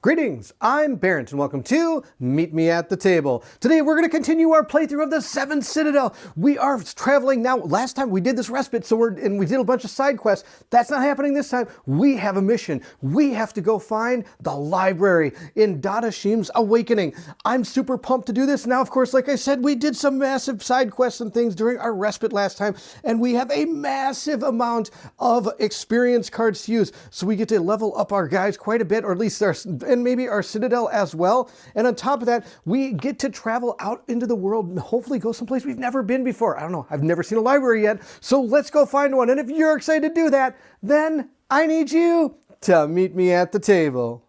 Greetings, I'm Barrett and welcome to Meet Me at the Table. Today we're going to continue our playthrough of the 7th Citadel. We are traveling now. Last time we did this respite, and we did a bunch of side quests. That's not happening this time. We have a mission. We have to go find the library in Dadashim's Awakening. I'm super pumped to do this. Now, of course, like I said, we did some massive side quests and things during our respite last time, and we have a massive amount of experience cards to use. So we get to level up our guys quite a bit, or at least and maybe our Citadel as well. And on top of that, we get to travel out into the world and hopefully go someplace we've never been before. I don't know, I've never seen a library yet, so let's go find one. And if you're excited to do that, then I need you to meet me at the table.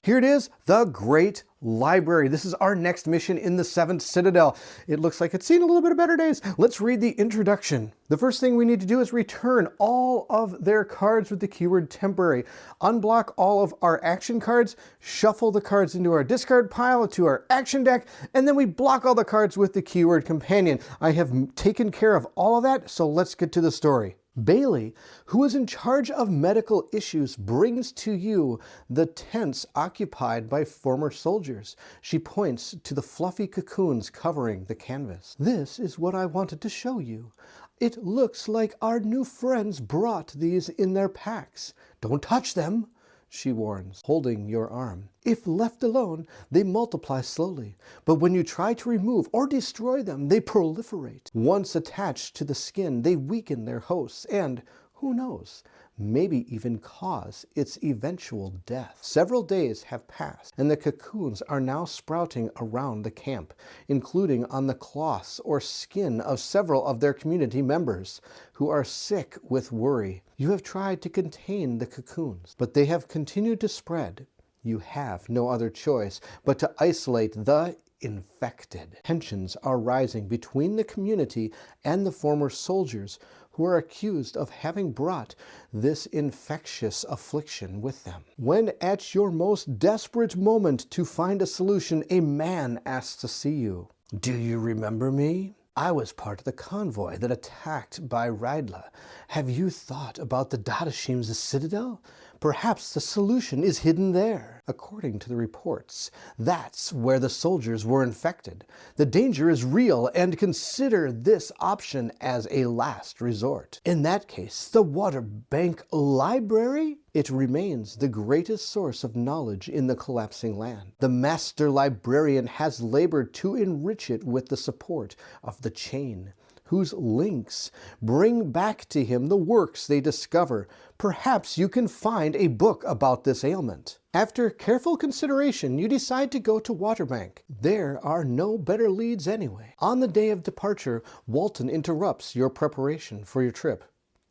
Here it is, the Great Library. This is our next mission in the 7th Citadel. It looks like it's seen a little bit of better days. Let's read the introduction. The first thing we need to do is return all of their cards with the keyword temporary. Unblock all of our action cards, shuffle the cards into our discard pile to our action deck, and then we block all the cards with the keyword companion. I have taken care of all of that, so let's get to the story. Bailey, who is in charge of medical issues, brings to you the tents occupied by former soldiers. She points to the fluffy cocoons covering the canvas. This is what I wanted to show you. It looks like our new friends brought these in their packs. Don't touch them, she warns, holding your arm. If left alone, they multiply slowly, but when you try to remove or destroy them, they proliferate. Once attached to the skin, they weaken their hosts and, who knows, maybe even cause its eventual death. Several days have passed, and the cocoons are now sprouting around the camp, including on the cloths or skin of several of their community members, who are sick with worry. You have tried to contain the cocoons, but they have continued to spread. You have no other choice but to isolate the infected. Tensions are rising between the community and the former soldiers who are accused of having brought this infectious affliction with them. When at your most desperate moment to find a solution, a man asks to see you. Do you remember me? I was part of the convoy that attacked by Rydla. Have you thought about the Dadashim's Citadel? Perhaps the solution is hidden there. According to the reports, that's where the soldiers were infected. The danger is real, and consider this option as a last resort. In that case, the Waterbank Library? It remains the greatest source of knowledge in the collapsing land. The master librarian has labored to enrich it with the support of the chain, whose links bring back to him the works they discover. Perhaps you can find a book about this ailment. After careful consideration, you decide to go to Waterbank. There are no better leads anyway. On the day of departure, Walton interrupts your preparation for your trip.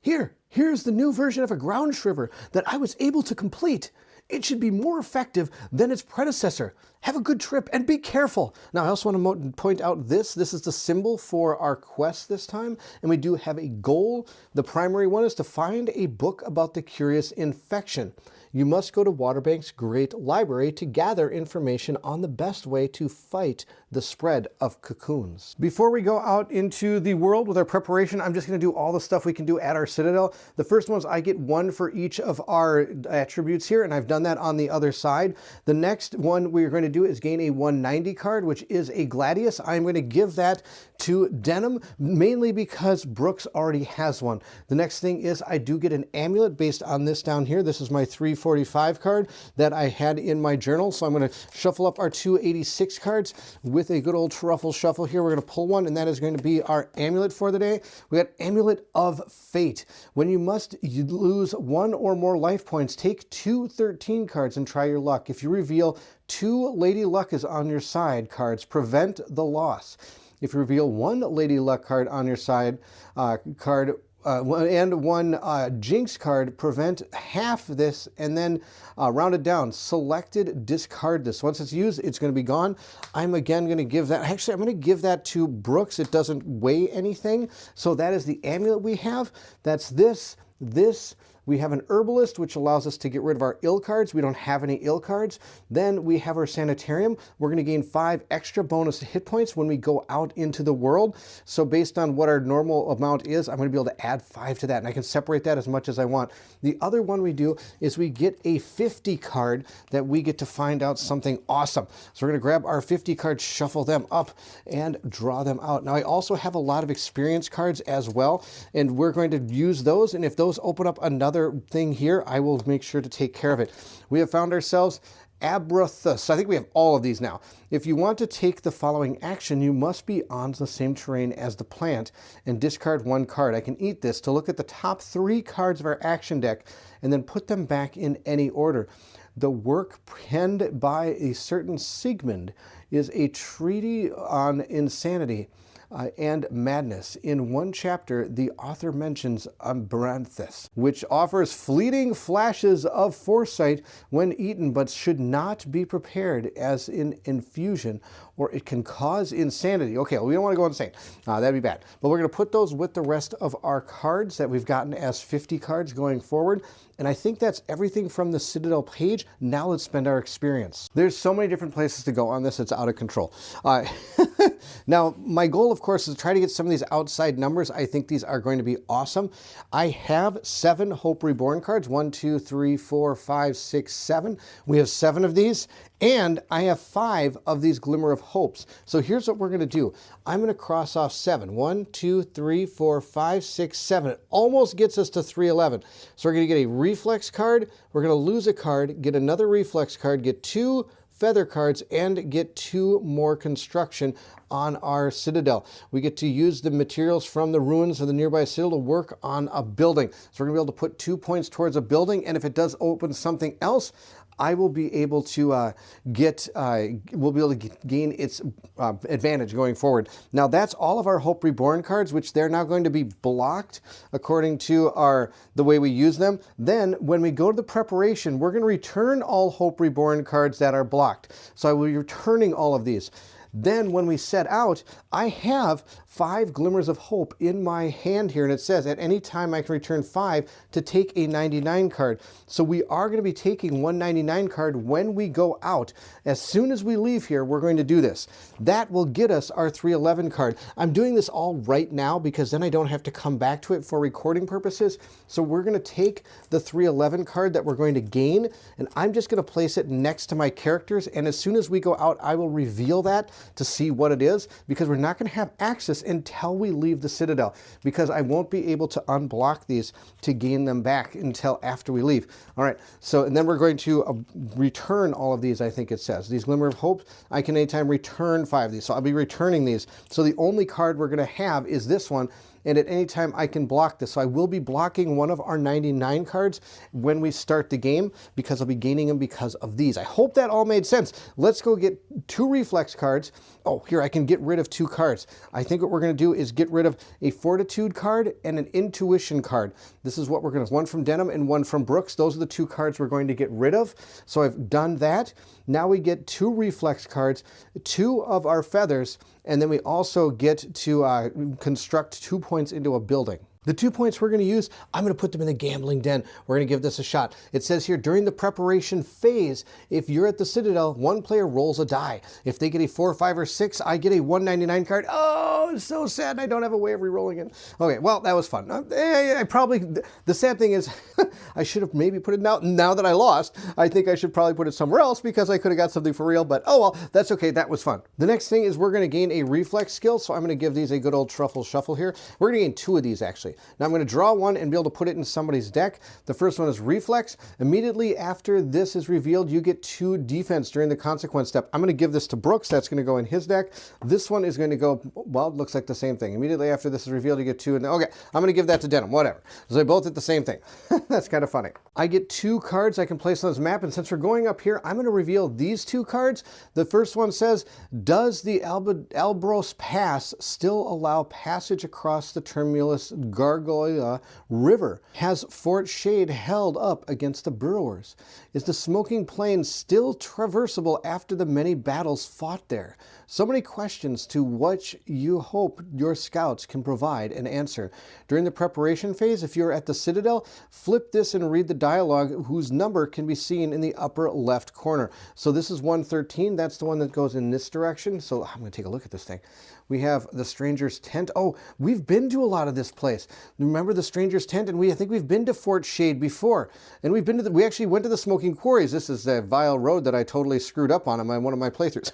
Here's the new version of a ground shriver that I was able to complete. It should be more effective than its predecessor. Have a good trip and be careful. Now, I also want to point out this. This is the symbol for our quest this time, and we do have a goal. The primary one is to find a book about the curious infection. You must go to Waterbank's Great Library to gather information on the best way to fight the spread of cocoons. Before we go out into the world with our preparation, I'm just going to do all the stuff we can do at our Citadel. The first one is I get one for each of our attributes here, and I've done that on the other side. The next one we're going to do is gain a 190 card, which is a Gladius. I'm going to give that to Denim, mainly because Brooks already has one. The next thing is I do get an amulet based on this down here. This is my 345 card that I had in my journal, so I'm going to shuffle up our 286 cards with a good old truffle shuffle here. We're going to pull one, and that is going to be our amulet for the day. We got Amulet of Fate. When you lose one or more life points, take 2 13 cards and try your luck. If you reveal 2 Lady Luck is on your side cards, prevent the loss. If you reveal 1 Lady Luck card on your side and 1 Jinx card, prevent half this, and then round it down. Selected, discard this. Once it's used, it's going to be gone. I'm again going to give that, actually I'm going to give that to Brooks. It doesn't weigh anything. So that is the amulet we have. That's this. We have an herbalist, which allows us to get rid of our ill cards. We don't have any ill cards. Then we have our sanitarium. We're going to gain 5 extra bonus hit points when we go out into the world. So based on what our normal amount is, I'm going to be able to add 5 to that, and I can separate that as much as I want. The other one we do is we get a 50 card that we get to find out something awesome. So we're going to grab our 50 cards, shuffle them up, and draw them out. Now I also have a lot of experience cards as well, and we're going to use those, and if those open up another thing here, I will make sure to take care of it. We have found ourselves Abrathus. I think we have all of these now. If you want to take the following action, you must be on the same terrain as the plant and discard 1 card. I can eat this to look at the top 3 cards of our action deck and then put them back in any order. The work penned by a certain Sigmund is a treatise on insanity and madness. In one chapter, the author mentions Amaranthus, which offers fleeting flashes of foresight when eaten, but should not be prepared as an infusion, or it can cause insanity. Okay, well, we don't want to go insane. That'd be bad. But we're going to put those with the rest of our cards that we've gotten as 50 cards going forward. And I think that's everything from the Citadel page. Now let's spend our experience. There's so many different places to go on this, it's out of control. Now, my goal, of course, is to try to get some of these outside numbers. I think these are going to be awesome. I have 7 Hope Reborn cards. 1, 2, 3, 4, 5, 6, 7. We have 7 of these. And I have 5 of these Glimmer of Hopes. So here's what we're going to do. I'm going to cross off 7. 1, 2, 3, 4, 5, 6, 7. It almost gets us to 311. So we're going to get a reflex card. We're going to lose a card, get another reflex card, get 2 feather cards, and get 2 more construction on our Citadel. We get to use the materials from the ruins of the nearby Citadel to work on a building. So we're going to be able to put 2 points towards a building, and if it does open something else, I will be able to gain its advantage going forward. Now that's all of our Hope Reborn cards, which they're now going to be blocked according to the way we use them. Then when we go to the preparation, we're going to return all Hope Reborn cards that are blocked. So I will be returning all of these. Then when we set out, I have 5 Glimmers of Hope in my hand here, and it says at any time I can return 5 to take a 99 card. So we are going to be taking 199 card when we go out. As soon as we leave here, we're going to do this. That will get us our 311 card. I'm doing this all right now because then I don't have to come back to it for recording purposes. So we're going to take the 311 card that we're going to gain, and I'm just going to place it next to my characters, and as soon as we go out, I will reveal that to see what it is, because we're not going to have access until we leave the Citadel, because I won't be able to unblock these to gain them back until after we leave. All right, so and then we're going to return all of these. I think it says these Glimmer of Hope, I can anytime return 5 of these, so I'll be returning these. So the only card we're going to have is this one, and at any time I can block this. So I will be blocking one of our 99 cards when we start the game, because I'll be gaining them because of these. I hope that all made sense. Let's go get 2 reflex cards. Oh, here I can get rid of 2 cards. I think what we're going to do is get rid of a Fortitude card and an Intuition card. This is what we're going to, one from Denham and one from Brooks. Those are the 2 cards we're going to get rid of. So I've done that. Now we get 2 reflex cards, 2 of our feathers, and then we also get to construct 2 points into a building. The 2 points we're going to use, I'm going to put them in the gambling den. We're going to give this a shot. It says here, during the preparation phase, if you're at the Citadel, 1 player rolls a die. If they get a 4, 5, or 6, I get a 199 card. Oh, it's so sad. I don't have a way of re-rolling it. Okay, well, that was fun. The sad thing is, I should have maybe put it now that I lost. I think I should probably put it somewhere else because I could have got something for real, but oh well, that's okay. That was fun. The next thing is we're going to gain a reflex skill, so I'm going to give these a good old truffle shuffle here. We're going to gain 2 of these actually. Now I'm going to draw 1 and be able to put it in somebody's deck. The first one is reflex. Immediately after this is revealed, you get 2 defense during the consequence step. I'm going to give this to Brooks. That's going to go in his deck. This one is going to go, well, it looks like the same thing. Immediately after this is revealed, you get 2. And okay, I'm going to give that to Denham, whatever. So they both did the same thing. That's kind of funny. I get 2 cards I can place on this map, and since we're going up here, I'm going to reveal these 2 cards. The first one says, does the Albros Pass still allow passage across the Terminus Gargoyle River. Has Fort Shade held up against the burrowers? Is the smoking plain still traversable after the many battles fought there? So many questions to which you hope your scouts can provide an answer. During the preparation phase, if you're at the Citadel, flip this and read the dialogue whose number can be seen in the upper left corner. So this is 113. That's the one that goes in this direction. So I'm going to take a look at this thing. We have the Stranger's Tent. Oh, we've been to a lot of this place. Remember the Stranger's Tent? And I think we've been to Fort Shade before. And we actually went to the Smoking Quarries. This is a vile road that I totally screwed up on in one of my playthroughs.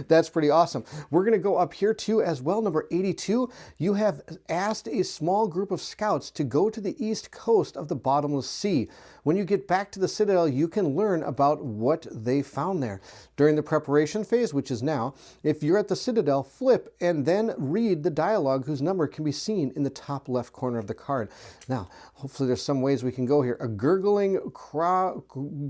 That's pretty awesome. We're going to go up here too as well. Number 82, you have asked a small group of scouts to go to the east coast of the Bottomless Sea. When you get back to the Citadel, you can learn about what they found there. During the preparation phase, which is now, if you're at the Citadel, flip and then read the dialogue whose number can be seen in the top left corner of the card. Now, hopefully there's some ways we can go here. A gurgling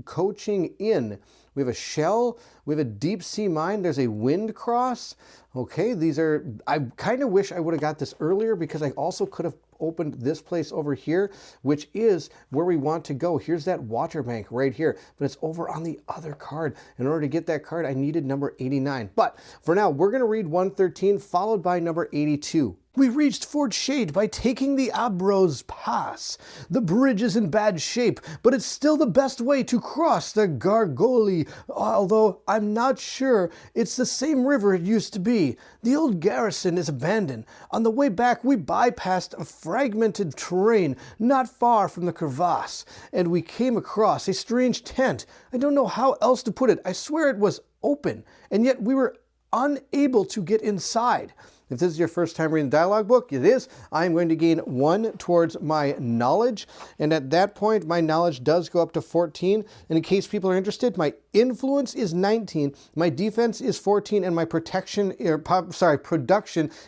coaching inn. We have a shell, we have a deep sea mine, there's a wind cross. Okay, these are, I kind of wish I would have got this earlier because I also could have opened this place over here, which is where we want to go. Here's that water bank right here, but it's over on the other card. In order to get that card, I needed number 89. But for now, we're going to read 113 followed by number 82. We reached Fort Shade by taking the Abros Pass. The bridge is in bad shape, but it's still the best way to cross the Gargoli, although I'm not sure it's the same river it used to be. The old garrison is abandoned. On the way back, we bypassed a fragmented terrain not far from the crevasse, and we came across a strange tent. I don't know how else to put it. I swear it was open, and yet we were unable to get inside. If this is your first time reading the dialogue book, it is. I'm going to gain 1 towards my knowledge. And at that point, my knowledge does go up to 14. And in case people are interested, my influence is 19, my defense is 14, and my production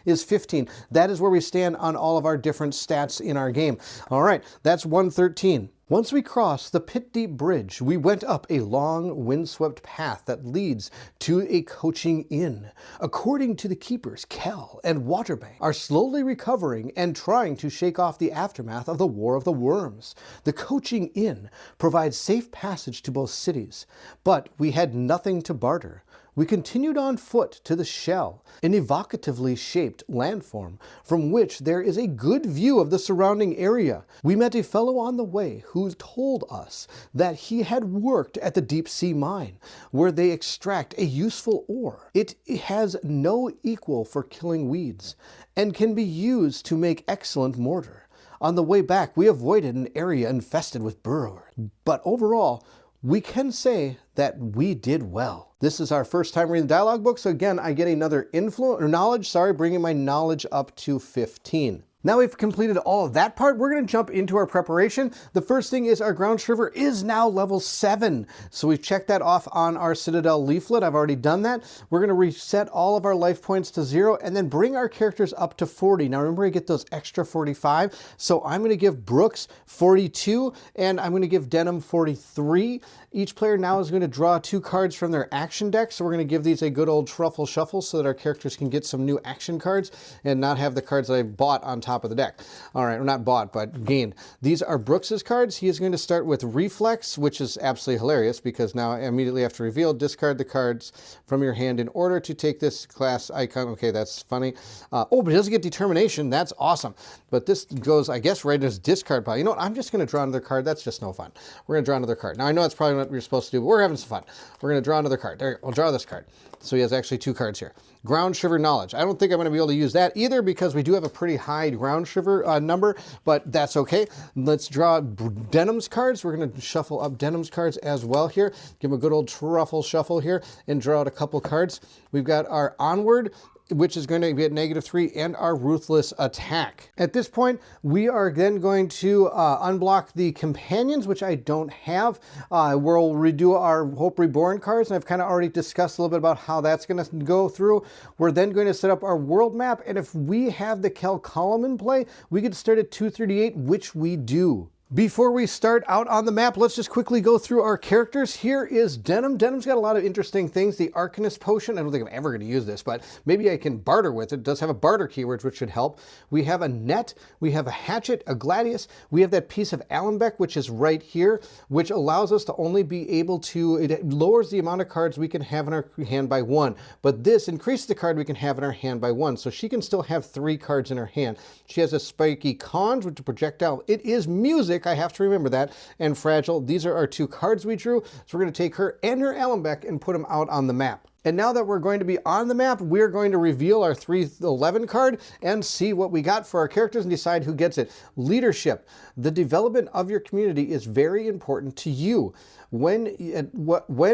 is 15. That is where we stand on all of our different stats in our game. All right, that's 113. Once we crossed the pit-deep bridge, we went up a long, windswept path that leads to a coaching inn. According to the keepers, Kel and Waterbank are slowly recovering and trying to shake off the aftermath of the War of the Worms. The coaching inn provides safe passage to both cities, but we had nothing to barter. We continued on foot to the Shell, an evocatively shaped landform from which there is a good view of the surrounding area. We met a fellow on the way who told us that he had worked at the deep sea mine, where they extract a useful ore. It has no equal for killing weeds, and can be used to make excellent mortar. On the way back, we avoided an area infested with burrowers, but overall, we can say that we did well. This is our first time reading the dialogue book, so again, I get another knowledge, bringing my knowledge up to 15. Now we've completed all of that part, we're going to jump into our preparation. The first thing is our ground shiver is now level 7. So we've checked that off on our Citadel leaflet. I've already done that. We're going to reset all of our life points to 0 and then bring our characters up to 40. Now remember, I get those extra 45. So I'm going to give Brooks 42 and I'm going to give Denham 43. Each player now is going to draw 2 cards from their action deck. So we're going to give these a good old truffle shuffle so that our characters can get some new action cards and not have the cards that I bought on top of the deck. All right, or not bought, but gained. These are Brooks's cards. He is going to start with Reflex, which is absolutely hilarious because now immediately after reveal, discard the cards from your hand in order to take this class icon. Okay, that's funny. Oh, but he doesn't get Determination. That's awesome. But this goes, I guess, right as discard pile. You know what? I'm just going to draw another card. That's just no fun. We're going to draw another card. Now, I know that's probably not what you're supposed to do, but we're having some fun. We're going to draw another card. There, we'll draw this card. So he has actually 2 cards here. Ground Shiver Knowledge. I don't think I'm going to be able to use that either because we do have a pretty high Ground Shiver number, but that's okay. Let's draw Denham's cards. We're going to shuffle up Denham's cards as well here. Give him a good old truffle shuffle here and draw out a couple cards. We've got our Onward, which is going to be at -3, and our Ruthless Attack. At this point, we are then going to unblock the Companions, which I don't have. We'll redo our Hope Reborn cards, and I've kind of already discussed a little bit about how that's going to go through. We're then going to set up our world map, and if we have the Kel column in play, we get to start at 238, which we do. Before we start out on the map, let's just quickly go through our characters. Here is Denim. Denim's got a lot of interesting things. The Arcanist Potion, I don't think I'm ever going to use this, but maybe I can barter with it. It does have a barter keyword, which should help. We have a net, we have a hatchet, a gladius, we have that piece of Allenbeck, which is right here, which allows us to only be able to, it lowers the amount of cards we can have in our hand by 1, but this increases the card we can have in our hand by 1, so she can still have 3 cards in her hand. She has a spiky conj, which is a projectile. It is music, I have to remember that, and fragile. These are our 2 cards we drew, so we're going to take her and her Allenbeck and put them out on the map. And now that we're going to be on the map, we're going to reveal our 311 card and see what we got for our characters and decide who gets it. Leadership. The development of your community is very important to you. When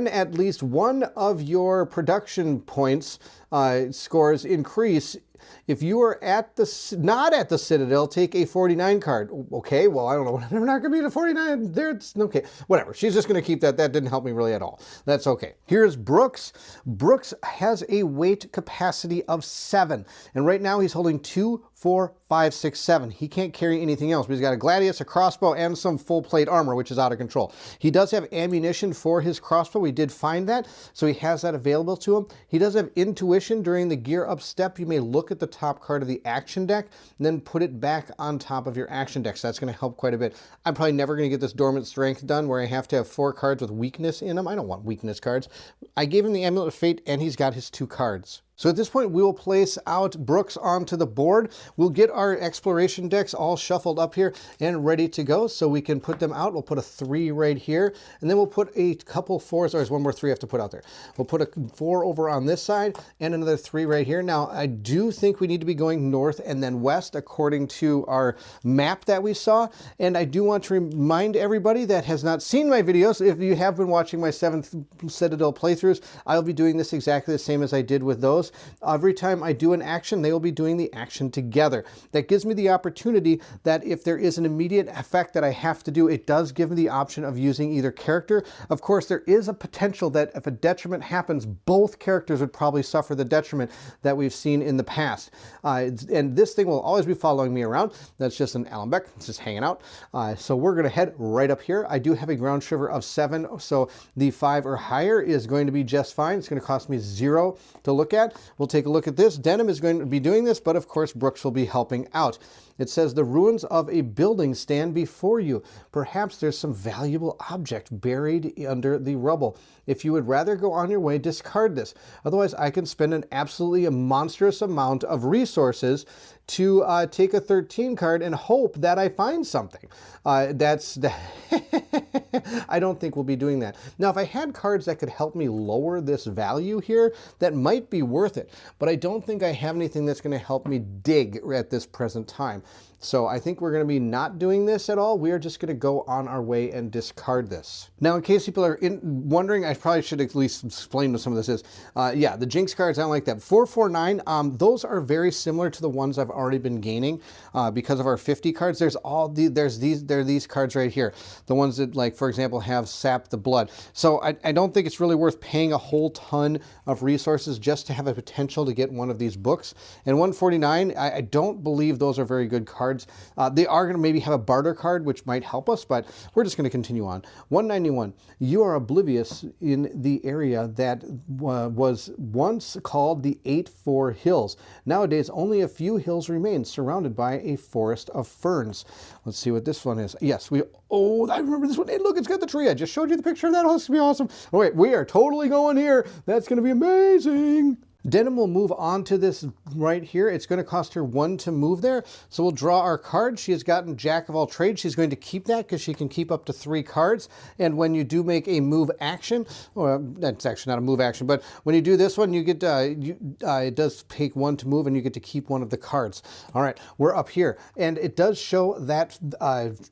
at least one of your production points scores increase, if you are not at the Citadel, take a 49 card. Okay, well, I don't know. I'm not going to be the 49. There's okay, whatever. She's just going to keep that. That didn't help me really at all. That's okay. Here's Brooks. Brooks has a weight capacity of 7, and right now he's holding 2, 4, 5, 6, 7. He can't carry anything else, but he's got a gladius, a crossbow, and some full plate armor, which is out of control. He does have ammunition for his crossbow. We did find that, so he has that available to him. He does have intuition during the gear up step. You may look at the top card of the action deck and then put it back on top of your action deck. So that's going to help quite a bit. I'm probably never going to get this dormant strength done where I have to have 4 cards with weakness in them. I don't want weakness cards. I gave him the Amulet of Fate and he's got his 2 cards. So at this point, we will place out Brooks onto the board. We'll get our exploration decks all shuffled up here and ready to go so we can put them out. We'll put a 3 right here, and then we'll put a couple 4s. There's one more 3 I have to put out there. We'll put a 4 over on this side and another 3 right here. Now, I do think we need to be going north and then west according to our map that we saw. And I do want to remind everybody that has not seen my videos, if you have been watching my 7th Citadel playthroughs, I'll be doing this exactly the same as I did with those. Every time I do an action, they will be doing the action together. That gives me the opportunity that if there is an immediate effect that I have to do, it does give me the option of using either character. Of course, there is a potential that if a detriment happens, both characters would probably suffer the detriment that we've seen in the past. And this thing will always be following me around. That's just an Allenbeck. It's just hanging out. So we're going to head right up here. I do have a ground shiver of 7, so the 5 or higher is going to be just fine. It's going to cost me 0 to look at. We'll take a look at this. Denim is going to be doing this, but of course Brooks will be helping out. It says the ruins of a building stand before you. Perhaps there's some valuable object buried under the rubble. If you would rather go on your way, discard this. Otherwise, I can spend an absolutely monstrous amount of resources to take a 13 card and hope that I find something. I don't think we'll be doing that. Now, if I had cards that could help me lower this value here, that might be worth it. But I don't think I have anything that's going to help me dig at this present time. So I think we're going to be not doing this at all. We are just going to go on our way and discard this. Now, in case people are wondering, I probably should at least explain what some of this is. Yeah, the Jinx cards, I don't like that. 449, those are very similar to the ones I've already been gaining because of our 50 cards. There are these cards right here. The ones that, like, for example, have Sap the Blood. So I don't think it's really worth paying a whole ton of resources just to have a potential to get one of these books. And 149, I don't believe those are very good cards. They are going to maybe have a barter card, which might help us, but we're just going to continue on. 191, you are oblivious in the area that was once called the 8-4 Hills. Nowadays, only a few hills remain, surrounded by a forest of ferns. Let's see what this one is. Yes, oh, I remember this one. Hey, look, it's got the tree. I just showed you the picture of that. Oh, this is going to be awesome. Oh, wait, we are totally going here. That's going to be amazing. Denim will move on to this right here. It's going to cost her 1 to move there. So we'll draw our card. She has gotten Jack of all trades. She's going to keep that because she can keep up to 3 cards. And when you do make a move action, or that's actually not a move action, but when you do this one, you get it does take 1 to move and you get to keep 1 of the cards. All right, we're up here. And it does show that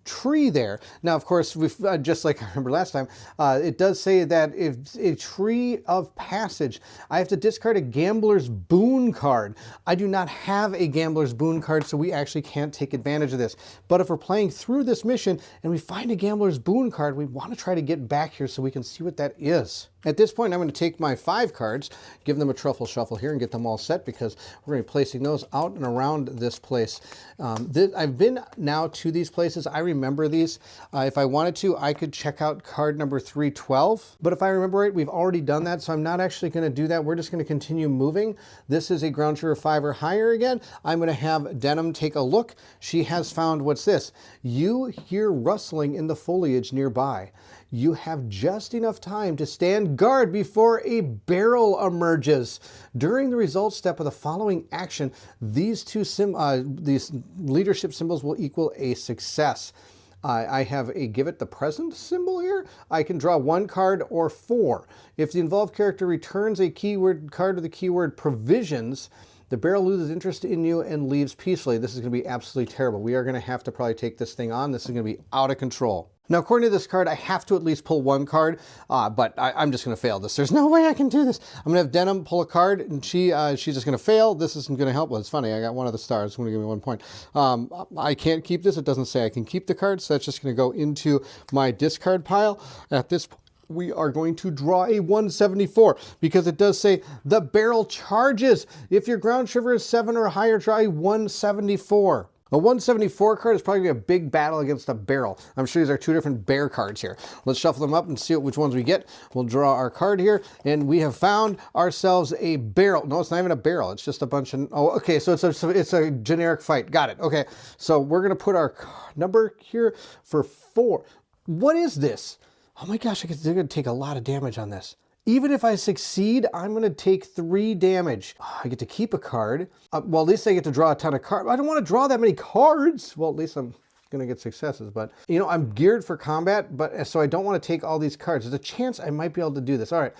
tree there. Now, of course, we've just like I remember last time, it does say that if a tree of passage, I have to discard a Gambler's Boon card. I do not have a Gambler's Boon card, so we actually can't take advantage of this. But if we're playing through this mission and we find a Gambler's Boon card, we want to try to get back here so we can see what that is. At this point, I'm going to take my 5 cards, give them a truffle shuffle here and get them all set, because we're going to be placing those out and around this place. I've been now to these places. I remember these. If I wanted to, I could check out card number 312. But if I remember right, we've already done that, so I'm not actually going to do that. We're just going to continue moving. This is a ground sugar 5 or higher again. I'm going to have Denim take a look. She has found, what's this? You hear rustling in the foliage nearby. You have just enough time to stand guard before a barrel emerges. During the results step of the following action, these leadership symbols will equal a success. I have a give it the present symbol here. I can draw 1 card or 4. If the involved character returns a keyword card with the keyword provisions, the barrel loses interest in you and leaves peacefully. This is going to be absolutely terrible. We are going to have to probably take this thing on. This is going to be out of control. Now, according to this card, I have to at least pull 1 card, but I'm just going to fail this. There's no way I can do this. I'm going to have Denim pull a card, and she's just going to fail. This isn't going to help. Well, it's funny. I got 1 of the stars. It's going to give me 1 point. I can't keep this. It doesn't say I can keep the card, so that's just going to go into my discard pile. At this point, we are going to draw a 174 because it does say the barrel charges. If your ground sugar is 7 or higher, draw a 174. A 174 card is probably a big battle against a barrel. I'm sure these are 2 different bear cards here. Let's shuffle them up and see which ones we get. We'll draw our card here, and we have found ourselves a barrel. No, it's not even a barrel. It's just a bunch of, oh, okay, so it's a generic fight. Got it. Okay, so we're going to put our number here for 4. What is this? Oh my gosh, they're going to take a lot of damage on this. Even if I succeed, I'm going to take 3 damage. I get to keep a card. Well, at least I get to draw a ton of cards. I don't want to draw that many cards. Well, at least I'm going to get successes. But, you know, I'm geared for combat, but so I don't want to take all these cards. There's a chance I might be able to do this. All right.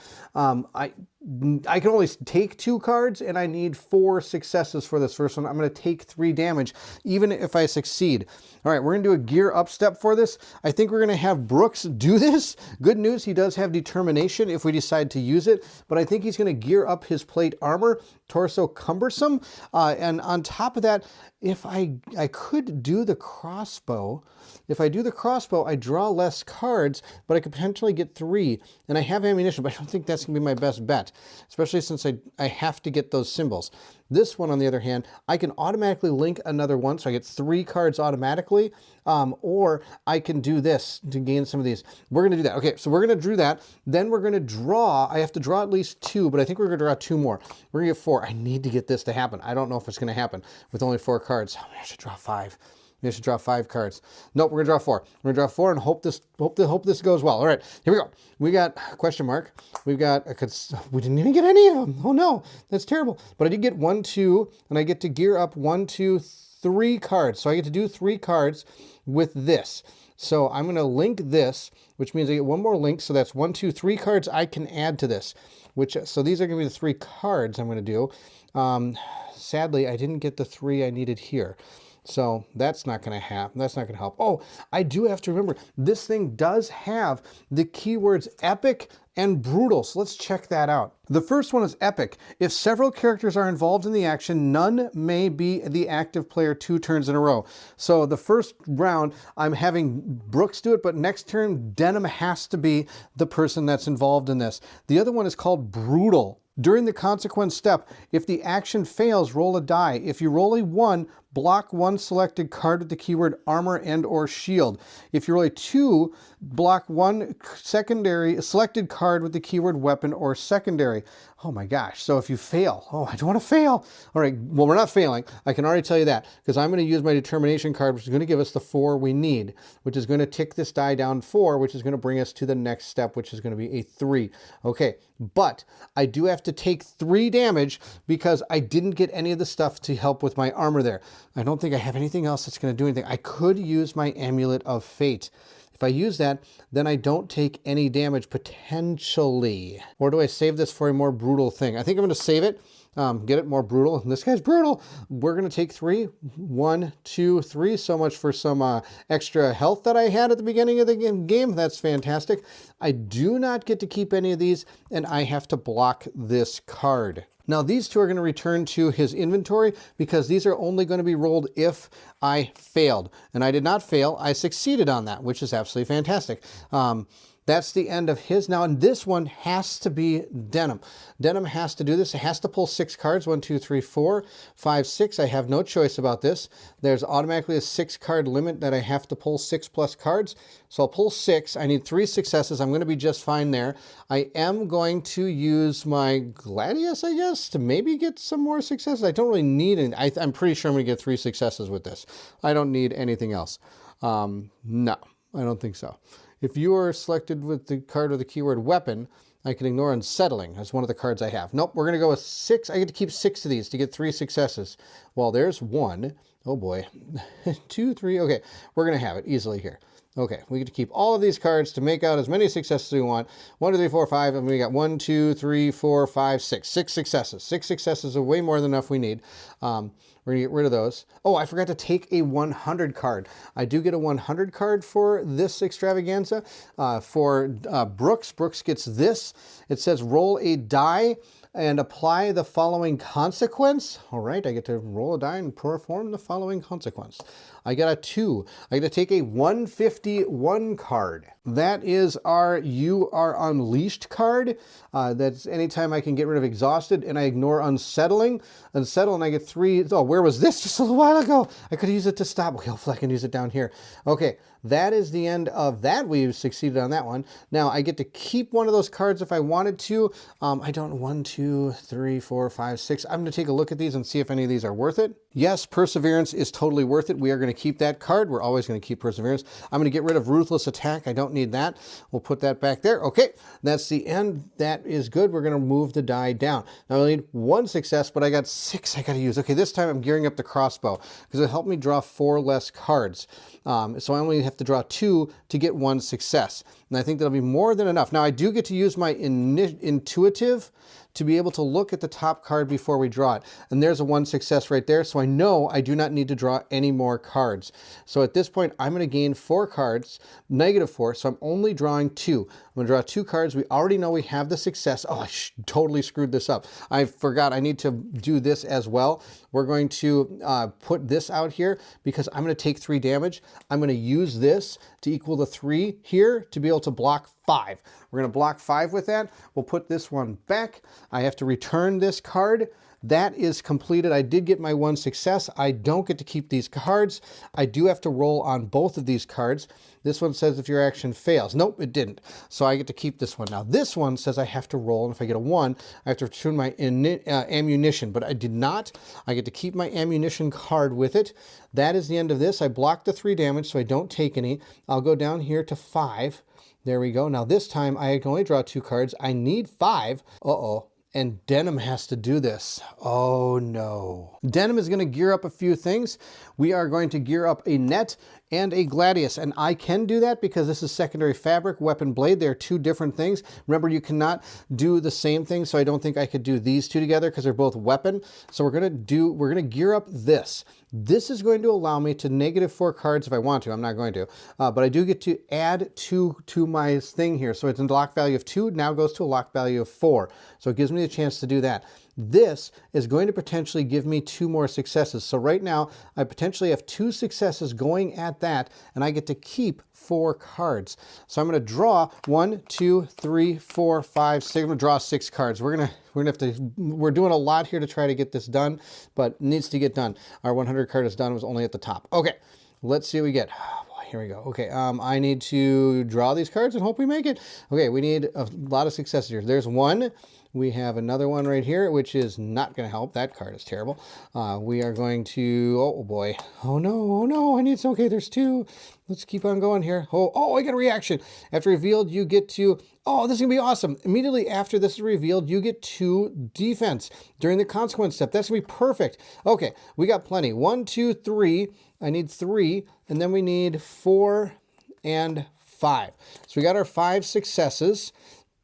I can only take 2 cards, and I need 4 successes for this first one. I'm going to take 3 damage, even if I succeed. All right, we're going to do a gear up step for this. I think we're going to have Brooks do this. Good news, he does have determination if we decide to use it, but I think he's going to gear up his plate armor, torso cumbersome, and on top of that, if I could do the crossbow. If I do the crossbow, I draw less cards, but I could potentially get 3, and I have ammunition, but I don't think that's going to be my best bet, especially since I have to get those symbols. This one, on the other hand, I can automatically link another one, so I get 3 cards automatically, or I can do this to gain some of these. We're going to do that. Okay, so we're going to do that. Then we're going to draw. I have to draw at least 2, but I think we're going to draw 2 more. We're going to get 4. I need to get this to happen. I don't know if it's going to happen with only 4 cards. Oh, I should draw 5. Maybe I should draw 5 cards. Nope, we're gonna draw 4. We're gonna draw 4 and hope this goes well. All right, here we go. We got question mark. We've got we didn't even get any of them. Oh no, that's terrible. But I did get 1, 2, and I get to gear up 1, 2, 3 cards. So I get to do 3 cards with this. So I'm gonna link this, which means I get 1 more link. So that's 1, 2, 3 cards I can add to this. So these are gonna be the 3 cards I'm gonna do. Sadly, I didn't get the 3 I needed here. So that's not going to happen. That's not going to help. Oh, I do have to remember, this thing does have the keywords epic and brutal. So let's check that out. The first one is epic. If several characters are involved in the action, none may be the active player 2 turns in a row. So the first round, I'm having Brooks do it, but next turn, Denim has to be the person that's involved in this. The other one is called brutal. During the consequence step, if the action fails, roll a die. If you roll a 1, block 1 selected card with the keyword armor and or shield. If you roll a 2, block 1 selected card with the keyword weapon or secondary. Oh my gosh, so if you fail, oh, I don't want to fail. All right, well, we're not failing. I can already tell you that, because I'm going to use my determination card, which is going to give us the 4 we need, which is going to tick this die down 4, which is going to bring us to the next step, which is going to be a 3. Okay, but I do have to take 3 damage because I didn't get any of the stuff to help with my armor there. I don't think I have anything else that's going to do anything. I could use my Amulet of Fate. If I use that, then I don't take any damage potentially. Or do I save this for a more brutal thing? I think I'm going to save it, get it more brutal. And this guy's brutal. We're going to take 3. 1, 2, 3. So much for some extra health that I had at the beginning of the game. That's fantastic. I do not get to keep any of these, and I have to block this card. Now these two are going to return to his inventory because these are only going to be rolled if I failed. And I did not fail. I succeeded on that, which is absolutely fantastic. That's the end of his now, and this one has to be Denim. Denim has to do this. It has to pull 6 cards. 1, 2, 3, 4, 5, 6. I have no choice about this. There's automatically a 6-card limit that I have to pull 6+ cards. So I'll pull 6. I need 3 successes. I'm going to be just fine there. I am going to use my Gladius, I guess, to maybe get some more successes. I don't really need any. I'm pretty sure I'm going to get 3 successes with this. I don't need anything else. No, I don't think so. If you are selected with the card with the keyword weapon, I can ignore unsettling. That's one of the cards I have. Nope, we're going to go with 6. I get to keep 6 of these to get 3 successes. Well, there's 1. Oh boy. 2, 3. Okay, we're going to have it easily here. Okay, we get to keep all of these cards to make out as many successes as we want. 1, 2, 3, 4, 5, and we got 1, 2, 3, 4, 5, 6. 6 successes. 6 successes are way more than enough we need. We're going to get rid of those. Oh, I forgot to take a 100 card. I do get a 100 card for this extravaganza. For Brooks, Brooks gets this. It says roll a die and apply the following consequence. All right, I get to roll a die and perform the following consequence. I got a 2. I get to take a 151 card. That is our You Are Unleashed card. That's anytime I can get rid of Exhausted, and I ignore Unsettling. Unsettle, and I get 3. Oh, where was this just a little while ago? I could use it to stop. Okay, hopefully I can use it down here. Okay, that is the end of that. We've succeeded on that one. Now, I get to keep one of those cards if I wanted to. I don't, 1, 2, 3, 4, 5, 6. I'm going to take a look at these and see if any of these are worth it. Yes, Perseverance is totally worth it. We are going to keep that card. We're always going to keep Perseverance. I'm going to get rid of Ruthless Attack. I don't need that. We'll put that back there. Okay, that's the end. That is good. We're going to move the die down. Now I need 1 success, but I got 6 I got to use. Okay, this time I'm gearing up the crossbow because it'll help me draw 4 less cards. So I only have to draw 2 to get 1 success. And I think that'll be more than enough. Now I do get to use my intuitive to be able to look at the top card before we draw it. And there's a 1 success right there. So I know I do not need to draw any more cards. So at this point, I'm going to gain 4 cards, -4. So I'm only drawing 2. I'm going to draw 2 cards. We already know we have the success. Oh, I totally screwed this up. I forgot I need to do this as well. We're going to put this out here because I'm going to take 3 damage. I'm going to use this to equal the 3 here to be able to block 5. We're going to block 5 with that. We'll put this one back. I have to return this card. That is completed. I did get my 1 success. I don't get to keep these cards. I do have to roll on both of these cards. This one says if your action fails. Nope, it didn't. So I get to keep this one. Now this one says I have to roll, and if I get a 1, I have to return my ammunition, but I did not. I get to keep my ammunition card with it. That is the end of this. I blocked the 3 damage, so I don't take any. I'll go down here to 5. There we go. Now this time I can only draw 2 cards. I need 5. Uh-oh. And Denim has to do this. Oh no. Denim is going to gear up a few things. We are going to gear up a net and a Gladius, and I can do that because this is secondary fabric, weapon blade. They're 2 different things. Remember, you cannot do the same thing, so I don't think I could do these 2 together because they're both weapon. So we're going to gear up this. This is going to allow me to -4 cards if I want to. I'm not going to, but I do get to add 2 to my thing here. So it's a lock value of 2, now goes to a lock value of 4. So it gives me the chance to do that. This is going to potentially give me 2 more successes. So right now, I potentially have 2 successes going at that, and I get to keep 4 cards. So I'm going to draw 1, 2, 3, 4, 5, 6. I'm going to draw 6 cards. We're doing a lot here to try to get this done, but it needs to get done. Our 100 card is done. It was only at the top. Okay, let's see what we get. Oh, boy, here we go. Okay, I need to draw these cards and hope we make it. Okay, we need a lot of successes here. There's 1. We have another one right here, which is not going to help. That card is terrible. We are going to, oh boy. Oh no, I need some. Okay, there's 2. Let's keep on going here. Oh, I get a reaction. After revealed, you get to, oh, this is going to be awesome. Immediately after this is revealed, you get 2 defense during the consequence step. That's going to be perfect. Okay, we got plenty. 1, 2, 3. I need 3, and then we need 4 and 5. So we got our 5 successes.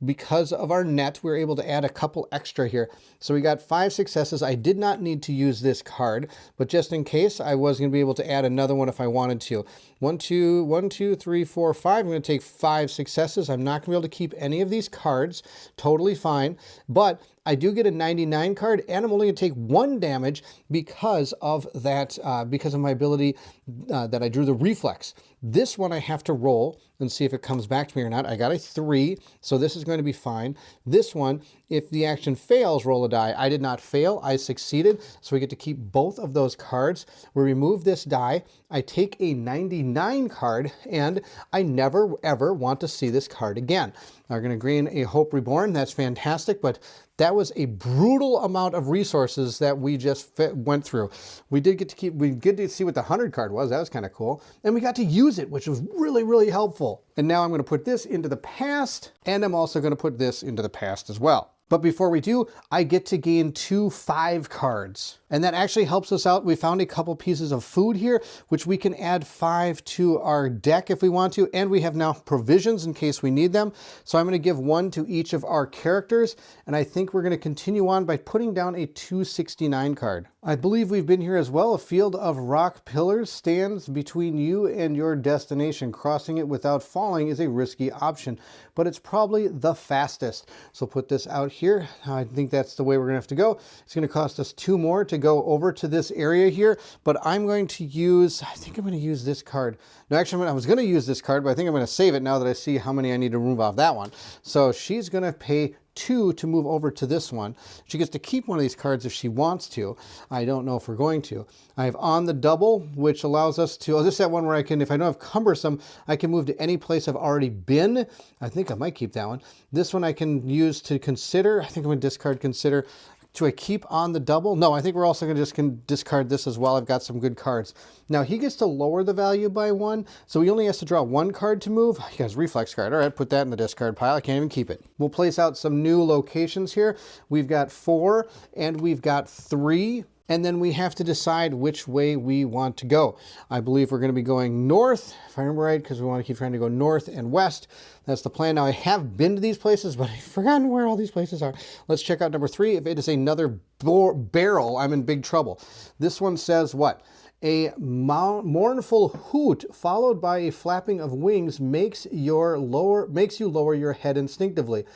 because of our net, we were able to add a couple extra here. So we got 5 successes. I did not need to use this card, but just in case, I was going to be able to add another one if I wanted to. 1, 2, 3, 4, 5. I'm going to take 5 successes. I'm not going to be able to keep any of these cards. Totally fine. But I do get a 99 card, and I'm only going to take 1 damage because of that, because of my ability that I drew the reflex. This one I have to roll and see if it comes back to me or not. I got a 3, so this is going to be fine. This one, if the action fails, roll a die. I did not fail, I succeeded, so we get to keep both of those cards. We remove this die, I take a 99 card, and I never ever want to see this card again. We're going to gain a Hope Reborn. That's fantastic, but that was a brutal amount of resources that we just went through. We did get to see what the 100 card was. That was kind of cool. And we got to use it, which was really, really helpful. And now I'm going to put this into the past, and I'm also going to put this into the past as well. But before we do, I get to gain 2 5 cards. And that actually helps us out. We found a couple pieces of food here, which we can add 5 to our deck if we want to. And we have now provisions in case we need them. So I'm going to give 1 to each of our characters. And I think we're going to continue on by putting down a 269 card. I believe we've been here as well. A field of rock pillars stands between you and your destination. Crossing it without falling is a risky option, but it's probably the fastest. So put this out here. I think that's the way we're going to have to go. It's going to cost us 2 more to go over to this area here, but I'm going to use, I think I'm going to use this card. No, actually, I was going to use this card, but I think I'm going to save it now that I see how many I need to remove off that one. So she's going to pay 2 to move over to this one. She gets to keep one of these cards if she wants to. I don't know if we're going to. I have On the Double, which allows us to, oh, this is that one where I can, if I don't have Cumbersome, I can move to any place I've already been. I think I might keep that one. This one I can use to Consider. I think I'm going to discard Consider. Do I keep On the Double? No, I think we're also going to just discard this as well. I've got some good cards. Now, he gets to lower the value by 1, so he only has to draw 1 card to move. He has Reflex card. All right, put that in the discard pile. I can't even keep it. We'll place out some new locations here. We've got 4, and we've got 3. And then we have to decide which way we want to go. I believe we're going to be going north, if I remember right, because we want to keep trying to go north and west. That's the plan. Now, I have been to these places, but I've forgotten where all these places are. Let's check out number 3. If it is another barrel, I'm in big trouble. This one says what? A mournful hoot followed by a flapping of wings makes you lower your head instinctively.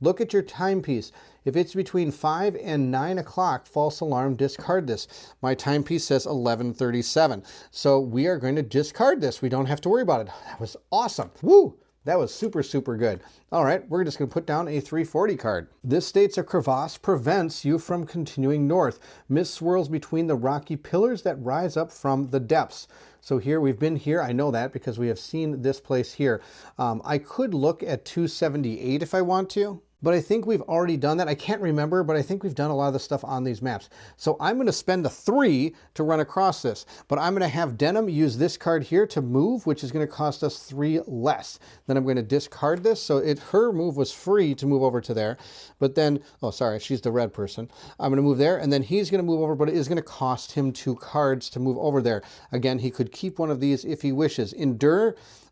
Look at your timepiece. If it's between 5 and 9 o'clock, false alarm, discard this. My timepiece says 11:37. So we are going to discard this. We don't have to worry about it. That was awesome. Woo! That was super, super good. All right, we're just going to put down a 340 card. This states a crevasse prevents you from continuing north. Mist swirls between the rocky pillars that rise up from the depths. So here, we've been here. I know that because we have seen this place here. I could look at 278 if I want to. But I think we've already done that. I can't remember, but I think we've done a lot of the stuff on these maps. So I'm going to spend the 3 to run across this. But I'm going to have Denim use this card here to move, which is going to cost us 3 less. Then I'm going to discard this. So her move was free to move over to there. But then, oh, sorry, she's the red person. I'm going to move there, and then he's going to move over, but it is going to cost him 2 cards to move over there. Again, he could keep one of these if he wishes.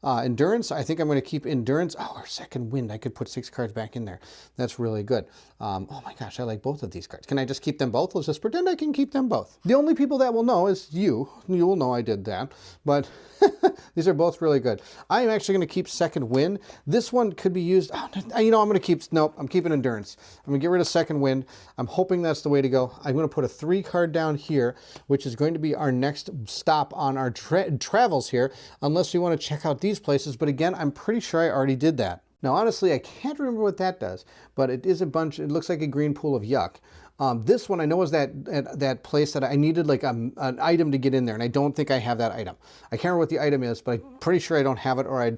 Endurance, I think I'm going to keep Endurance. Oh, our second wind. I could put 6 cards back in there. That's really good. Oh my gosh, I like both of these cards. Can I just keep them both? Let's just pretend I can keep them both. The only people that will know is you. You will know I did that. But these are both really good. I am actually going to keep second wind. This one could be used. Oh, you know, I'm going to keep, nope, I'm keeping Endurance. I'm going to get rid of second wind. I'm hoping that's the way to go. I'm going to put a 3 card down here, which is going to be our next stop on our travels here, unless we want to check out these places. But again, I'm pretty sure I already did that. Now, honestly, I can't remember what that does, but it is a bunch, it looks like a green pool of yuck. This one I know is that place that I needed like an item to get in there, and I don't think I have that item. I can't remember what the item is, but I'm pretty sure I don't have it, or I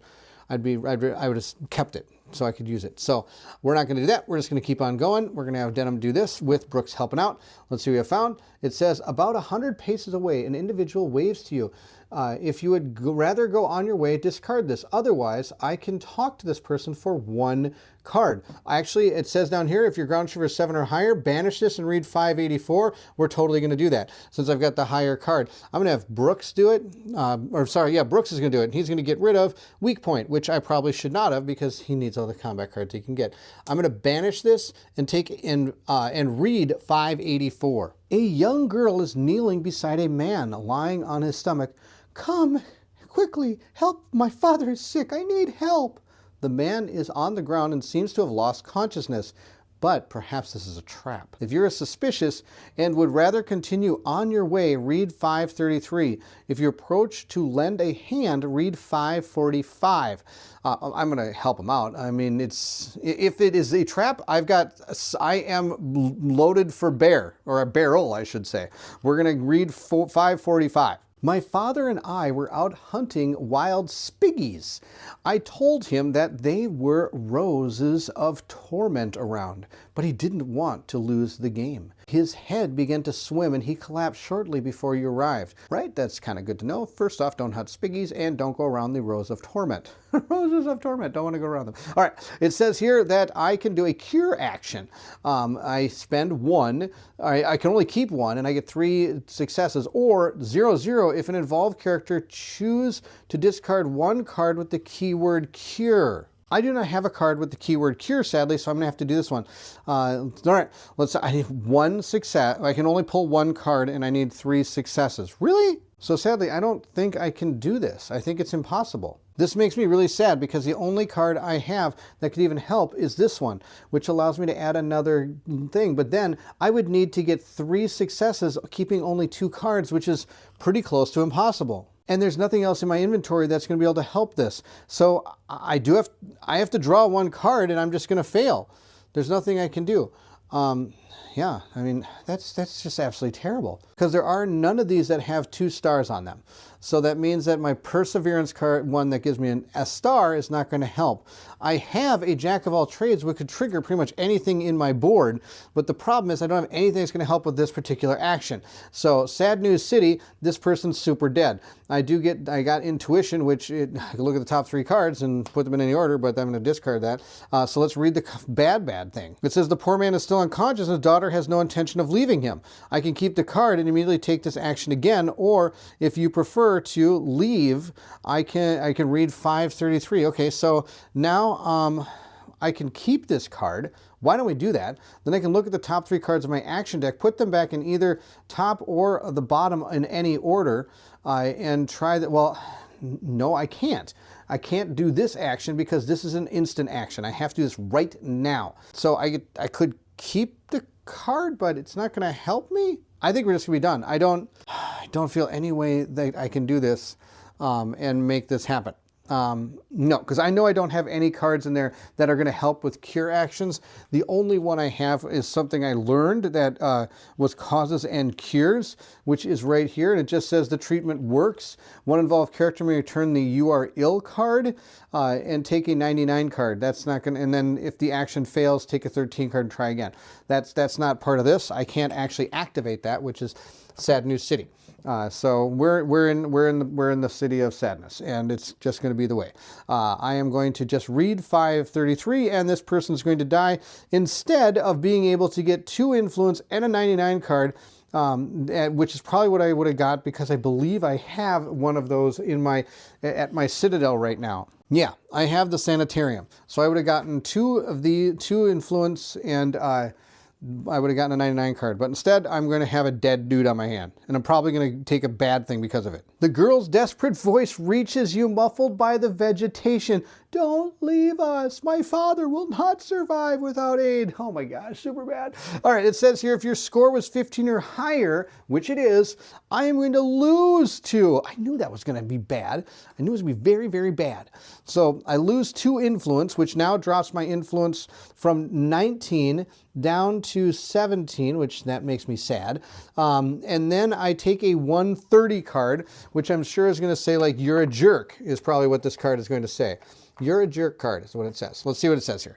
would have kept it so I could use it. So we're not going to do that. We're just going to keep on going. We're going to have Denim do this with Brooks helping out. Let's see what we have found. It says, about 100 paces away, an individual waves to you. If you would rather go on your way, discard this. Otherwise, I can talk to this person for 1 card. Actually, it says down here, if your ground shiver is 7 or higher, banish this and read 584. We're totally going to do that since I've got the higher card. I'm going to have Brooks do it. Brooks is going to do it. And he's going to get rid of weak point, which I probably should not have because he needs all the combat cards he can get. I'm going to banish this and take and read 584. A young girl is kneeling beside a man lying on his stomach. Come, quickly, help, my father is sick, I need help. The man is on the ground and seems to have lost consciousness, but perhaps this is a trap. If you're suspicious and would rather continue on your way, read 533. If you approach to lend a hand, read 545. I'm going to help him out. I mean, if it is a trap, I am loaded for bear, or a barrel, I should say. We're going to read 545. My father and I were out hunting wild spiggies. I told him that they were roses of torment around, but he didn't want to lose the game. His head began to swim and he collapsed shortly before you arrived. Right? That's kind of good to know. First off, don't hunt spiggies and don't go around the rose of torment. Roses of torment, don't want to go around them. All right, it says here that I can do a cure action. I spend 1, I can only keep 1 and I get 3 successes, or 0 if an involved character choose to discard 1 card with the keyword cure. I do not have a card with the keyword cure, sadly, so I'm going to have to do this one. All right, I need 1 success. I can only pull 1 card and I need 3 successes. Really? So sadly, I don't think I can do this. I think it's impossible. This makes me really sad because the only card I have that could even help is this one, which allows me to add another thing. But then I would need to get 3 successes, keeping only 2 cards, which is pretty close to impossible. And there's nothing else in my inventory that's going to be able to help this. So I have to draw 1 card and I'm just going to fail. There's nothing I can do. Yeah, I mean, that's just absolutely terrible. Because there are none of these that have 2 stars on them. So that means that my perseverance card, one that gives me a star, is not going to help. I have a jack of all trades which could trigger pretty much anything in my board, but the problem is I don't have anything that's going to help with this particular action. So Sad News City, this person's super dead. I got intuition, which I can look at the top 3 cards and put them in any order, but I'm going to discard that. So let's read the bad thing. It says the poor man is still unconscious and his daughter has no intention of leaving him. I can keep the card and immediately take this action again, or if you prefer to leave, I can read 533. Okay, so now I can keep this card. Why don't we do that? Then I can look at the top 3 cards of my action deck, put them back in either top or the bottom in any order, and try that. Well, no, I can't. I can't do this action because this is an instant action. I have to do this right now. So I could keep the card, but it's not going to help me. I think we're just going to be done. I don't feel any way that I can do this and make this happen. No, because I know I don't have any cards in there that are going to help with cure actions. The only one I have is something I learned that was causes and cures, which is right here, and it just says the treatment works. One involved character may return the You Are Ill card and take a 99 card. That's not going to, and then if the action fails, take a 13 card and try again. That's not part of this. I can't actually activate that, which is Sad News City. So we're in the city of sadness, and it's just going to be the way. I am going to just read 533, and this person's going to die instead of being able to get 2 influence and a 99 card, which is probably what I would have got because I believe I have one of those at my Citadel right now. Yeah, I have the sanitarium, so I would have gotten 2 influence and I would have gotten a 99 card, but instead I'm going to have a dead dude on my hand, and I'm probably going to take a bad thing because of it. The girl's desperate voice reaches you, muffled by the vegetation. Don't leave us. My father will not survive without aid. Oh my gosh, super bad. All right, it says here if your score was 15 or higher, which it is, I am going to lose 2. I knew that was going to be bad. I knew it was going to be very, very bad. So I lose 2 influence, which now drops my influence from 19 down to 17, which that makes me sad. And then I take a 130 card, which I'm sure is going to say, like, you're a jerk, is probably what this card is going to say. You're a jerk card is what it says. Let's see what it says here.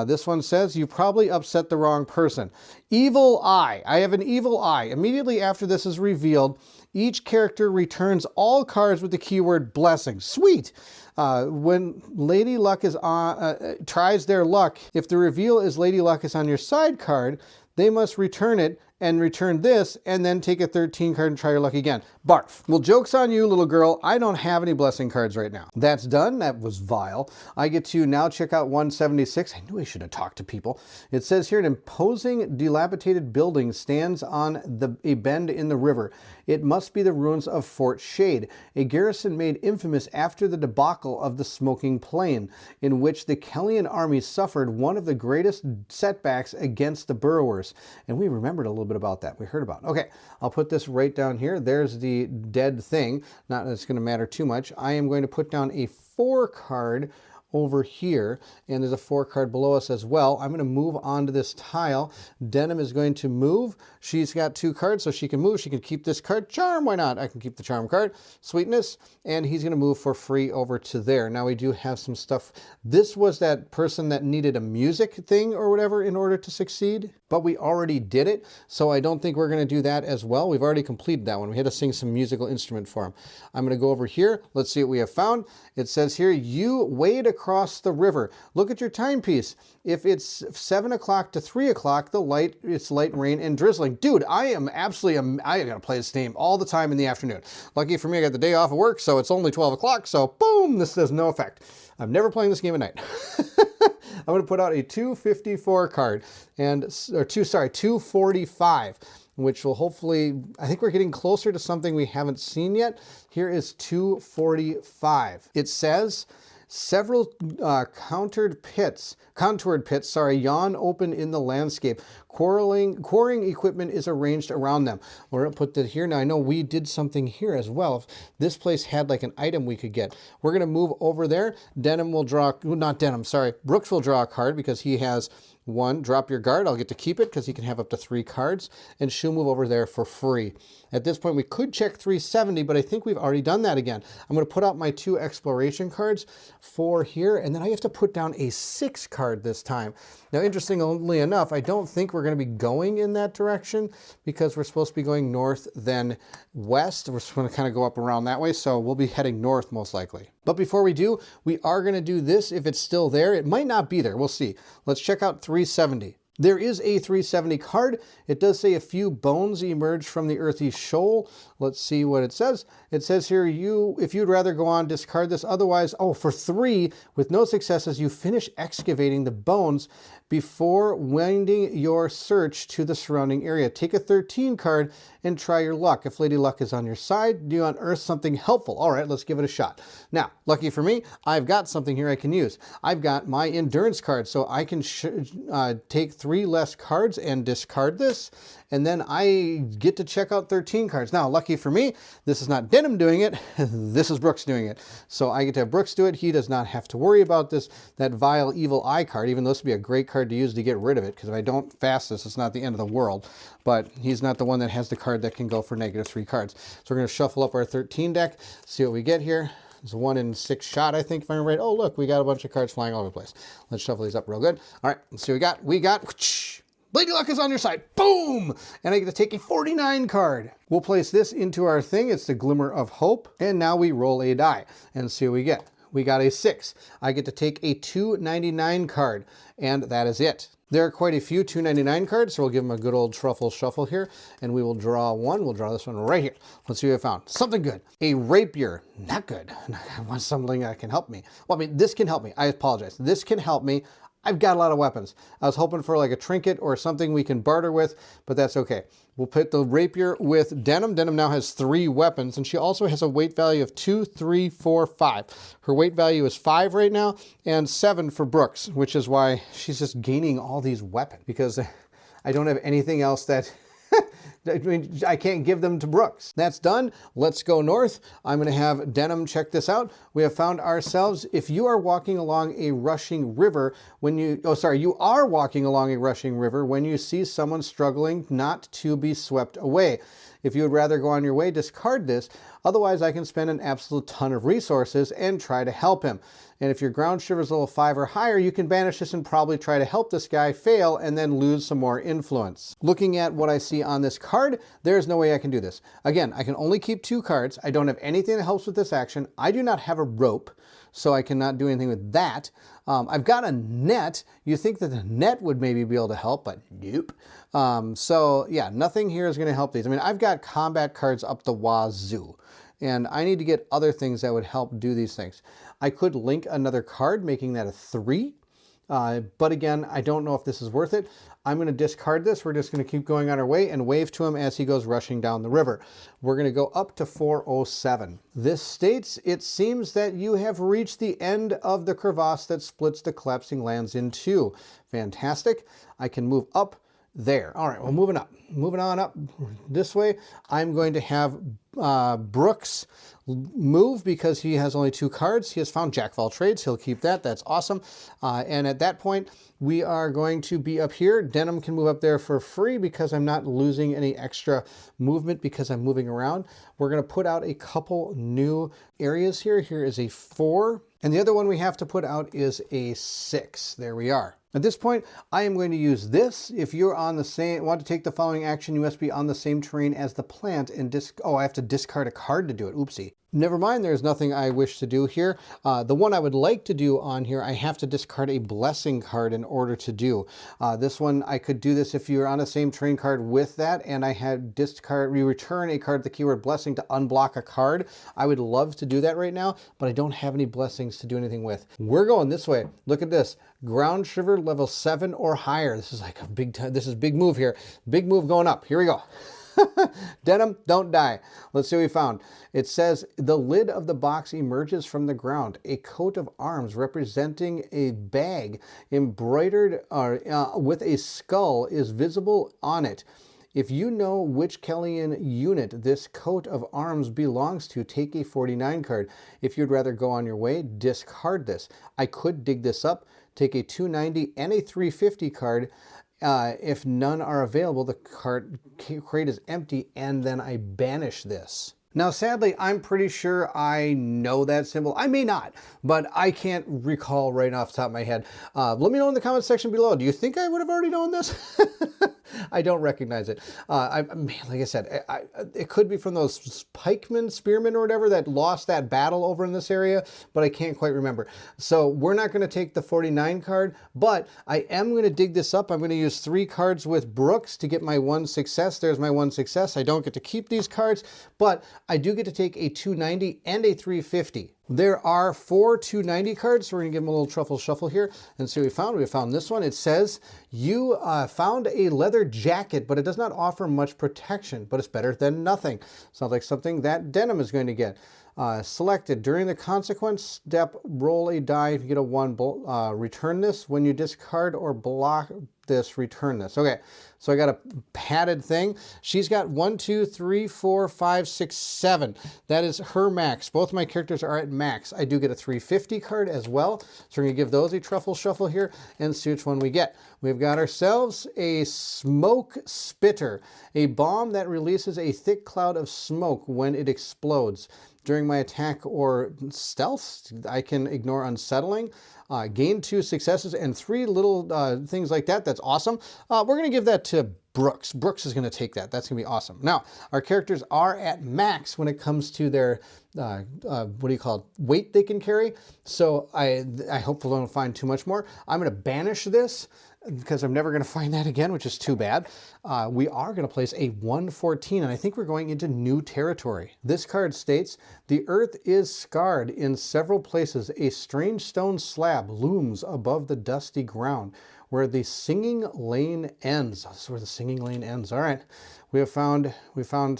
This one says, you probably upset the wrong person. Evil eye. I have an evil eye. Immediately after this is revealed, each character returns all cards with the keyword blessing. Sweet. When Lady Luck is on, tries their luck, if the reveal is Lady Luck is on your side card, they must return it and return this, and then take a 13 card and try your luck again. Barf. Well, joke's on you, little girl. I don't have any blessing cards right now. That's done. That was vile. I get to now check out 176. I knew I should have talked to people. It says here, an imposing, dilapidated building stands on a bend in the river. It must be the ruins of Fort Shade, a garrison made infamous after the debacle of the Smoking Plain, in which the Kellyan army suffered one of the greatest setbacks against the burrowers. And we remembered a little bit about that. We heard about it. Okay, I'll put this right down here. There's the dead thing. Not that it's going to matter too much. I am going to put down a 4 card over here, and there's a 4 card below us as well. I'm going to move onto this tile. Denim is going to move. She's got 2 cards, so she can move. She can keep this card. Charm, why not? I can keep the charm card. Sweetness, and he's going to move for free over to there. Now we do have some stuff. This was that person that needed a music thing or whatever in order to succeed, but we already did it, so I don't think we're going to do that as well. We've already completed that one. We had to sing some musical instrument for him. I'm going to go over here. Let's see what we have found. It says here, you wade across the river. Look at your timepiece. If it's 7 o'clock to 3 o'clock, it's light rain and drizzling. Dude, I am absolutely, I gotta play this game all the time in the afternoon. Lucky for me, I got the day off of work, so it's only 12 o'clock, so boom, this has no effect. I'm never playing this game at night. I'm gonna put out a 254 card, or 245. Which will hopefully, I think we're getting closer to something we haven't seen yet. Here is 245. It says, several contoured pits, yawn open in the landscape. Quarrying equipment is arranged around them. We're gonna put that here. Now I know we did something here as well. If this place had like an item we could get. We're gonna move over there. Brooks will draw a card because he has 1, drop your guard. I'll get to keep it because he can have up to 3 cards, and she'll move over there for free. At this point, we could check 370, but I think we've already done that again. I'm going to put out my 2 exploration cards for here, and then I have to put down a 6 card this time. Now, interestingly enough, I don't think we're going to be going in that direction because we're supposed to be going north then west. We're just going to kind of go up around that way, so we'll be heading north most likely. But before we do, we are going to do this if it's still there. It might not be there. We'll see. Let's check out 370. There is a 370 card. It does say a few bones emerge from the earthy shoal. Let's see what it says. It says here, if you'd rather go on, discard this. Otherwise, for 3, with no successes, you finish excavating the bones before winding your search to the surrounding area. Take a 13 card and try your luck. If Lady Luck is on your side, do you unearth something helpful? All right, let's give it a shot. Now, lucky for me, I've got something here I can use. I've got my endurance card, so I can take 3 less cards and discard this, and then I get to check out 13 cards. Now, lucky for me, this is not Denim doing it, this is Brooks doing it. So I get to have Brooks do it. He does not have to worry about that vile evil eye card, even though this would be a great card to use to get rid of it, because if I don't fast this, it's not the end of the world. But he's not the one that has the card that can go for -3 cards. So we're going to shuffle up our 13 deck, see what we get here. It's a 1 in 6 shot, I think, if I'm right. Oh, look, we got a bunch of cards flying all over the place. Let's shuffle these up real good. All right, let's see what we got. Lady Luck is on your side. Boom! And I get to take a 49 card. We'll place this into our thing. It's the Glimmer of Hope. And now we roll a die and see what we get. We got a 6. I get to take a 299 card, and that is it. There are quite a few 299 cards, so we'll give them a good old truffle shuffle here, and we will draw one. We'll draw this one right here. Let's see what I found. Something good. A rapier. Not good. I want something that can help me. Well, I mean, this can help me. I apologize. This can help me. I've got a lot of weapons. I was hoping for like a trinket or something we can barter with, but that's okay. We'll put the rapier with Denim. Denim now has 3 weapons, and she also has a weight value of 2, 3, 4, 5. Her weight value is 5 right now, and 7 for Brooks, which is why she's just gaining all these weapons, because I don't have anything else that... I mean, I can't give them to Brooks. That's done. Let's go north. I'm going to have Denim check this out. We have found ourselves, if you are walking along a rushing river, you are walking along a rushing river when you see someone struggling not to be swept away. If you would rather go on your way, discard this. Otherwise, I can spend an absolute ton of resources and try to help him. And if your ground shiver is level 5 or higher, you can banish this and probably try to help this guy fail and then lose some more influence. Looking at what I see on this card, there's no way I can do this. Again, I can only keep 2 cards. I don't have anything that helps with this action. I do not have a rope, so I cannot do anything with that. I've got a net. You think that the net would maybe be able to help, but nope. So yeah, nothing here is going to help these. I mean, I've got combat cards up the wazoo, and I need to get other things that would help do these things. I could link another card, making that a 3. But again, I don't know if this is worth it. I'm going to discard this. We're just going to keep going on our way and wave to him as he goes rushing down the river. We're going to go up to 407. This states, it seems that you have reached the end of the crevasse that splits the collapsing lands in 2. Fantastic. I can move up there. All right, well, moving on up this way. I'm going to have Brooks move because he has only 2 cards. He has found Jack of all trades. He'll keep that. That's awesome. And at that point, we are going to be up here. Denim can move up there for free because I'm not losing any extra movement because I'm moving around. We're going to put out a couple new areas here. Here is a 4. And the other one we have to put out is a 6. There we are. At this point, I am going to use this. If you're on the same, want to take the following action, you must be on the same terrain as the plant and I have to discard a card to do it. Oopsie. Never mind, there's nothing I wish to do here. The one I would like to do on here, I have to discard a blessing card in order to do. This one, I could do this if you're on the same terrain card with that, and I had discard, return a card with the keyword blessing to unblock a card. I would love to do that right now, but I don't have any blessings to do anything with. We're going this way. Look at this. Ground shiver level 7 or higher. This is like a big time. This is big move here. Big move going up. Here we go. Denim, don't die. Let's see what we found. It says the lid of the box emerges from the ground. A coat of arms representing a bag embroidered with a skull is visible on it. If you know which Kellyan unit this coat of arms belongs to, take a 49 card. If you'd rather go on your way, discard this. I could dig this up, take a 290 and a 350 card. If none are available, the card crate is empty, and then I banish this. Now, sadly, I'm pretty sure I know that symbol. I may not, but I can't recall right off the top of my head. Let me know in the comment section below. Do you think I would have already known this? I don't recognize it. Like I said, it could be from those pikemen, spearmen, or whatever that lost that battle over in this area, but I can't quite remember. So we're not going to take the 49 card, but I am going to dig this up. I'm going to use 3 cards with Brooks to get my 1 success. There's my 1 success. I don't get to keep these cards, but I do get to take a 290 and a 350. There are 4 290 cards, so we're going to give them a little truffle shuffle here and see what we found. We found this one. It says, you found a leather jacket, but it does not offer much protection, but it's better than nothing. Sounds like something that Denim is going to get. Selected. During the consequence step, roll a die. If you get a 1, return this. When you discard or block this, return this. Okay, so I got a padded thing. She's got 1, 2, 3, 4, 5, 6, 7. That is her max. Both my characters are at max. I do get a 350 card as well. So we're going to give those a truffle shuffle here and see which one we get. We've got ourselves a smoke spitter, a bomb that releases a thick cloud of smoke when it explodes. During my attack or stealth, I can ignore unsettling, gain 2 successes and 3 little things like that. That's awesome. We're going to give that to Brooks. Brooks is going to take that. That's going to be awesome. Now, our characters are at max when it comes to their, weight they can carry. So I hope we don't find too much more. I'm going to banish this because I'm never going to find that again, which is too bad. We are going to place a 114, and I think we're going into new territory. This card states, the earth is scarred in several places. A strange stone slab looms above the dusty ground where the singing lane ends. Oh, this is where the singing lane ends. All right, we found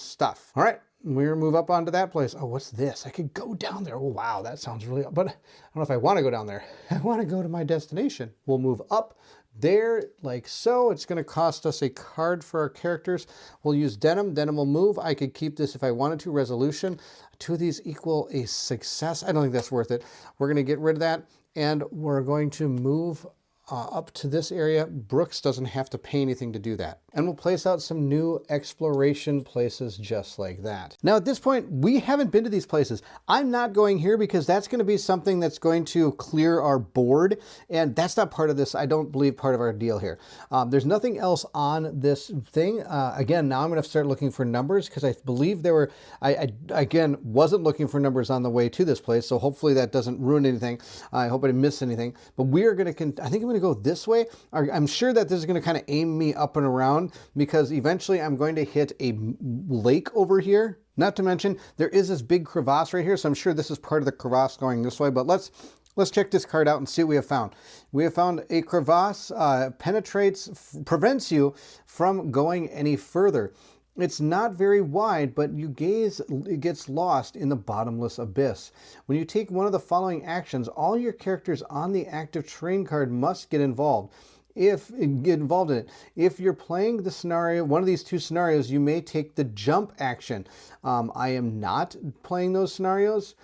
stuff. All right, we're move up onto that place. Oh, what's this? I could go down there. Oh, wow, that sounds really, but I don't know if I want to go down there. I want to go to my destination. We'll move up there like so. It's going to cost us a card for our characters. We'll use Denim. Denim will move. I could keep this if I wanted to. Resolution. 2 of these equal a success. I don't think that's worth it. We're going to get rid of that, and we're going to move up to this area. Brooks doesn't have to pay anything to do that. And we'll place out some new exploration places just like that. Now at this point, we haven't been to these places. I'm not going here because that's going to be something that's going to clear our board. And that's not part of this, I don't believe, part of our deal here. There's nothing else on this thing. Again, now I'm going to start looking for numbers because I believe there were, I again, wasn't looking for numbers on the way to this place. So hopefully that doesn't ruin anything. I hope I didn't miss anything. But we are going to, I think I'm going to go this way. I'm sure that this is going to kind of aim me up and around because eventually I'm going to hit a lake over here. Not to mention there is this big crevasse right here. So I'm sure this is part of the crevasse going this way, but let's check this card out and see what we have found. We have found a crevasse prevents you from going any further. It's not very wide, but it gets lost in the bottomless abyss. When you take one of the following actions, all your characters on the active terrain card must get involved. Get involved in it. If you're playing the scenario, one of these two scenarios, you may take the jump action. I am not playing those scenarios.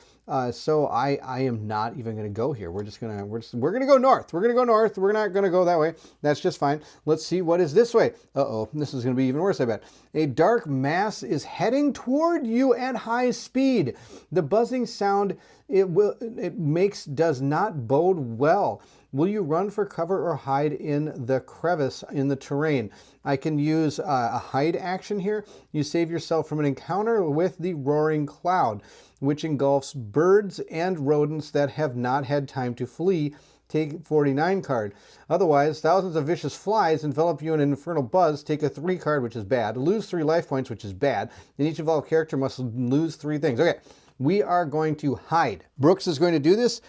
So I am not even going to go here. We're going to go north. We're going to go north. We're not going to go that way. That's just fine. Let's see what is this way. Uh-oh, this is going to be even worse, I bet. A dark mass is heading toward you at high speed. The buzzing sound it makes does not bode well. Will you run for cover or hide in the crevice in the terrain? I can use a hide action here. You save yourself from an encounter with the roaring cloud, which engulfs birds and rodents that have not had time to flee. Take 49 card. Otherwise, thousands of vicious flies envelop you in an infernal buzz. Take a 3 card, which is bad. Lose 3 life points, which is bad. And each involved character must lose 3 things. Okay. We are going to hide. Brooks is going to do this.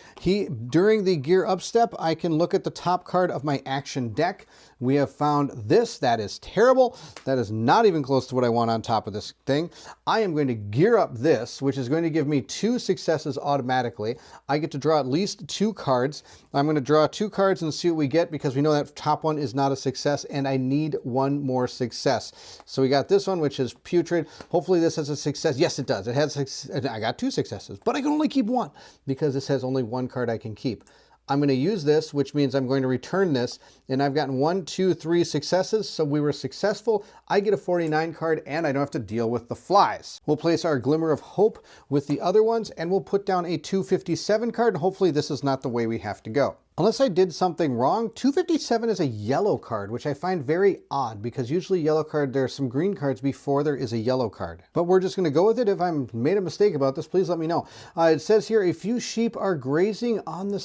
During the gear up step, I can look at the top card of my action deck. We have found this. That is terrible. That is not even close to what I want on top of this thing. I am going to gear up this, which is going to give me 2 successes automatically. I get to draw at least 2 cards. I'm going to draw 2 cards and see what we get because we know that top one is not a success and I need 1 more success. So we got this one, which is putrid. Hopefully this has a success. Yes, it does. It has. I got 2 successes, but I can only keep 1 because this has only 1 card I can keep. I'm going to use this, which means I'm going to return this, and I've gotten 1, 2, 3 successes, so we were successful. I get a 49 card, and I don't have to deal with the flies. We'll place our Glimmer of Hope with the other ones, and we'll put down a 257 card, and hopefully this is not the way we have to go. Unless I did something wrong, 257 is a yellow card, which I find very odd because usually yellow card, there are some green cards before there is a yellow card. But we're just going to go with it. If I made a mistake about this, please let me know. It says here, a few sheep are grazing on the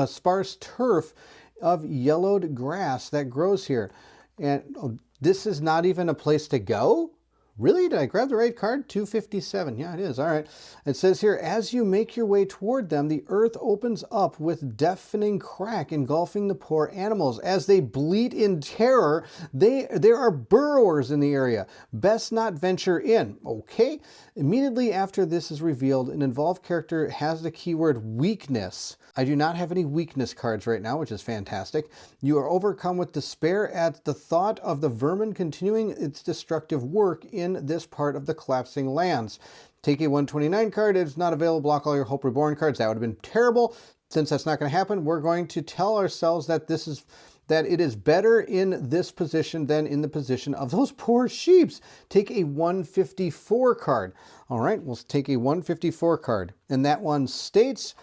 sparse turf of yellowed grass that grows here. And this is not even a place to go? Really? Did I grab the right card? 257. Yeah, it is. All right. It says here, as you make your way toward them, the earth opens up with deafening crack, engulfing the poor animals. As they bleat in terror, there are burrowers in the area. Best not venture in. Okay. Immediately after this is revealed, an involved character has the keyword weakness. I do not have any weakness cards right now, which is fantastic. You are overcome with despair at the thought of the vermin continuing its destructive work in this part of the collapsing lands. Take a 129 card. It is not available. Block all your Hope Reborn cards. That would have been terrible. Since that's not going to happen, we're going to tell ourselves that it is better in this position than in the position of those poor sheeps. Take a 154 card. All right, we'll take a 154 card. And that one states,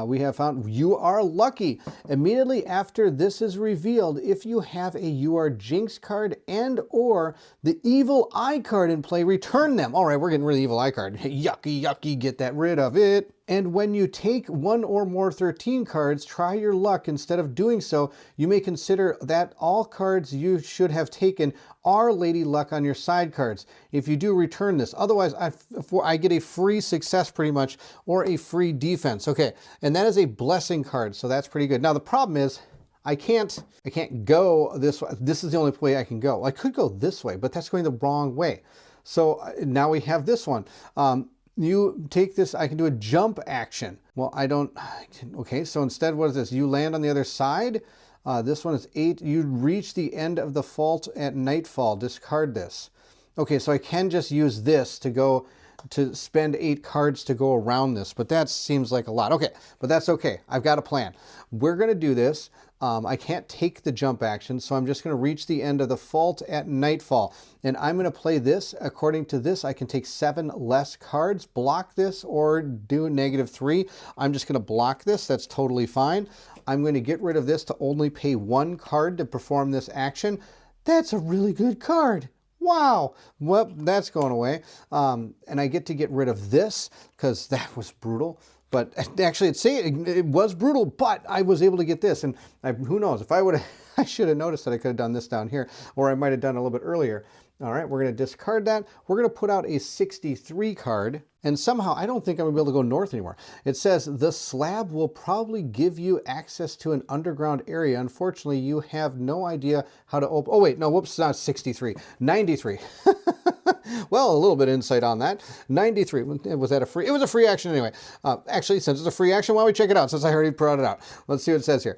we have found you are lucky. Immediately after this is revealed, if you have a You Are Jinx card and or the Evil Eye card in play, return them. All right, we're getting rid of the Evil Eye card. Yucky, yucky, get that rid of it. And when you take 1 or more 13 cards, try your luck. Instead of doing so, you may consider that all cards you should have taken are Lady Luck on your side cards. If you do, return this. Otherwise, I get a free success pretty much, or a free defense. Okay, and that is a blessing card, so that's pretty good. Now the problem is, I can't go this way. This is the only way I can go. I could go this way, but that's going the wrong way. So now we have this one. You take this, I can do a jump action. Well, okay, so instead, what is this? You land on the other side. This one is 8. You reach the end of the fault at nightfall. Discard this. Okay, so I can just use this to spend 8 cards to go around this, but that seems like a lot. Okay, but that's okay. I've got a plan. We're going to do this. I can't take the jump action, so I'm just going to reach the end of the fault at nightfall. And I'm going to play this. According to this, I can take 7 less cards, block this, or do -3. I'm just going to block this. That's totally fine. I'm going to get rid of this to only pay 1 card to perform this action. That's a really good card. Wow. Well, that's going away. And I get to get rid of this because that was brutal. But actually, it was brutal, but I was able to get this. And who knows, if I would have, I should have noticed that I could have done this down here, or I might have done it a little bit earlier. All right, we're going to discard that. We're going to put out a 63 card. And somehow, I don't think I'm going to be able to go north anymore. It says, the slab will probably give you access to an underground area. Unfortunately, you have no idea how to open... Oh, wait, no, whoops, not 63. 93. Well, a little bit of insight on that. 93. Was that a free? It was a free action anyway. Actually, since it's a free action, why don't we check it out since I already brought it out. Let's see what it says here.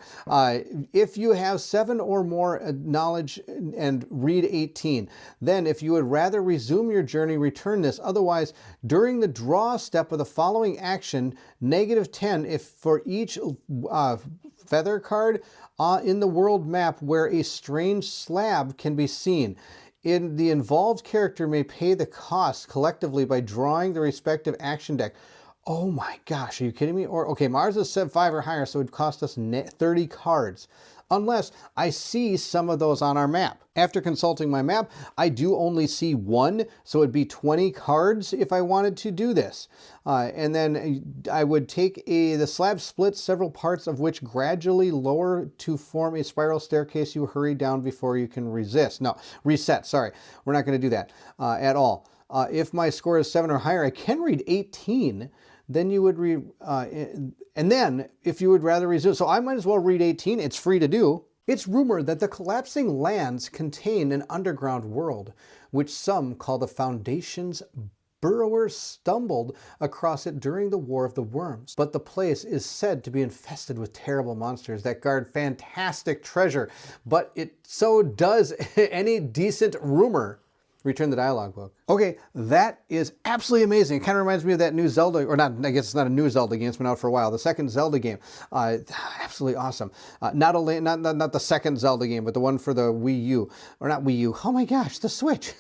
If you have 7 or more knowledge and read 18, then if you would rather resume your journey, return this. Otherwise, during the draw step of the following action, -10 if for each feather card in the world map where a strange slab can be seen. The involved character may pay the cost collectively by drawing the respective action deck. Oh my gosh, are you kidding me? Or okay, Mars is 5 or higher, so it would cost us 30 cards. Unless I see some of those on our map. After consulting my map, I do only see 1, so it'd be 20 cards if I wanted to do this. And then I would take the slab splits, several parts of which gradually lower to form a spiral staircase. You hurry down before you can reset, sorry. We're not going to do that at all. If my score is 7 or higher, I can read 18. Then you would read, and then if you would rather resume, so I might as well read 18, it's free to do. It's rumored that the collapsing lands contain an underground world, which some call the Foundation's burrowers stumbled across it during the War of the Worms. But the place is said to be infested with terrible monsters that guard fantastic treasure, but so does any decent rumor. Return the dialogue book. Okay, that is absolutely amazing. It kind of reminds me of that new Zelda, or not, I guess it's not a new Zelda game, it's been out for a while. The second Zelda game, absolutely awesome. Not the second Zelda game, but the one for the Wii U, or not Wii U, oh my gosh, the Switch.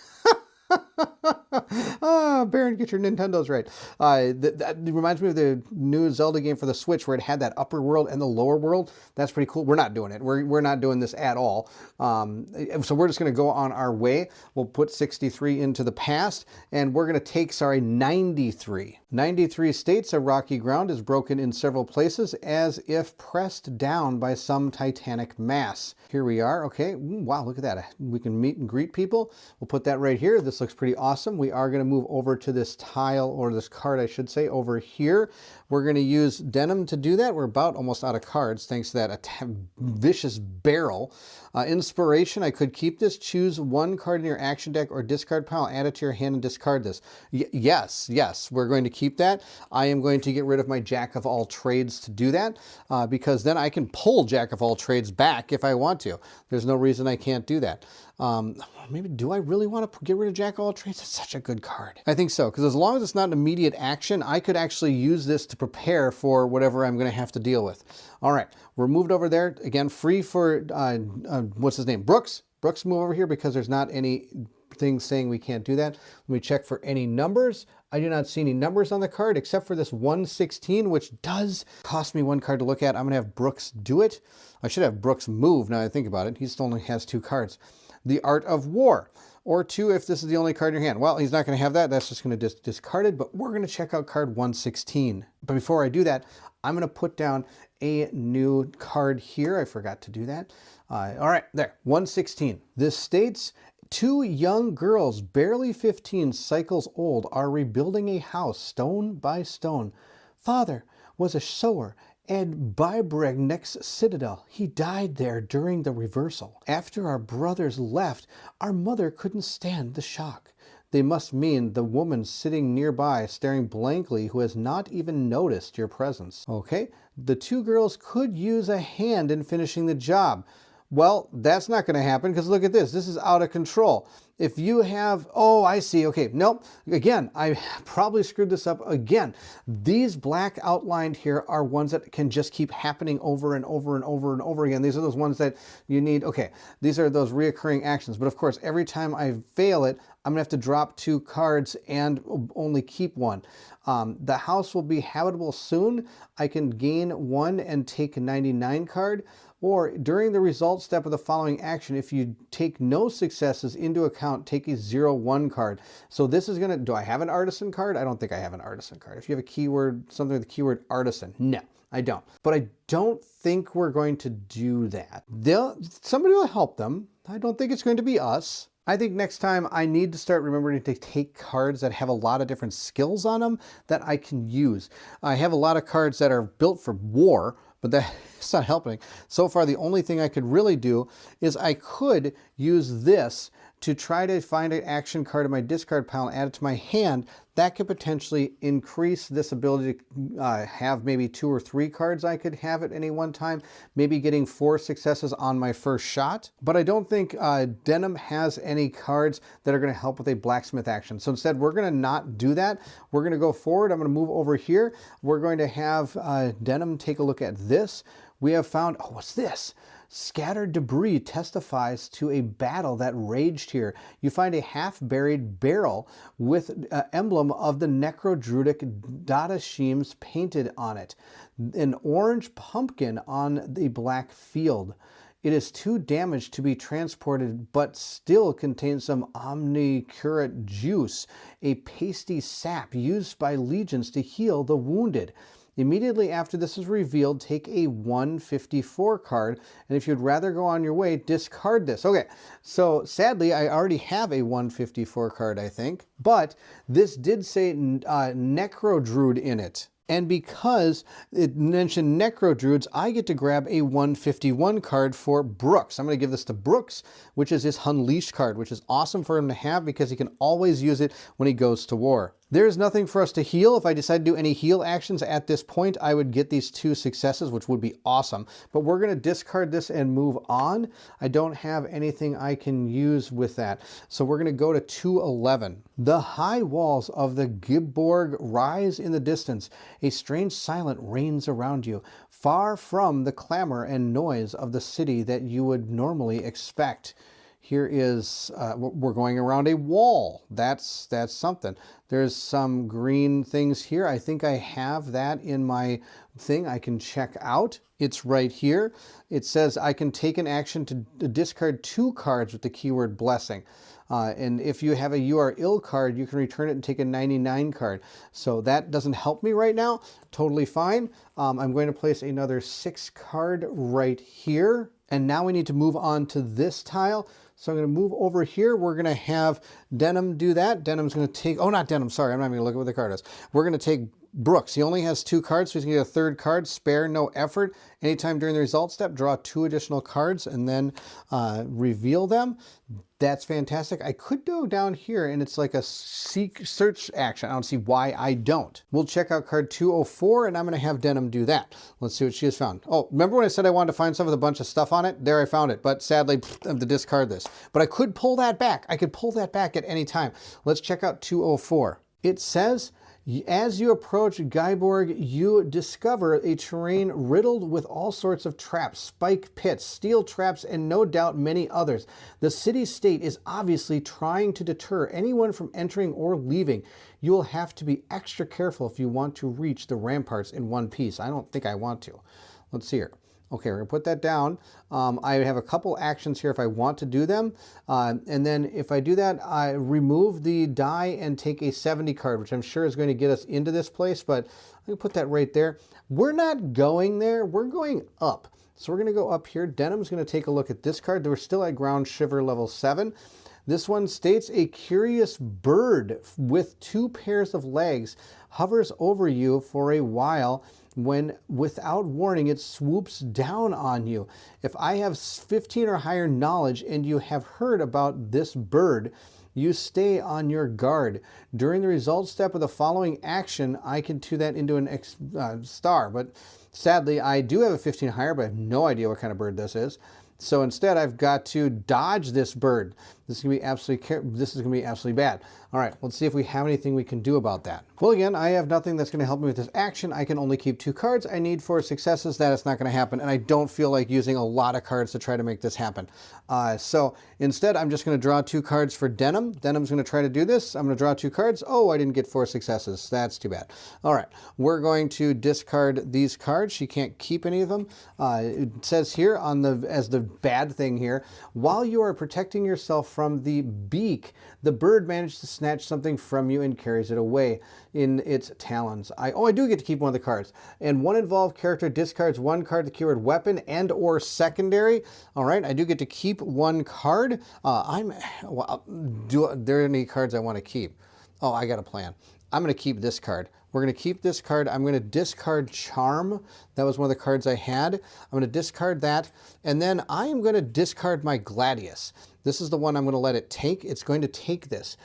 Baron, get your Nintendos right. That reminds me of the new Zelda game for the Switch where it had that upper world and the lower world. That's pretty cool. We're not doing it. We're not doing this at all. So we're just going to go on our way. We'll put 63 into the past, and we're going to take, 93. 93 states a rocky ground is broken in several places as if pressed down by some titanic mass. Here we are. Okay. Wow, look at that. We can meet and greet people. We'll put that right here. This looks pretty awesome. We are going to move over to this tile, or this card, I should say, over here. We're going to use denim to do that. We're about almost out of cards thanks to that vicious barrel. Inspiration, I could keep this. Choose 1 card in your action deck or discard pile, add it to your hand and discard this. Yes, we're going to keep that. I am going to get rid of my Jack of all trades to do that because then I can pull Jack of all trades back if I want to. There's no reason I can't do that. Maybe, do I really want to get rid of Jack of all trades? It's such a good card. I think so, because as long as it's not an immediate action, I could actually use this to prepare for whatever I'm going to have to deal with. All right, we're moved over there. Again, free for, what's his name? Brooks. Brooks, move over here because there's not anything saying we can't do that. Let me check for any numbers. I do not see any numbers on the card except for this 116, which does cost me 1 card to look at. I'm going to have Brooks do it. I should have Brooks move now that I think about it. He still only has 2 cards. The Art of War, or 2 if this is the only card in your hand. Well, he's not going to have that. That's just going to discard it, but we're going to check out card 116. But before I do that, I'm going to put down a new card here. I forgot to do that. All right, there, 116. This states, 2 young girls, barely 15 cycles old, are rebuilding a house stone by stone. Father was a sewer and Bybregnek's Citadel. He died there during the reversal. After our brothers left, our mother couldn't stand the shock. They must mean the woman sitting nearby, staring blankly, who has not even noticed your presence. Okay, the 2 girls could use a hand in finishing the job. Well, that's not going to happen because look at this. This is out of control. If you have, oh, I see. Okay, nope. Again, I probably screwed this up again. These black outlined here are ones that can just keep happening over and over and over and over again. These are those ones that you need. Okay, these are those reoccurring actions. But of course, every time I fail it, I'm going to have to drop 2 cards and only keep 1. The house will be habitable soon. I can gain 1 and take a 99 card. Or during the result step of the following action, if you take no successes into account, take a 0-1 card. So this is going to, do I have an artisan card? I don't think I have an artisan card. If you have a keyword, something with the keyword artisan, no, I don't. But I don't think we're going to do that. Somebody will help them. I don't think it's going to be us. I think next time I need to start remembering to take cards that have a lot of different skills on them that I can use. I have a lot of cards that are built for war, but that's not helping. So far, the only thing I could really do is I could use this to try to find an action card in my discard pile and add it to my hand. That could potentially increase this ability to have maybe 2 or 3 cards I could have at any one time, maybe getting 4 successes on my first shot. But I don't think Denim has any cards that are going to help with a blacksmith action. So instead, we're going to not do that. We're going to go forward. I'm going to move over here. We're going to have Denim take a look at this. We have found, oh, what's this? Scattered debris testifies to a battle that raged here. You find a half-buried barrel with an emblem of the Necro-Druidic Dadashims painted on it. An orange pumpkin on the black field. It is too damaged to be transported, but still contains some omnicurate juice, a pasty sap used by legions to heal the wounded. Immediately after this is revealed, take a 154 card, and if you'd rather go on your way, discard this. Okay, so sadly, I already have a 154 card, I think, but this did say Necro-Druid in it. And because it mentioned Necro-Druids, I get to grab a 151 card for Brooks. I'm going to give this to Brooks, which is his Unleashed card, which is awesome for him to have because he can always use it when he goes to war. There's nothing for us to heal. If I decide to do any heal actions at this point, I would get these 2 successes, which would be awesome. But we're going to discard this and move on. I don't have anything I can use with that. So we're going to go to 211. The high walls of the Gibborg rise in the distance. A strange silence reigns around you, far from the clamor and noise of the city that you would normally expect. Here is, we're going around a wall. That's something. There's some green things here. I think I have that in my thing I can check out. It's right here. It says I can take an action to discard 2 cards with the keyword blessing. And if you have a You Are Ill card, you can return it and take a 99 card. So that doesn't help me right now. Totally fine. I'm going to place another 6 card right here. And now we need to move on to this tile. So I'm going to move over here. We're going to have Denim do that. Denim's going to take, oh, not Denim, sorry. I'm not even going to look at what the card is. We're going to take Brooks. He only has 2 cards, so he's going to get a 3rd card. Spare no effort. Anytime during the result step, draw 2 additional cards and then reveal them. That's fantastic. I could go down here and it's like a search action. I don't see why I don't. We'll check out card 204 and I'm going to have Denim do that. Let's see what she has found. Oh, remember when I said I wanted to find stuff with a bunch of stuff on it? There, I found it. But sadly, I have to discard this. But I could pull that back. I could pull that back at any time. Let's check out 204. It says, as you approach Gaiborg, you discover a terrain riddled with all sorts of traps, spike pits, steel traps, and no doubt many others. The city-state is obviously trying to deter anyone from entering or leaving. You will have to be extra careful if you want to reach the ramparts in one piece. I don't think I want to. Let's see here. Okay, we're going to put that down. I have a couple actions here if I want to do them. And then if I do that, I remove the die and take a 70 card, which I'm sure is going to get us into this place, but I'm going to put that right there. We're not going there. We're going up. So we're going to go up here. Denim's going to take a look at this card. We're still at Ground Shiver level 7. This one states a curious bird with 2 pairs of legs hovers over you for a while when, without warning, it swoops down on you. If I have 15 or higher knowledge and you have heard about this bird, you stay on your guard. During the result step of the following action, I can do that into an star. But sadly, I do have a 15 higher, but I have no idea what kind of bird this is. So instead, I've got to dodge this bird. This is going to be absolutely bad. All right, let's see if we have anything we can do about that. Well, again, I have nothing that's going to help me with this action. I can only keep 2 cards. I need 4 successes. That is not going to happen, and I don't feel like using a lot of cards to try to make this happen. So instead, I'm just going to draw 2 cards for Denim. Denim's going to try to do this. I'm going to draw 2 cards. Oh, I didn't get 4 successes. That's too bad. All right, we're going to discard these cards. She can't keep any of them. It says here as the bad thing here, while you are protecting yourself from the beak, the bird managed to snatch something from you and carries it away in its talons. I do get to keep one of the cards. And one involved character discards 1 card, the keyword weapon and or secondary. All right, I do get to keep 1 card. Are there any cards I want to keep? Oh, I got a plan. I'm going to keep this card. We're going to keep this card. I'm going to discard Charm. That was one of the cards I had. I'm going to discard that. And then I am going to discard my Gladius. This is the one I'm going to let it take. It's going to take this.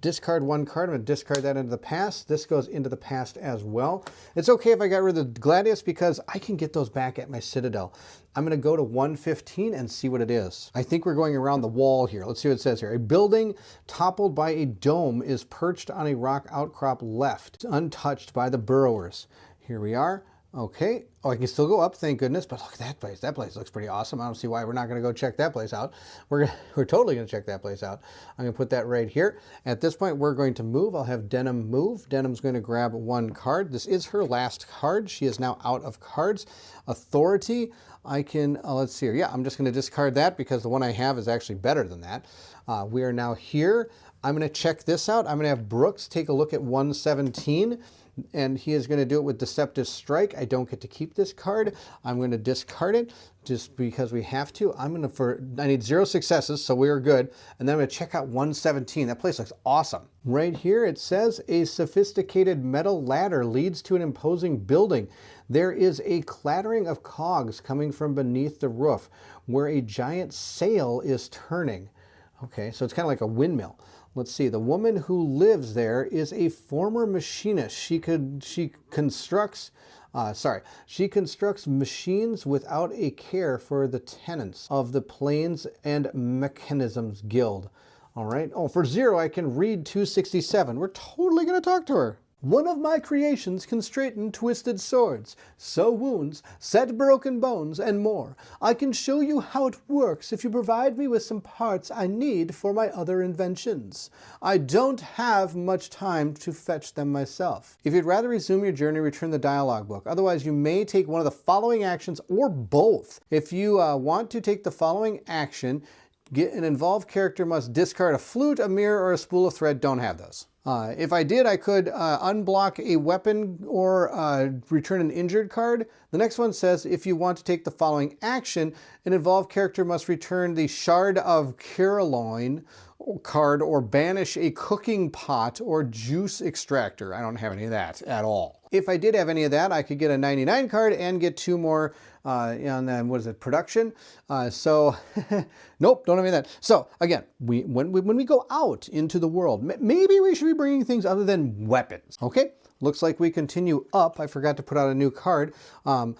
Discard 1 card. I'm going to discard that into the past. This goes into the past as well. It's okay if I got rid of the Gladius because I can get those back at my Citadel. I'm going to go to 115 and see what it is. I think we're going around the wall here. Let's see what it says here. A building toppled by a dome is perched on a rock outcrop left, untouched by the burrowers. Here we are. Okay. Oh, I can still go up, thank goodness. But look at that place. That place looks pretty awesome. I don't see why we're not going to go check that place out. We're totally going to check that place out. I'm going to put that right here. At this point, we're going to move. I'll have Denim move. Denim's going to grab 1 card. This is her last card. She is now out of cards. Authority. I can, let's see here. Yeah, I'm just going to discard that because the one I have is actually better than that. We are now here. I'm going to check this out. I'm going to have Brooks take a look at 117. And he is going to do it with Deceptive Strike. I don't get to keep this card. I'm going to discard it just because we have to. I need 0 successes, so we are good. And then I'm going to check out 117. That place looks awesome. Right here it says, a sophisticated metal ladder leads to an imposing building. There is a clattering of cogs coming from beneath the roof where a giant sail is turning. Okay, so it's kind of like a windmill. Let's see, the woman who lives there is a former machinist. She constructs machines without a care for the tenants of the Planes and Mechanisms Guild. All right, oh, for 0, I can read 267. We're totally going to talk to her. One of my creations can straighten twisted swords, sew wounds, set broken bones, and more. I can show you how it works if you provide me with some parts I need for my other inventions. I don't have much time to fetch them myself. If you'd rather resume your journey, return the dialogue book. Otherwise, you may take one of the following actions or both. If you want to take the following action, an involved character must discard a flute, a mirror, or a spool of thread. Don't have those. If I did, I could unblock a weapon or return an injured card. The next one says, if you want to take the following action, an involved character must return the Shard of Caroline card or banish a cooking pot or juice extractor. I don't have any of that at all. If I did have any of that, I could get a 99 card and get 2 more on what is it, production. So nope, don't have any of that. So again, when we go out into the world, maybe we should be bringing things other than weapons. Okay. Looks like we continue up. I forgot to put out a new card. Now,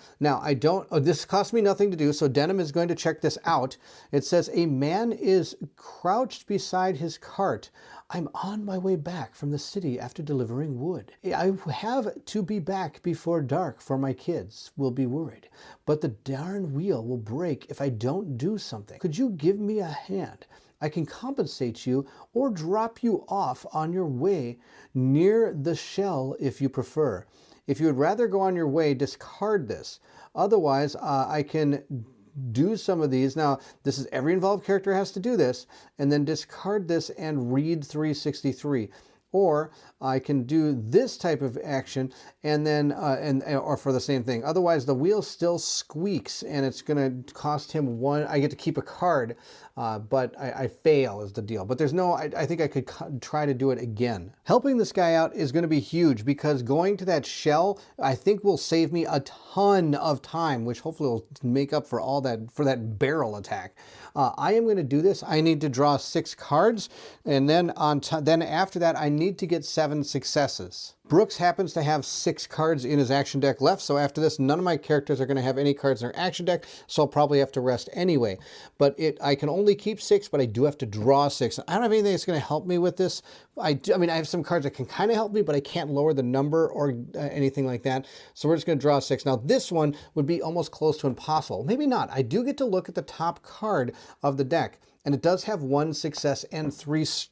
this cost me nothing to do, so Denim is going to check this out. It says, a man is crouched beside his cart. I'm on my way back from the city after delivering wood. I have to be back before dark for my kids will be worried. But the darn wheel will break if I don't do something. Could you give me a hand? I can compensate you or drop you off on your way near the shell if you prefer. If you would rather go on your way, discard this. Otherwise, I can do some of these. Now, this is every involved character has to do this, and then discard this and read 363. Or I can do this type of action and then or for the same thing. Otherwise, the wheel still squeaks and it's going to cost him 1. I get to keep a card, but I fail is the deal. But there's no, I think I could try to do it again. Helping this guy out is going to be huge because going to that shell, I think will save me a ton of time, which hopefully will make up for all that, for that barrel attack. I am going to do this. I need to draw 6 cards, and then then after that, I need to get 7 successes. Brooks happens to have 6 cards in his action deck left, so after this, none of my characters are going to have any cards in their action deck, so I'll probably have to rest anyway. But I can only keep 6, but I do have to draw 6. I don't have anything that's going to help me with this. I mean, I have some cards that can kind of help me, but I can't lower the number or anything like that. So we're just going to draw 6. Now, this one would be almost close to impossible. Maybe not. I do get to look at the top card of the deck, and it does have 1 success and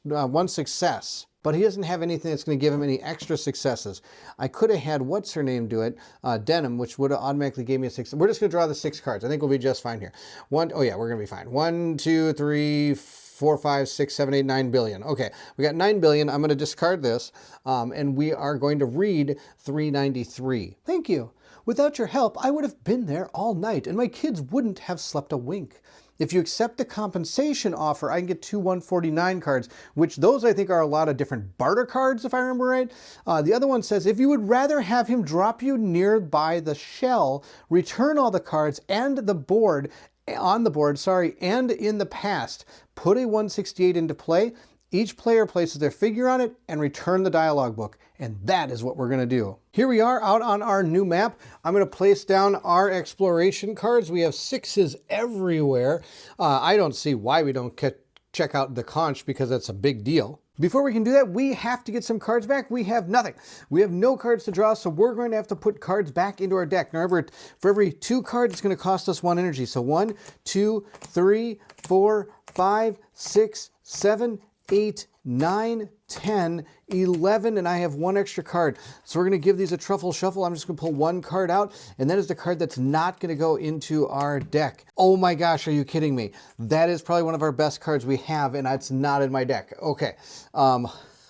1 success. But he doesn't have anything that's going to give him any extra successes. I could have had, what's her name do it? Denim, which would have automatically gave me a 6. We're just going to draw the 6 cards. I think we'll be just fine here. Oh yeah, we're going to be fine. 1, 2, 3, 4, 5, 6, 7, 8, 9 billion. Okay, we got 9 billion. I'm going to discard this, and we are going to read 393. Thank you. Without your help, I would have been there all night, and my kids wouldn't have slept a wink. If you accept the compensation offer, I can get 2 149 cards, which those I think are a lot of different barter cards, if I remember right. The other one says, if you would rather have him drop you nearby the shell, return all the cards and the board, and in the past, put a 168 into play. Each player places their figure on it and return the dialogue book. And that is what we're going to do. Here we are out on our new map. I'm going to place down our exploration cards. We have 6s everywhere. I don't see why we don't check out the conch, because that's a big deal. Before we can do that, we have to get some cards back. We have nothing. We have no cards to draw, so we're going to have to put cards back into our deck. Now remember, for every 2 cards, it's going to cost us 1 energy. So 1, 2, 3, 4, 5, 6, 7, 8, 9, 10, 11, and I have 1 extra card. So we're going to give these a truffle shuffle. I'm just going to pull 1 card out, and that is the card that's not going to go into our deck. Oh my gosh, are you kidding me? That is probably one of our best cards we have, and it's not in my deck. Okay. I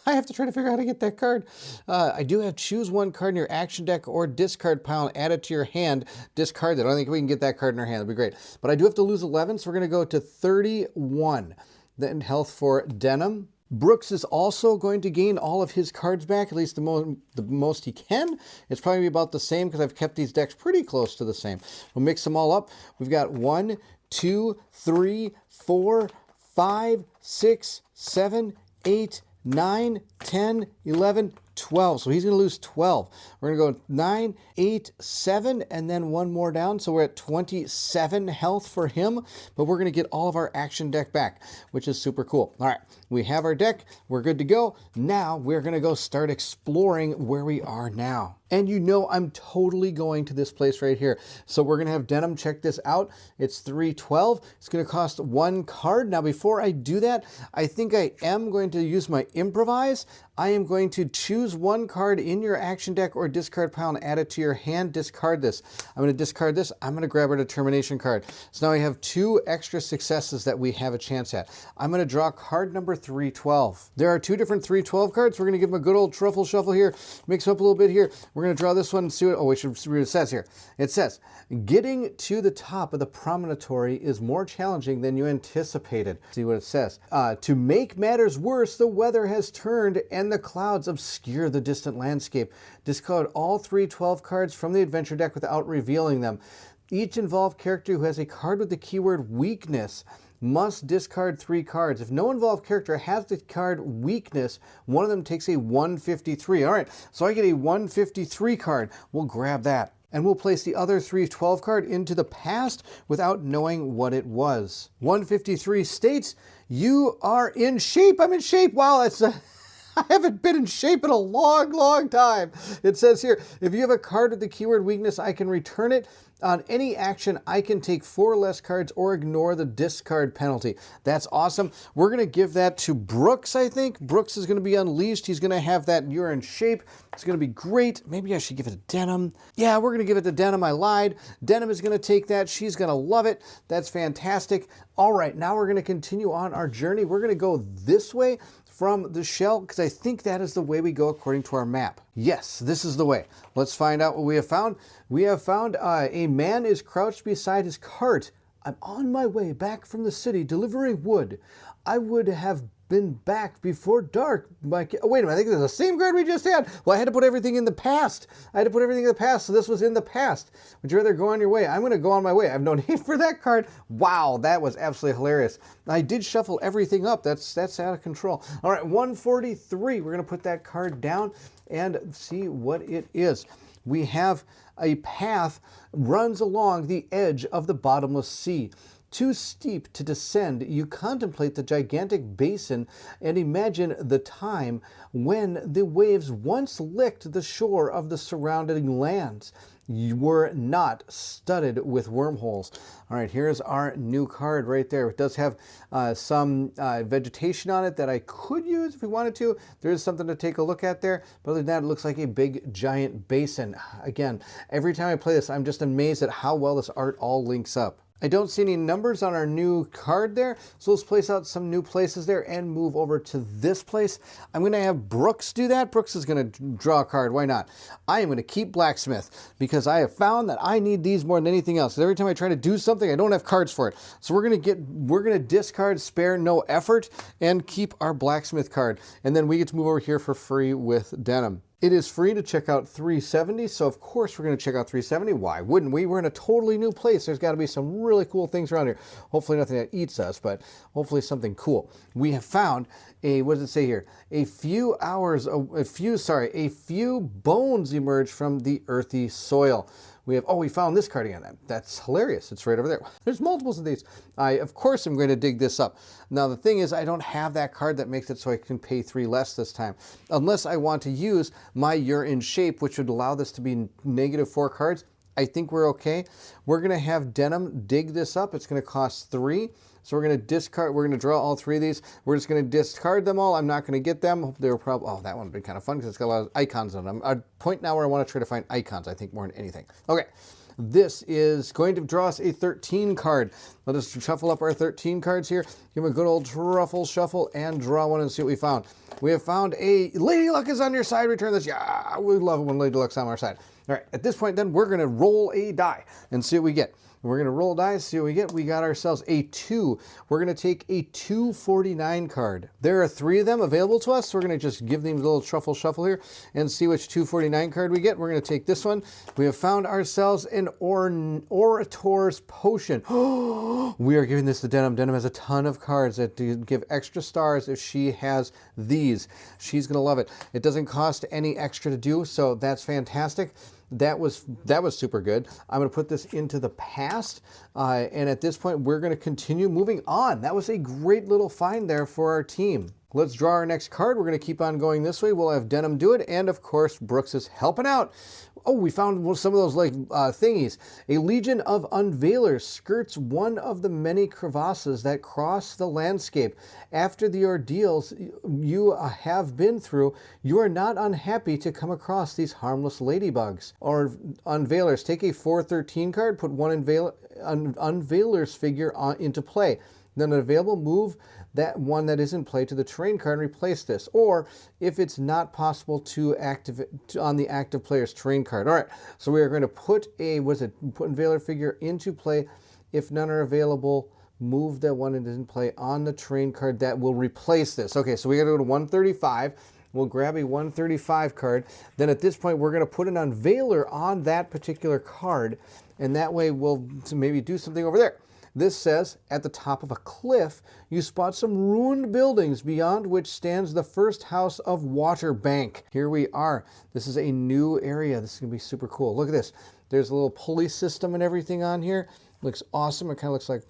have to try to figure out how to get that card. I do have choose 1 card in your action deck or discard pile and add it to your hand. Discard that. I don't think we can get that card in our hand. That'd be great. But I do have to lose 11, so we're going to go to 31. Then health for Denim. Brooks is also going to gain all of his cards back, at least the most he can. It's probably about the same because I've kept these decks pretty close to the same. We'll mix them all up. We've got 1, 2, 3, 4, 5, 6, 7, 8, 9, 10, 11, 12. So he's going to lose 12. We're going to go 9, 8, 7, and then 1 more down. So we're at 27 health for him, but we're going to get all of our action deck back, which is super cool. All right, we have our deck. We're good to go. Now we're going to go start exploring where we are now. And you know I'm totally going to this place right here. So we're going to have Denim check this out. It's 312. It's going to cost 1 card. Now, before I do that, I think I am going to use my improvise. I am going to choose 1 card in your action deck or discard pile and add it to your hand. Discard this. I'm going to discard this. I'm going to grab our determination card. So now I have 2 extra successes that we have a chance at. I'm going to draw card number 312. There are 2 different 312 cards. We're going to give them a good old truffle shuffle here. Mix up a little bit here. We're going to draw this one and see what, we should see what it says here. It says, getting to the top of the promontory is more challenging than you anticipated. See what it says. To make matters worse, the weather has turned and the clouds obscure the distant landscape. Discard all 312 cards from the adventure deck without revealing them. Each involved character who has a card with the keyword weakness must discard 3 cards. If no involved character has the card weakness, one of them takes a 153. All right, so I get a 153 card. We'll grab that. And we'll place the other 312 card into the past without knowing what it was. 153 states, you are in shape. I'm in shape. Wow, that's I haven't been in shape in a long, long time. It says here, if you have a card with the keyword weakness, I can return it. On any action, I can take 4 less cards or ignore the discard penalty. That's awesome. We're going to give that to Brooks, I think. Brooks is going to be unleashed. He's going to have that you're in shape. It's going to be great. Maybe I should give it to Denim. Yeah, we're going to give it to Denim. I lied. Denim is going to take that. She's going to love it. That's fantastic. All right, now we're going to continue on our journey. We're going to go this way from the shell, because I think that is the way we go according to our map. Yes, this is the way. Let's find out what we have found. We have found a man is crouched beside his cart. I'm on my way back from the city delivering wood. I would have been back before dark. Oh, wait a minute, I think this is the same card we just had. Well, I had to put everything in the past. So this was in the past. Would you rather go on your way? I'm going to go on my way. I have no need for that card. Wow, that was absolutely hilarious. I did shuffle everything up. That's out of control. All right, 143. We're going to put that card down and see what it is. We have a path runs along the edge of the bottomless sea. Too steep to descend, you contemplate the gigantic basin and imagine the time when the waves once licked the shore of the surrounding lands. You were not studded with wormholes. All right, here's our new card right there. It does have some vegetation on it that I could use if we wanted to. There is something to take a look at there. But other than that, it looks like a big, giant basin. Again, every time I play this, I'm just amazed at how well this art all links up. I don't see any numbers on our new card there, so let's place out some new places there and move over to this place. I'm going to have Brooks do that. Brooks is going to draw a card. Why not? I am going to keep Blacksmith because I have found that I need these more than anything else. Every time I try to do something, I don't have cards for it. So we're going to discard Spare No Effort and keep our Blacksmith card. And then we get to move over here for free with Denim. It is free to check out 370, so of course we're going to check out 370. Why wouldn't we? We're in a totally new place. There's got to be some really cool things around here. Hopefully nothing that eats us, but hopefully something cool. We have found a, what does it say here? A few bones emerge from the earthy soil. We found this card again. That's hilarious. It's right over there. There's multiples of these. I, of course, am going to dig this up. Now, the thing is, I don't have that card that makes it so I can pay 3 less this time. Unless I want to use my You're in Shape, which would allow this to be -4 cards. I think we're okay. We're going to have Denim dig this up. It's going to cost 3. So we're going to discard, we're going to draw all 3 of these. We're just going to discard them all. I'm not going to get them. They're probably, oh, that one would be kind of fun because it's got a lot of icons on them. A point now where I want to try to find icons, I think, more than anything. Okay, this is going to draw us a 13 card. Let us shuffle up our 13 cards here. Give them a good old truffle shuffle and draw one and see what we found. We have found a Lady Luck is on your side. Return this. Yeah, we love it when Lady Luck's on our side. All right, at this point then, we're going to roll a die and see what we get. We're going to roll dice, see what we get. We got ourselves a 2. We're going to take a 249 card. There are 3 of them available to us, so we're going to just give them a little truffle shuffle here and see which 249 card we get. We're going to take this one. We have found ourselves an Orator's Potion. We are giving this to Denim. Denim has a ton of cards that give extra stars if she has these. She's going to love it. It doesn't cost any extra to do, so that's fantastic. That was super good. I'm going to put this into the past, and at this point, we're going to continue moving on. That was a great little find there for our team. Let's draw our next card. We're going to keep on going this way. We'll have Denim do it, and of course, Brooks is helping out. Oh, we found some of those like thingies. A legion of unveilers skirts one of the many crevasses that cross the landscape. After the ordeals you have been through, you are not unhappy to come across these harmless ladybugs. Or unveilers, take a 413 card, put one unveiler's figure into play. Then available, move that one that is in play to the terrain card and replace this. Or if it's not possible to activate on the active player's terrain card. All right, so we are going to put a, put Unveiler figure into play. If none are available, move that one that is in play on the terrain card that will replace this. Okay, so we got to go to 135. We'll grab a 135 card. Then at this point, we're going to put an Unveiler on that particular card, and that way we'll maybe do something over there. This says, at the top of a cliff, you spot some ruined buildings beyond which stands the first house of Waterbank. Here we are. This is a new area. This is going to be super cool. Look at this. There's a little pulley system and everything on here. Looks awesome. It kind of looks like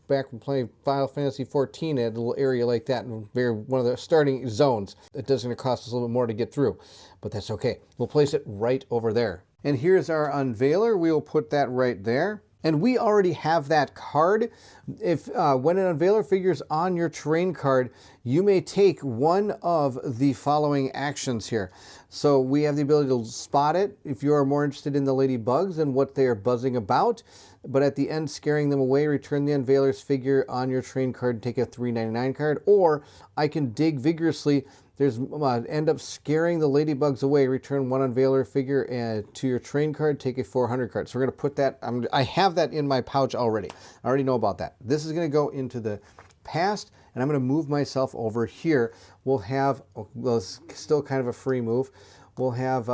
back when playing Final Fantasy XIV, it had a little area like that in one of the starting zones. It does going to cost us a little bit more to get through, but that's okay. We'll place it right over there. And here's our Unveiler. We will put that right there. And we already have that card. If when an Unveiler figures on your terrain card, you may take one of the following actions here. So we have the ability to spot it if you are more interested in the ladybugs and what they are buzzing about. But at the end, scaring them away, return the Unveiler's figure on your terrain card and take a 399 card. Or I can dig vigorously. There's end up scaring the ladybugs away. Return one Unveiler figure to your terrain card. Take a 400 card. So we're going to put that. I have that in my pouch already. I already know about that. This is going to go into the past, and I'm going to move myself over here. We'll have, well, it's still kind of a free move. We'll have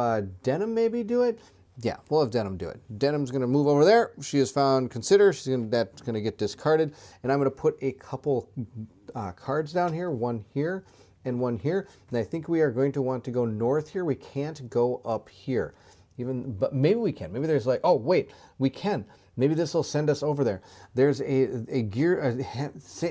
Denim maybe do it. Yeah, we'll have Denim do it. Denim's going to move over there. She has found Consider. That's going to get discarded. And I'm going to put a couple cards down here, one here and one here. And I think we are going to want to go north here. We can't go up here. But maybe we can. Maybe there's like, oh, wait, we can. Maybe this will send us over there. There's a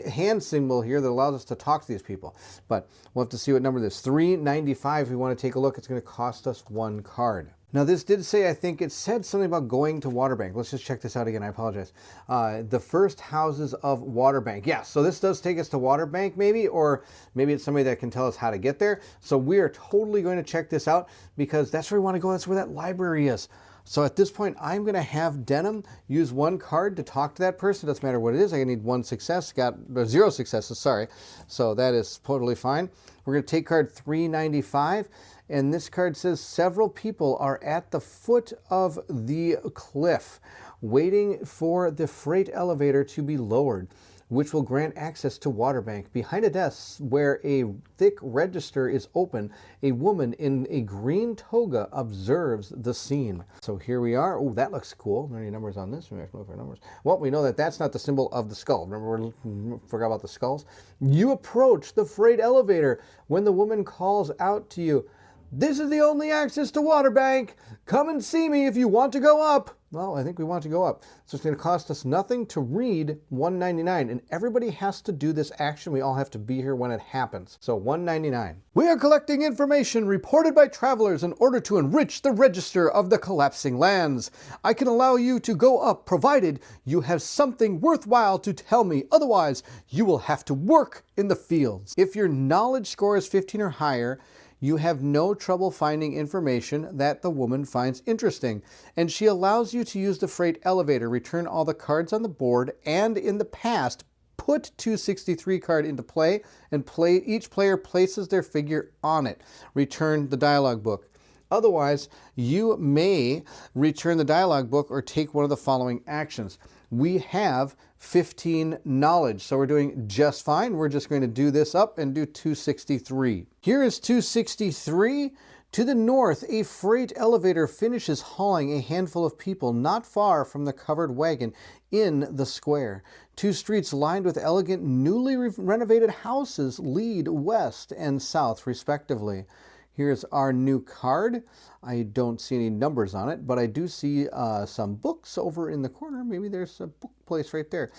hand symbol here that allows us to talk to these people. But we'll have to see what number this is. 395, if we want to take a look, it's going to cost us 1 card. Now this did say, I think it said something about going to Waterbank. Let's just check this out again, I apologize. The first houses of Waterbank. Yeah, so this does take us to Waterbank maybe, or maybe it's somebody that can tell us how to get there. So we are totally going to check this out because that's where we want to go. That's where that library is. So at this point, I'm going to have Denim use 1 card to talk to that person. It doesn't matter what it is. I need 1 success. Got 0 successes, sorry. So that is totally fine. We're going to take card 395. And this card says, several people are at the foot of the cliff waiting for the freight elevator to be lowered, which will grant access to Waterbank. Behind a desk where a thick register is open, a woman in a green toga observes the scene. So here we are. Oh, that looks cool. Are there any numbers on this? We have to look for numbers. Well, we know that that's not the symbol of the skull. Remember, we forgot about the skulls? You approach the freight elevator when the woman calls out to you, "This is the only access to Waterbank. Come and see me if you want to go up." Well, I think we want to go up. So it's going to cost us nothing to read 199. And everybody has to do this action. We all have to be here when it happens. So 199. We are collecting information reported by travelers in order to enrich the register of the collapsing lands. I can allow you to go up provided you have something worthwhile to tell me. Otherwise, you will have to work in the fields. If your knowledge score is 15 or higher, you have no trouble finding information that the woman finds interesting, and she allows you to use the freight elevator, return all the cards on the board, and in the past, put 263 card into play, and each player places their figure on it. Return the dialogue book. Otherwise, you may return the dialogue book or take one of the following actions. We have 15 knowledge, so we're doing just fine. We're just going to do this up and do 263. Here is 263. To the north, a freight elevator finishes hauling a handful of people not far from the covered wagon in the square. 2 streets lined with elegant, newly renovated houses lead west and south, respectively. Here's our new card. I don't see any numbers on it, but I do see some books over in the corner. Maybe there's a book place right there.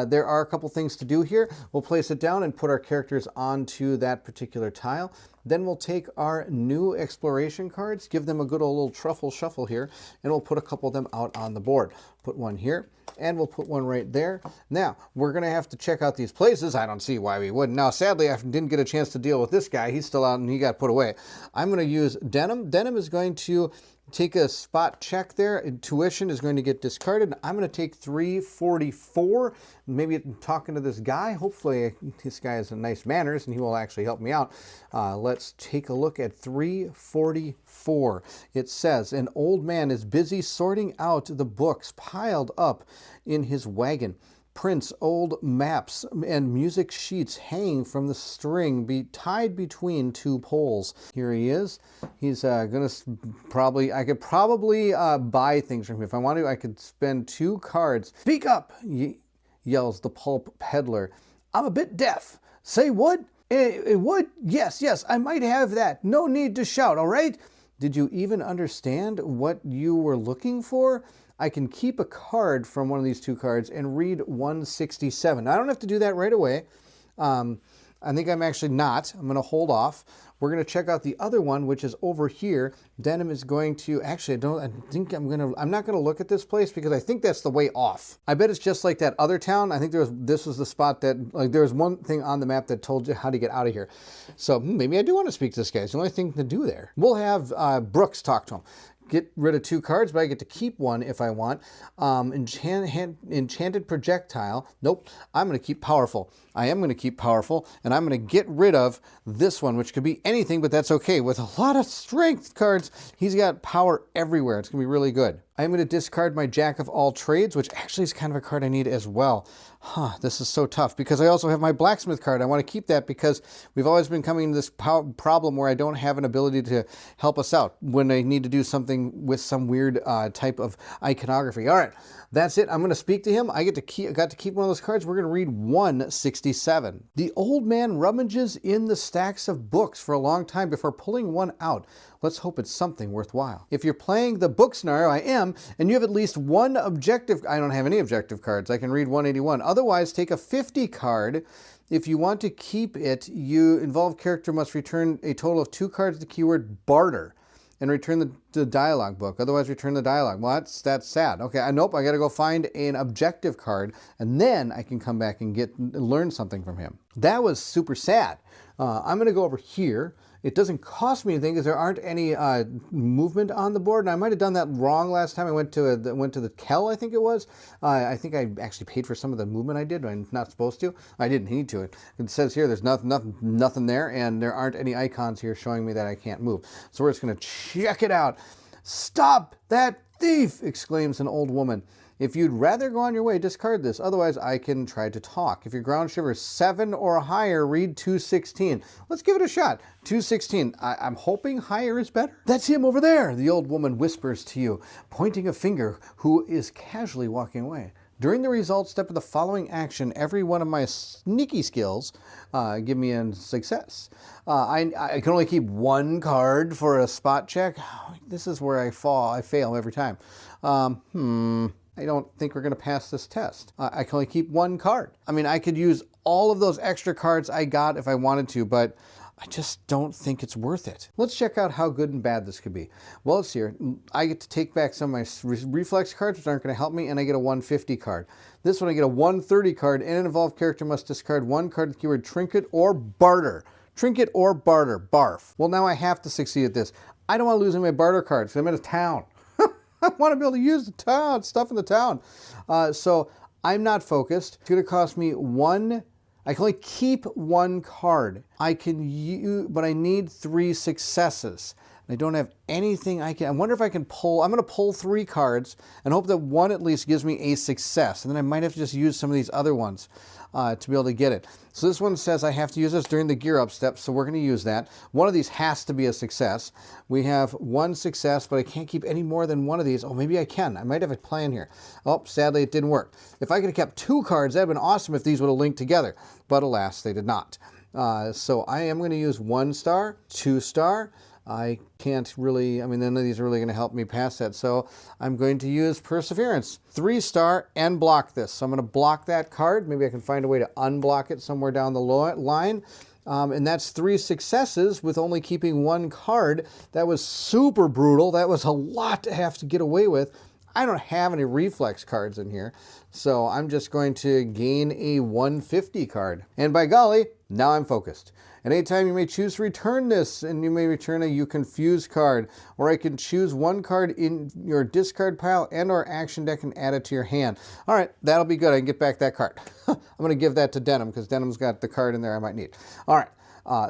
There are a couple things to do here. We'll place it down and put our characters onto that particular tile. Then we'll take our new exploration cards, give them a good old little truffle shuffle here, and we'll put a couple of them out on the board. Put one here, and we'll put one right there. Now, we're going to have to check out these places. I don't see why we wouldn't. Now, sadly, I didn't get a chance to deal with this guy. He's still out and he got put away. I'm going to use Denim. Denim is going to take a spot check there. Tuition is going to get discarded. I'm going to take 344. Maybe talking to this guy. Hopefully this guy has nice manners and he will actually help me out. Let's take a look at 344. It says, an old man is busy sorting out the books piled up in his wagon. Prints, old maps, and music sheets hanging from the string tied between 2 poles. Here he is. He's gonna I could probably buy things from him. If I want to, I could spend 2 cards. Speak up, yells the pulp peddler. I'm a bit deaf. Say what? What? Yes, I might have that. No need to shout, all right? Did you even understand what you were looking for? I can keep a card from one of these 2 cards and read 167. I don't have to do that right away. I think I'm actually not. I'm going to hold off. We're going to check out the other one, which is over here. Denim is going to, actually, I'm not going to look at this place because I think that's the way off. I bet it's just like that other town. I think this was the spot that, like, there was one thing on the map that told you how to get out of here. So maybe I do want to speak to this guy. It's the only thing to do there. We'll have Brooks talk to him. Get rid of 2 cards, but I get to keep one if I want. Enchanted projectile. Nope, I'm going to keep powerful. I am going to keep powerful, and I'm going to get rid of this one, which could be anything, but that's okay. With a lot of strength cards, he's got power everywhere. It's going to be really good. I'm going to discard my Jack of all trades, which actually is kind of a card I need as well. This is so tough because I also have my blacksmith card. I want to keep that because we've always been coming to this problem where I don't have an ability to help us out when I need to do something with some weird type of iconography. All right, that's it. I'm going to speak to him. I got to keep one of those cards. We're going to read 167. The old man rummages in the stacks of books for a long time before pulling one out. Let's hope it's something worthwhile. If you're playing the book scenario, I am, and you have at least one objective. I don't have any objective cards. I can read 181. Otherwise, take a 50 card. If you want to keep it, you involved character must return a total of 2 cards to the keyword barter and return the dialogue book. Otherwise, return the dialogue. Well, that's sad. Okay, nope, I got to go find an objective card, and then I can come back and learn something from him. That was super sad. I'm going to go over here. It doesn't cost me anything because there aren't any movement on the board. And I might have done that wrong last time I went to the Kell, I think it was. I think I actually paid for some of the movement I did, but I'm not supposed to. I didn't need to. It says here there's nothing there, and there aren't any icons here showing me that I can't move. So we're just going to check it out. Stop that thief! Exclaims an old woman. If you'd rather go on your way, discard this. Otherwise, I can try to talk. If your ground shiver is 7 or higher, read 216. Let's give it a shot. 216. I'm hoping higher is better. That's him over there, the old woman whispers to you, pointing a finger, who is casually walking away. During the result step of the following action, every one of my sneaky skills give me a success. I can only keep 1 card for a spot check. This is where I fail every time. I don't think we're going to pass this test. I can only keep 1 card. I mean, I could use all of those extra cards I got if I wanted to, but I just don't think it's worth it. Let's check out how good and bad this could be. Well, let's see here. I get to take back some of my reflex cards, which aren't going to help me, and I get a 150 card. This one, I get a 130 card, and an involved character must discard 1 card with the keyword trinket or barter. Trinket or barter. Barf. Well, now I have to succeed at this. I don't want to lose any of my barter cards because I'm in a town. I want to be able to use the town, stuff in the town. So I'm not focused. It's going to cost me 1. I can only keep 1 card. I can use, but I need 3 successes. I don't have anything I wonder if I can pull. I'm going to pull 3 cards and hope that 1 at least gives me a success. And then I might have to just use some of these other ones to be able to get it. So this one says I have to use this during the gear up step, so we're going to use that. One of these has to be a success. We have 1 success, but I can't keep any more than 1 of these. Oh, maybe I can. I might have a plan here. Oh, sadly, it didn't work. If I could have kept 2 cards, that would have been awesome if these would have linked together. But alas, they did not. So I am going to use 1 star, 2 star. I can't really, I mean, none of these are really going to help me pass that. So I'm going to use Perseverance, 3 star, and block this. So I'm going to block that card. Maybe I can find a way to unblock it somewhere down the line. And that's 3 successes with only keeping 1 card. That was super brutal. That was a lot to have to get away with. I don't have any reflex cards in here, so I'm just going to gain a 150 card. And by golly, now I'm focused. At any time you may choose to return this, and you may return a You Confuse card, or I can choose 1 card in your discard pile and or action deck and add it to your hand. All right, that'll be good. I can get back that card. I'm going to give that to Denim because Denim's got the card in there I might need. All right,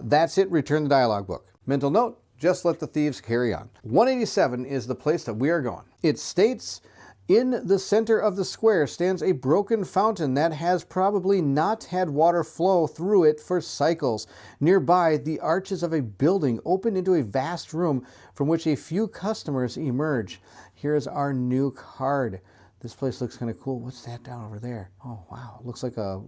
that's it. Return the dialogue book. Mental note, just let the thieves carry on. 187 is the place that we are going. It states, in the center of the square stands a broken fountain that has probably not had water flow through it for cycles. Nearby, the arches of a building open into a vast room from which a few customers emerge. Here's our new card. This place looks kind of cool. What's that down over there? Oh, wow. It looks like a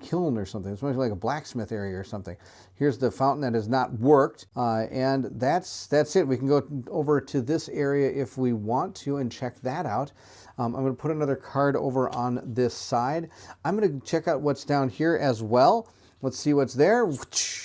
kiln or something. It's like a blacksmith area or something. Here's the fountain that has not worked. And that's it. We can go over to this area if we want to and check that out. I'm going to put another card over on this side. I'm going to check out what's down here as well. Let's see what's there.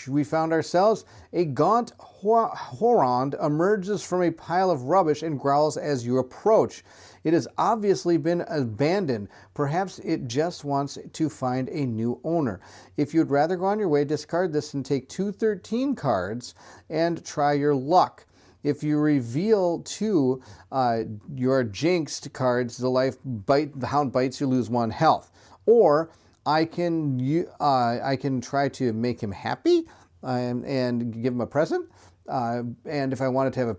We found ourselves a gaunt Horond emerges from a pile of rubbish and growls as you approach. It has obviously been abandoned. Perhaps it just wants to find a new owner. If you'd rather go on your way, discard this and take 2 13 cards and try your luck. If you reveal 2 your jinxed cards, the hound bites, you lose 1 health. Or I can try to make him happy and give him a present. And if I wanted to have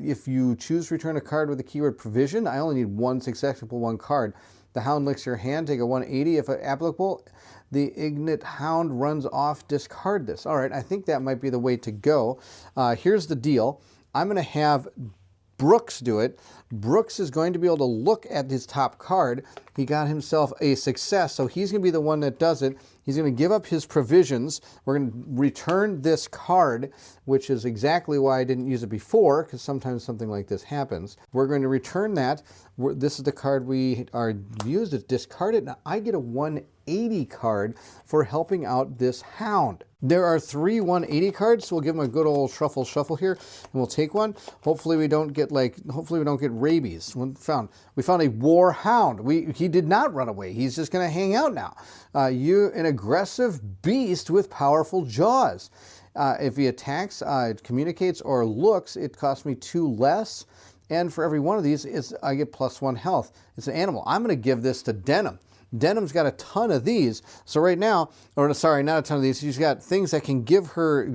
if you choose to return a card with the keyword provision, I only need one successful one card. The hound licks your hand, take a 180 if applicable. The ignorant hound runs off, discard this. All right, I think that might be the way to go. Here's the deal. I'm going to have Brooks do it. Brooks is going to be able to look at his top card. He got himself a success, so he's going to be the one that does it. He's going to give up his provisions. We're going to return this card, which is exactly why I didn't use it before, because sometimes something like this happens. We're going to return that. This is the card we are used to discard it. Now I get a 180 card for helping out this hound. There are 3 180 cards, so we'll give him a good old shuffle here, and we'll take one. Hopefully we don't get rabies. We found a war hound. He did not run away. He's just going to hang out now. An aggressive beast with powerful jaws. If he attacks, communicates, or looks, it costs me 2 less. And for every one of these, I get +1 health. It's an animal. I'm going to give this to Denim. Denim's got a ton of these. So right now, or sorry, not a ton of these. She's got things that can give her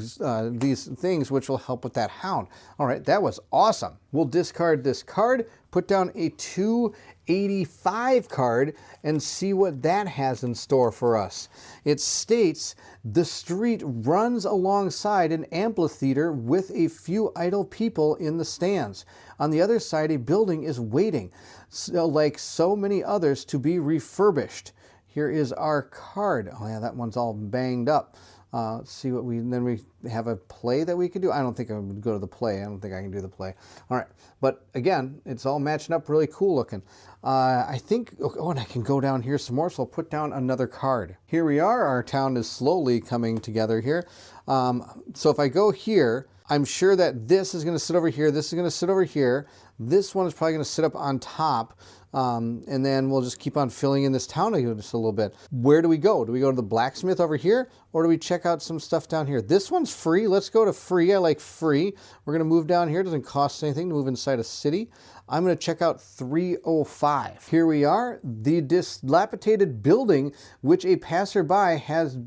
these things, which will help with that hound. All right, that was awesome. We'll discard this card, put down a 285 card, and see what that has in store for us. It states, the street runs alongside an amphitheater with a few idle people in the stands. On the other side, a building is waiting, like so many others, to be refurbished. Here is our card. Oh yeah, that one's all banged up. Let's see what then we have a play that we could do. I don't think I would go to the play. I don't think I can do the play. All right, but again, it's all matching up really cool looking. I think, oh, and I can go down here some more, so I'll put down another card. Here we are. Our town is slowly coming together here. So if I go here, I'm sure that this is going to sit over here. This is going to sit over here. This one is probably going to sit up on top. And then we'll just keep on filling in this town just a little bit. Where do we go? Do we go to the blacksmith over here, or do we check out some stuff down here? This one's free. Let's go to free. I like free. We're going to move down here. It doesn't cost anything to move inside a city. I'm going to check out 305. Here we are. The dilapidated building, which a passerby has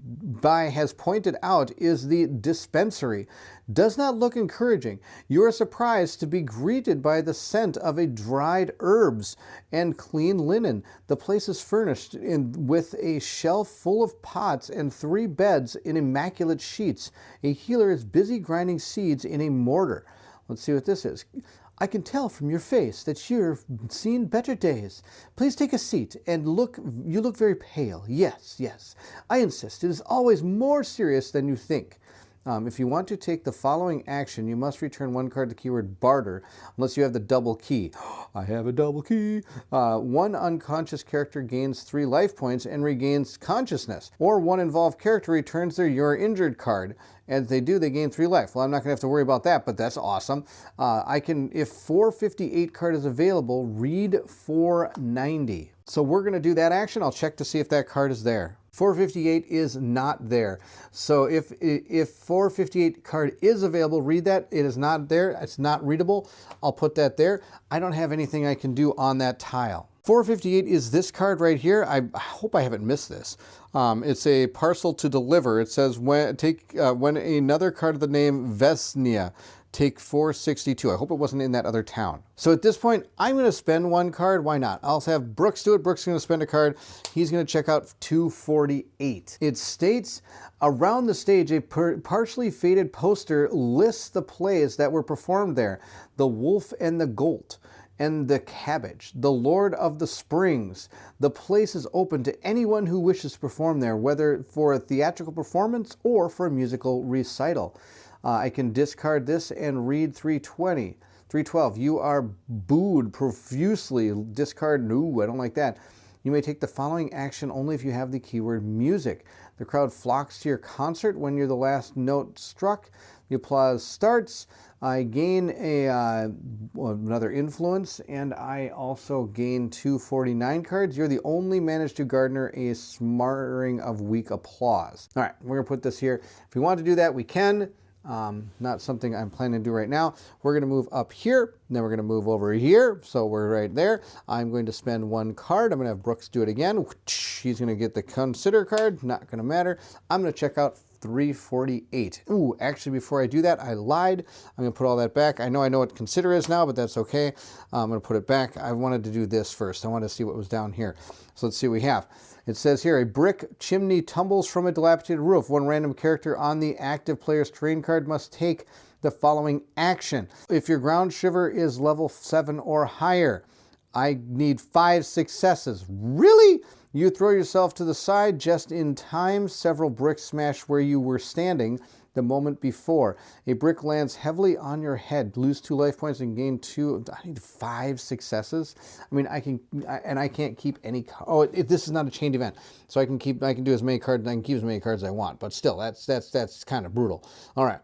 pointed out, is the dispensary. Does not look encouraging. You are surprised to be greeted by the scent of dried herbs and clean linen. The place is furnished with a shelf full of pots and 3 beds in immaculate sheets. A healer is busy grinding seeds in a mortar. Let's see what this is. I can tell from your face that you've seen better days. Please take a seat and you look very pale. Yes, yes. I insist. It is always more serious than you think. If you want to take the following action, you must return 1 card to keyword barter, unless you have the double key. I have a double key. 1 unconscious character gains 3 life points and regains consciousness. Or 1 involved character returns their You're Injured card. And if they do, they gain 3 life. Well, I'm not going to have to worry about that, but that's awesome. If 458 card is available, read 490. So we're going to do that action. I'll check to see if that card is there. 458 is not there. So if 458 card is available, read that. It is not there. It's not readable. I'll put that there. I don't have anything I can do on that tile. 458 is this card right here. I hope I haven't missed this. It's a parcel to deliver. It says when another card of the name Vesnia, take 462. I hope it wasn't in that other town. So at this point, I'm going to spend 1 card. Why not? I'll have Brooks do it. Brooks is going to spend a card. He's going to check out 248. It states, around the stage, a partially faded poster lists the plays that were performed there. The Wolf and the Goat and the Cabbage, the Lord of the Springs. The place is open to anyone who wishes to perform there, whether for a theatrical performance or for a musical recital. I can discard this and read 320. 312, you are booed profusely. Discard, no, I don't like that. You may take the following action only if you have the keyword music. The crowd flocks to your concert when you're the last note struck. The applause starts. I gain another influence, and I also gain 249 cards. You're the only managed to garner a smattering of weak applause. All right, we're going to put this here. If we want to do that, we can. Not something I'm planning to do right now. We're going to move up here, and then we're going to move over here, so we're right there. I'm going to spend 1 card. I'm going to have Brooks do it again. He's going to get the consider card, not going to matter. I'm going to check out 348. Ooh, actually, before I do that, I lied. I'm going to put all that back. I know what consider is now, but that's okay. I'm going to put it back. I wanted to do this first. I wanted to see what was down here. So let's see what we have. It says here, a brick chimney tumbles from a dilapidated roof. One random character on the active player's terrain card must take the following action. If your ground shiver is level 7 or higher, I need 5 successes. Really? You throw yourself to the side just in time. Several bricks smash where you were standing the moment before. A brick lands heavily on your head. Lose 2 life points and gain 2. I need 5 successes. I mean, I can't keep any. Oh, this is not a chained event, so I can do as many cards. I can keep as many cards as I want. But still, that's kind of brutal. All right.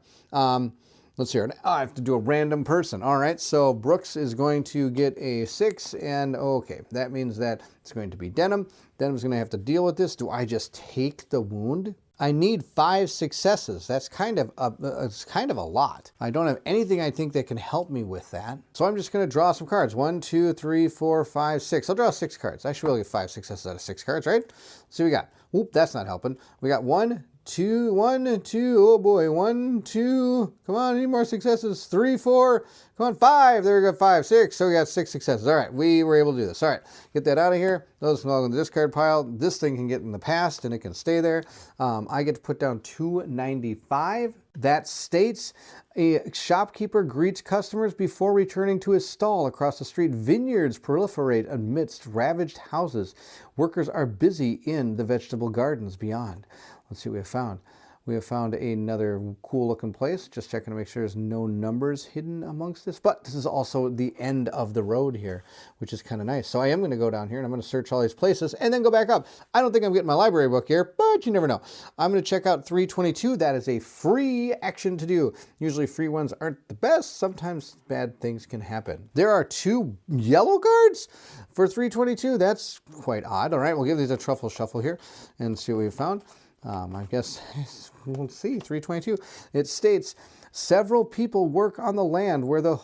Let's hear it. Oh, I have to do a random person. All right, so Brooks is going to get a 6, and okay, that means that it's going to be Denham. Denham's going to have to deal with this. Do I just take the wound? I need 5 successes. That's it's kind of a lot. I don't have anything I think that can help me with that. So I'm just going to draw some cards. 1, 2, 3, 4, 5, 6. I'll draw 6 cards. I should really get 5 successes out of 6 cards, right? Let's see what we got. Whoop, that's not helping. We got 1, 2, 1, 2, oh boy, 1, 2, come on, any more successes, 3, 4, come on, 5, there we go, 5, 6, so we got 6 successes. All right, we were able to do this. All right, get that out of here. Those can all go in the discard pile. This thing can get in the past and it can stay there. I get to put down 295. That states a shopkeeper greets customers before returning to his stall across the street. Vineyards proliferate amidst ravaged houses. Workers are busy in the vegetable gardens beyond. Let's see what we have found. We have found another cool looking place. Just checking to make sure there's no numbers hidden amongst this. But this is also the end of the road here, which is kind of nice. So I am going to go down here and I'm going to search all these places and then go back up. I don't think I'm getting my library book here, but you never know. I'm going to check out 322. That is a free action to do. Usually free ones aren't the best. Sometimes bad things can happen. There are 2 yellow cards for 322. That's quite odd. All right, we'll give these a truffle shuffle here and see what we found. I guess we'll see. 322. It states, several people work on the land where the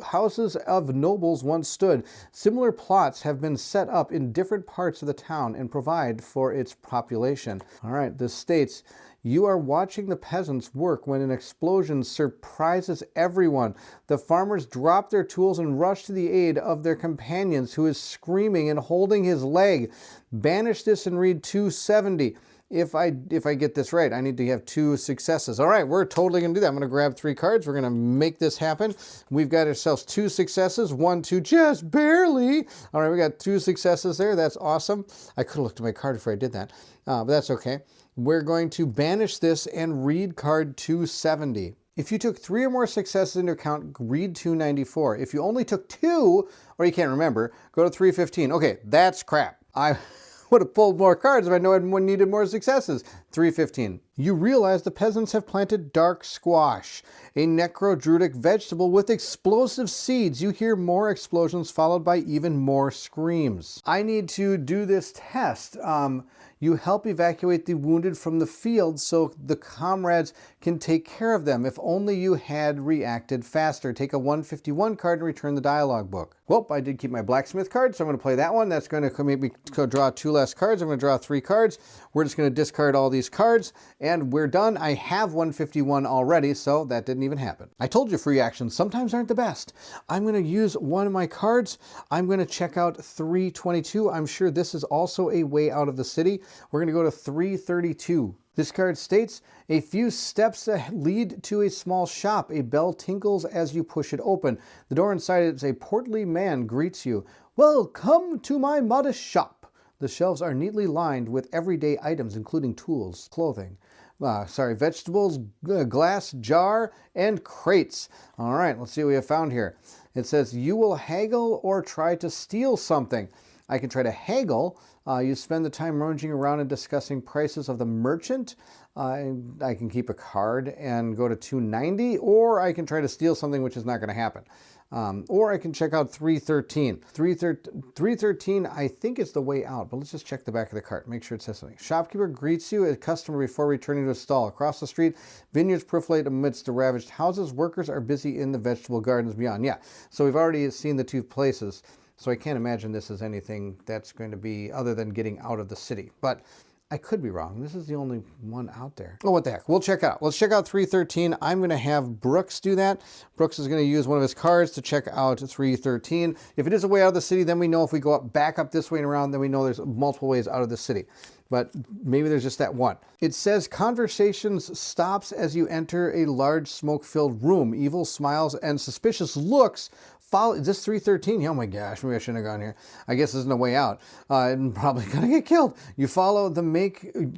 houses of nobles once stood. Similar plots have been set up in different parts of the town and provide for its population. All right, this states, you are watching the peasants work when an explosion surprises everyone. The farmers drop their tools and rush to the aid of their companions who is screaming and holding his leg. Banish this and read 270. If I get this right, I need to have 2 successes. All right, we're totally going to do that. I'm going to grab 3 cards. We're going to make this happen. We've got ourselves 2 successes. 1, 2, just barely. All right, we got 2 successes there. That's awesome. I could have looked at my card before I did that, but that's okay. We're going to banish this and read card 270. If you took 3 or more successes into account, read 294. If you only took 2, or you can't remember, go to 315. Okay, that's crap. I would have pulled more cards if I knew I needed more successes. 315. You realize the peasants have planted dark squash, a necrodruidic vegetable with explosive seeds. You hear more explosions followed by even more screams. I need to do this test. You help evacuate the wounded from the field so the comrades can take care of them. If only you had reacted faster. Take a 151 card and return the dialogue book. Well, I did keep my blacksmith card, so I'm going to play that one. That's going to make me draw 2 less cards. I'm going to draw 3 cards. We're just going to discard all these cards, and we're done. I have 151 already, so that didn't even happen. I told you free actions sometimes aren't the best. I'm going to use one of my cards. I'm going to check out 322. I'm sure this is also a way out of the city. We're going to go to 332. This card states, a few steps lead to a small shop. A bell tinkles as you push it open. The door inside it is a portly man greets you. Welcome to my modest shop. The shelves are neatly lined with everyday items, including tools, clothing, vegetables, glass jar, and crates. All right, let's see what we have found here. It says, you will haggle or try to steal something. I can try to haggle. You spend the time rummaging around and discussing prices of the merchant. I can keep a card and go to 290, or I can try to steal something, which is not going to happen. Or I can check out 313. 313, I think is the way out, but let's just check the back of the cart. Make sure it says something. Shopkeeper greets you, a customer before returning to a stall. Across the street, vineyards proliferate amidst the ravaged houses. Workers are busy in the vegetable gardens beyond. Yeah, so we've already seen the 2 places. So I can't imagine this is anything that's going to be other than getting out of the city. But I could be wrong. This is the only one out there. Oh, what the heck. We'll check out. Let's check out 313. I'm going to have Brooks do that. Brooks is going to use one of his cards to check out 313. If it is a way out of the city, then we know if we go back up this way and around, then we know there's multiple ways out of the city. But maybe there's just that one. It says conversations stops as you enter a large smoke-filled room. Evil smiles and suspicious looks follow. Is this 313? Oh my gosh, maybe I shouldn't have gone here. I guess there's no way out. I'm probably gonna get killed. You follow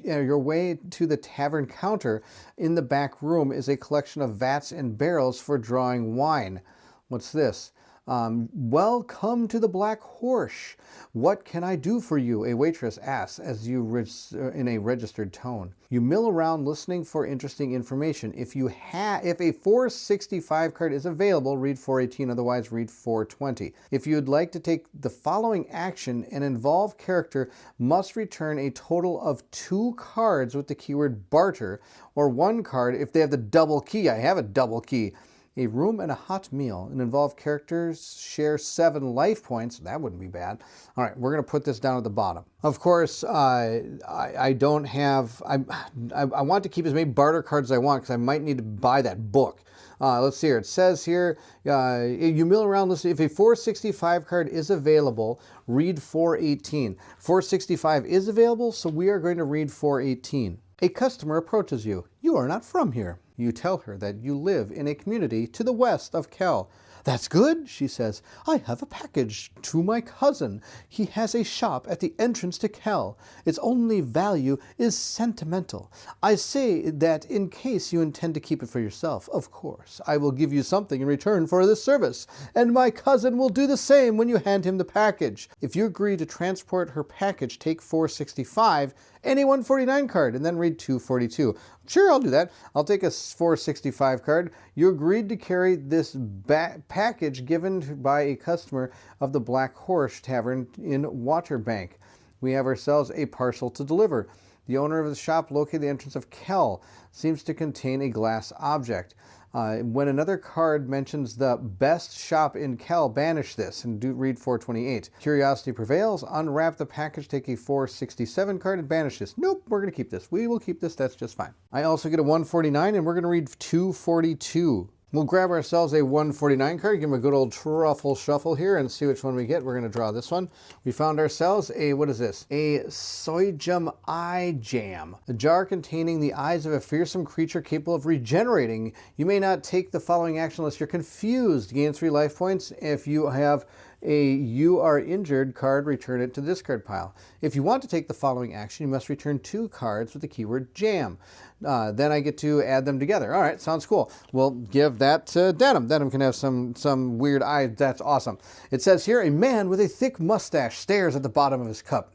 your way to the tavern counter. In the back room is a collection of vats and barrels for drawing wine. What's this? Welcome to the Black Horse. What can I do for you? A waitress asks as you in a registered tone. You mill around listening for interesting information. If a 465 card is available, read 418, otherwise read 420. If you would like to take the following action, an involved character must return a total of 2 cards with the keyword barter, or 1 card if they have the double key. I have a double key. A room and a hot meal. And involved characters share 7 life points. That wouldn't be bad. All right, we're going to put this down at the bottom. Of course, I don't have... I want to keep as many barter cards as I want because I might need to buy that book. Let's see here. It says here, you mill around listening. If a 465 card is available, read 418. 465 is available, so we are going to read 418. A customer approaches you. You are not from here. You tell her that you live in a community to the west of Kel. That's good, she says. I have a package to my cousin. He has a shop at the entrance to Kel. Its only value is sentimental. I say that in case you intend to keep it for yourself, of course. I will give you something in return for this service, and my cousin will do the same when you hand him the package. If you agree to transport her package, take 465 and a 149 card, and then read 242. Sure, I'll do that. I'll take a 465 card. You agreed to carry this package given by a customer of the Black Horse Tavern in Waterbank. We have ourselves a parcel to deliver. The owner of the shop located at the entrance of Kel seems to contain a glass object. When another card mentions the best shop in Kel, banish this and read 428. Curiosity prevails. Unwrap the package, take a 467 card and banish this. Nope, we're going to keep this. We will keep this. That's just fine. I also get a 149 and we're going to read 242. We'll grab ourselves a 149 card, give them a good old truffle shuffle here and see which one we get. We're going to draw this one. We found ourselves a, what is this? A Soijum Eye Jam. A jar containing the eyes of a fearsome creature capable of regenerating. You may not take the following action unless you're confused. Gain 3 life points. If you have a you are injured card, return it to the discard pile. If you want to take the following action, you must return 2 cards with the keyword jam. Then I get to add them together. All right, sounds cool. We'll give that to Denim. Denim can have some weird eyes. That's awesome. It says here, a man with a thick mustache stares at the bottom of his cup.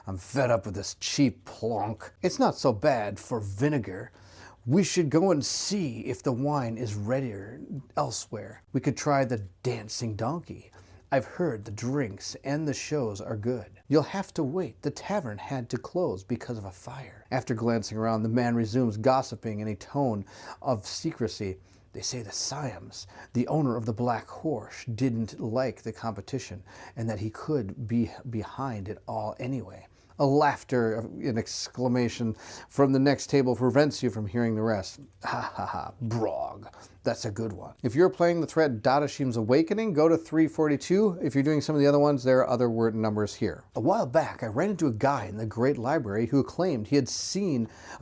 I'm fed up with this cheap plonk. It's not so bad for vinegar. We should go and see if the wine is readier elsewhere. We could try the dancing donkey. I've heard the drinks and the shows are good. You'll have to wait. The tavern had to close because of a fire. After glancing around, the man resumes gossiping in a tone of secrecy. They say the Siams, the owner of the Black Horse, didn't like the competition and that he could be behind it all anyway. A laughter, an exclamation from the next table prevents you from hearing the rest. Ha ha ha, brog. That's a good one. If you're playing the threat Dadashim's Awakening, go to 342. If you're doing some of the other ones, there are other word numbers here. A while back, I ran into a guy in the Great Library who claimed he had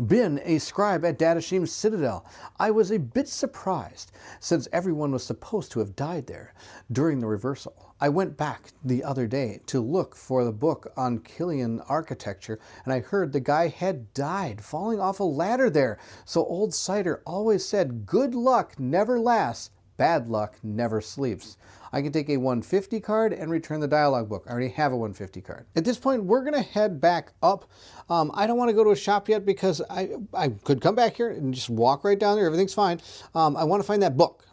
been a scribe at Dadashim's Citadel. I was a bit surprised, since everyone was supposed to have died there during the reversal. I went back the other day to look for the book on Killian architecture, and I heard the guy had died falling off a ladder there. So old Cider always said, good luck never lasts, bad luck never sleeps. I can take a 150 card and return the dialogue book. I already have a 150 card. At this point, we're going to head back up. I don't want to go to a shop yet because I could come back here and just walk right down there. Everything's fine. I want to find that book.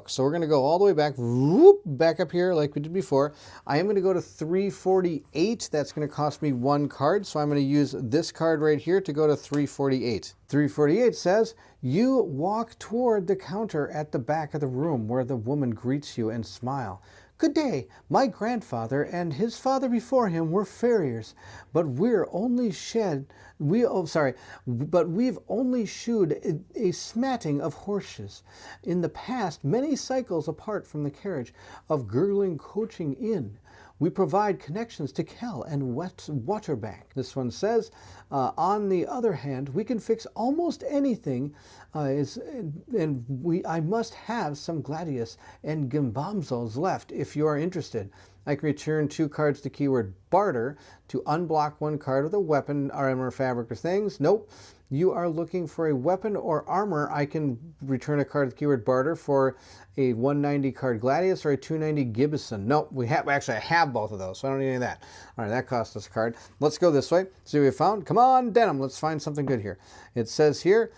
So we're going to go all the way back, whoop, back up here like we did before. I am going to go to 348. That's going to cost me 1 card. So I'm going to use this card right here to go to 348. 348 says, you walk toward the counter at the back of the room where the woman greets you and smile. Good day. My grandfather and his father before him were farriers, but we've only shoed a smatting of horses. In the past, many cycles apart from the carriage of gurgling coaching in. We provide connections to Kell and Waterbank. This one says, on the other hand, we can fix almost anything, I must have some gladius and gimbamzos left if you are interested. I can return 2 cards to keyword barter to unblock 1 card with a weapon, armor, fabric, or things. Nope. You are looking for a weapon or armor. I can return a card with keyword barter for a 190 card Gladius or a 290 Gibson. Nope, I have both of those, so I don't need any of that. All right, that cost us a card. Let's go this way. See what we found. Come on, Denim. Let's find something good here. It says here,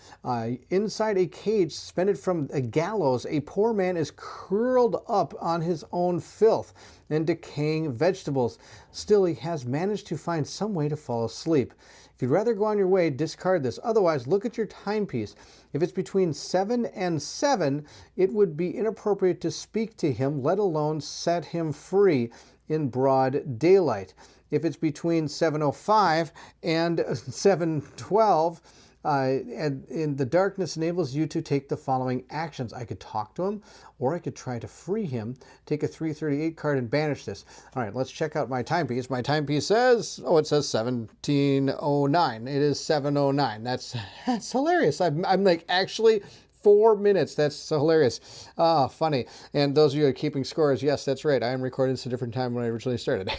inside a cage suspended from a gallows, a poor man is curled up on his own filth and decaying vegetables. Still, he has managed to find some way to fall asleep. If you'd rather go on your way, discard this. Otherwise, look at your timepiece. If it's between 7 and 7, it would be inappropriate to speak to him, let alone set him free in broad daylight. If it's between 7:05 and 7:12, and in the darkness enables you to take the following actions. I could talk to him, or I could try to free him, take a 338 card and banish this. All right, let's check out my timepiece. My timepiece says, it says 17:09. It is 7:09. That's hilarious. I'm like, actually 4 minutes. That's so hilarious. Funny. And those of you who are keeping scores, yes, that's right. I am recording this at a different time when I originally started.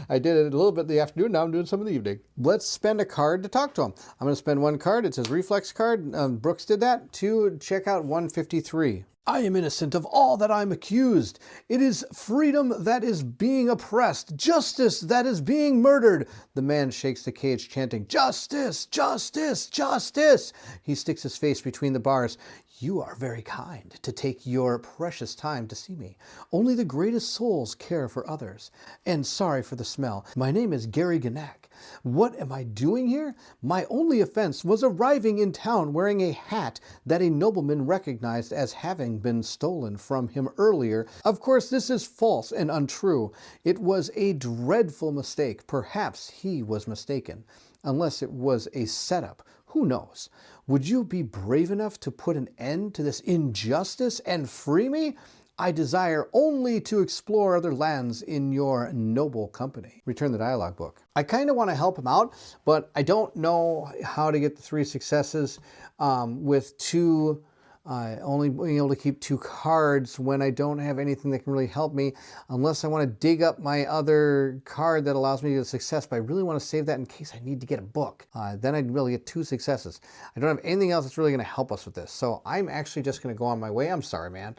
I did it a little bit in the afternoon. Now I'm doing some in the evening. Let's spend a card to talk to him. I'm going to spend 1 card. It says reflex card. Brooks did that to check out 153. I am innocent of all that I'm accused. It is freedom that is being oppressed, justice that is being murdered. The man shakes the cage, chanting, justice, justice, justice. He sticks his face between the bars. You are very kind to take your precious time to see me. Only the greatest souls care for others. And sorry for the smell. My name is Gary Ganak. What am I doing here? My only offense was arriving in town wearing a hat that a nobleman recognized as having been stolen from him earlier. Of course, this is false and untrue. It was a dreadful mistake. Perhaps he was mistaken. Unless it was a setup. Who knows? Would you be brave enough to put an end to this injustice and free me? I desire only to explore other lands in your noble company. Return the dialogue book. I kind of want to help him out, but I don't know how to get the 3 successes with 2... only being able to keep 2 cards when I don't have anything that can really help me, unless I want to dig up my other card that allows me to get a success, but I really want to save that in case I need to get a book. Then I'd really get 2 successes. I don't have anything else that's really going to help us with this, so I'm actually just going to go on my way. I'm sorry, man.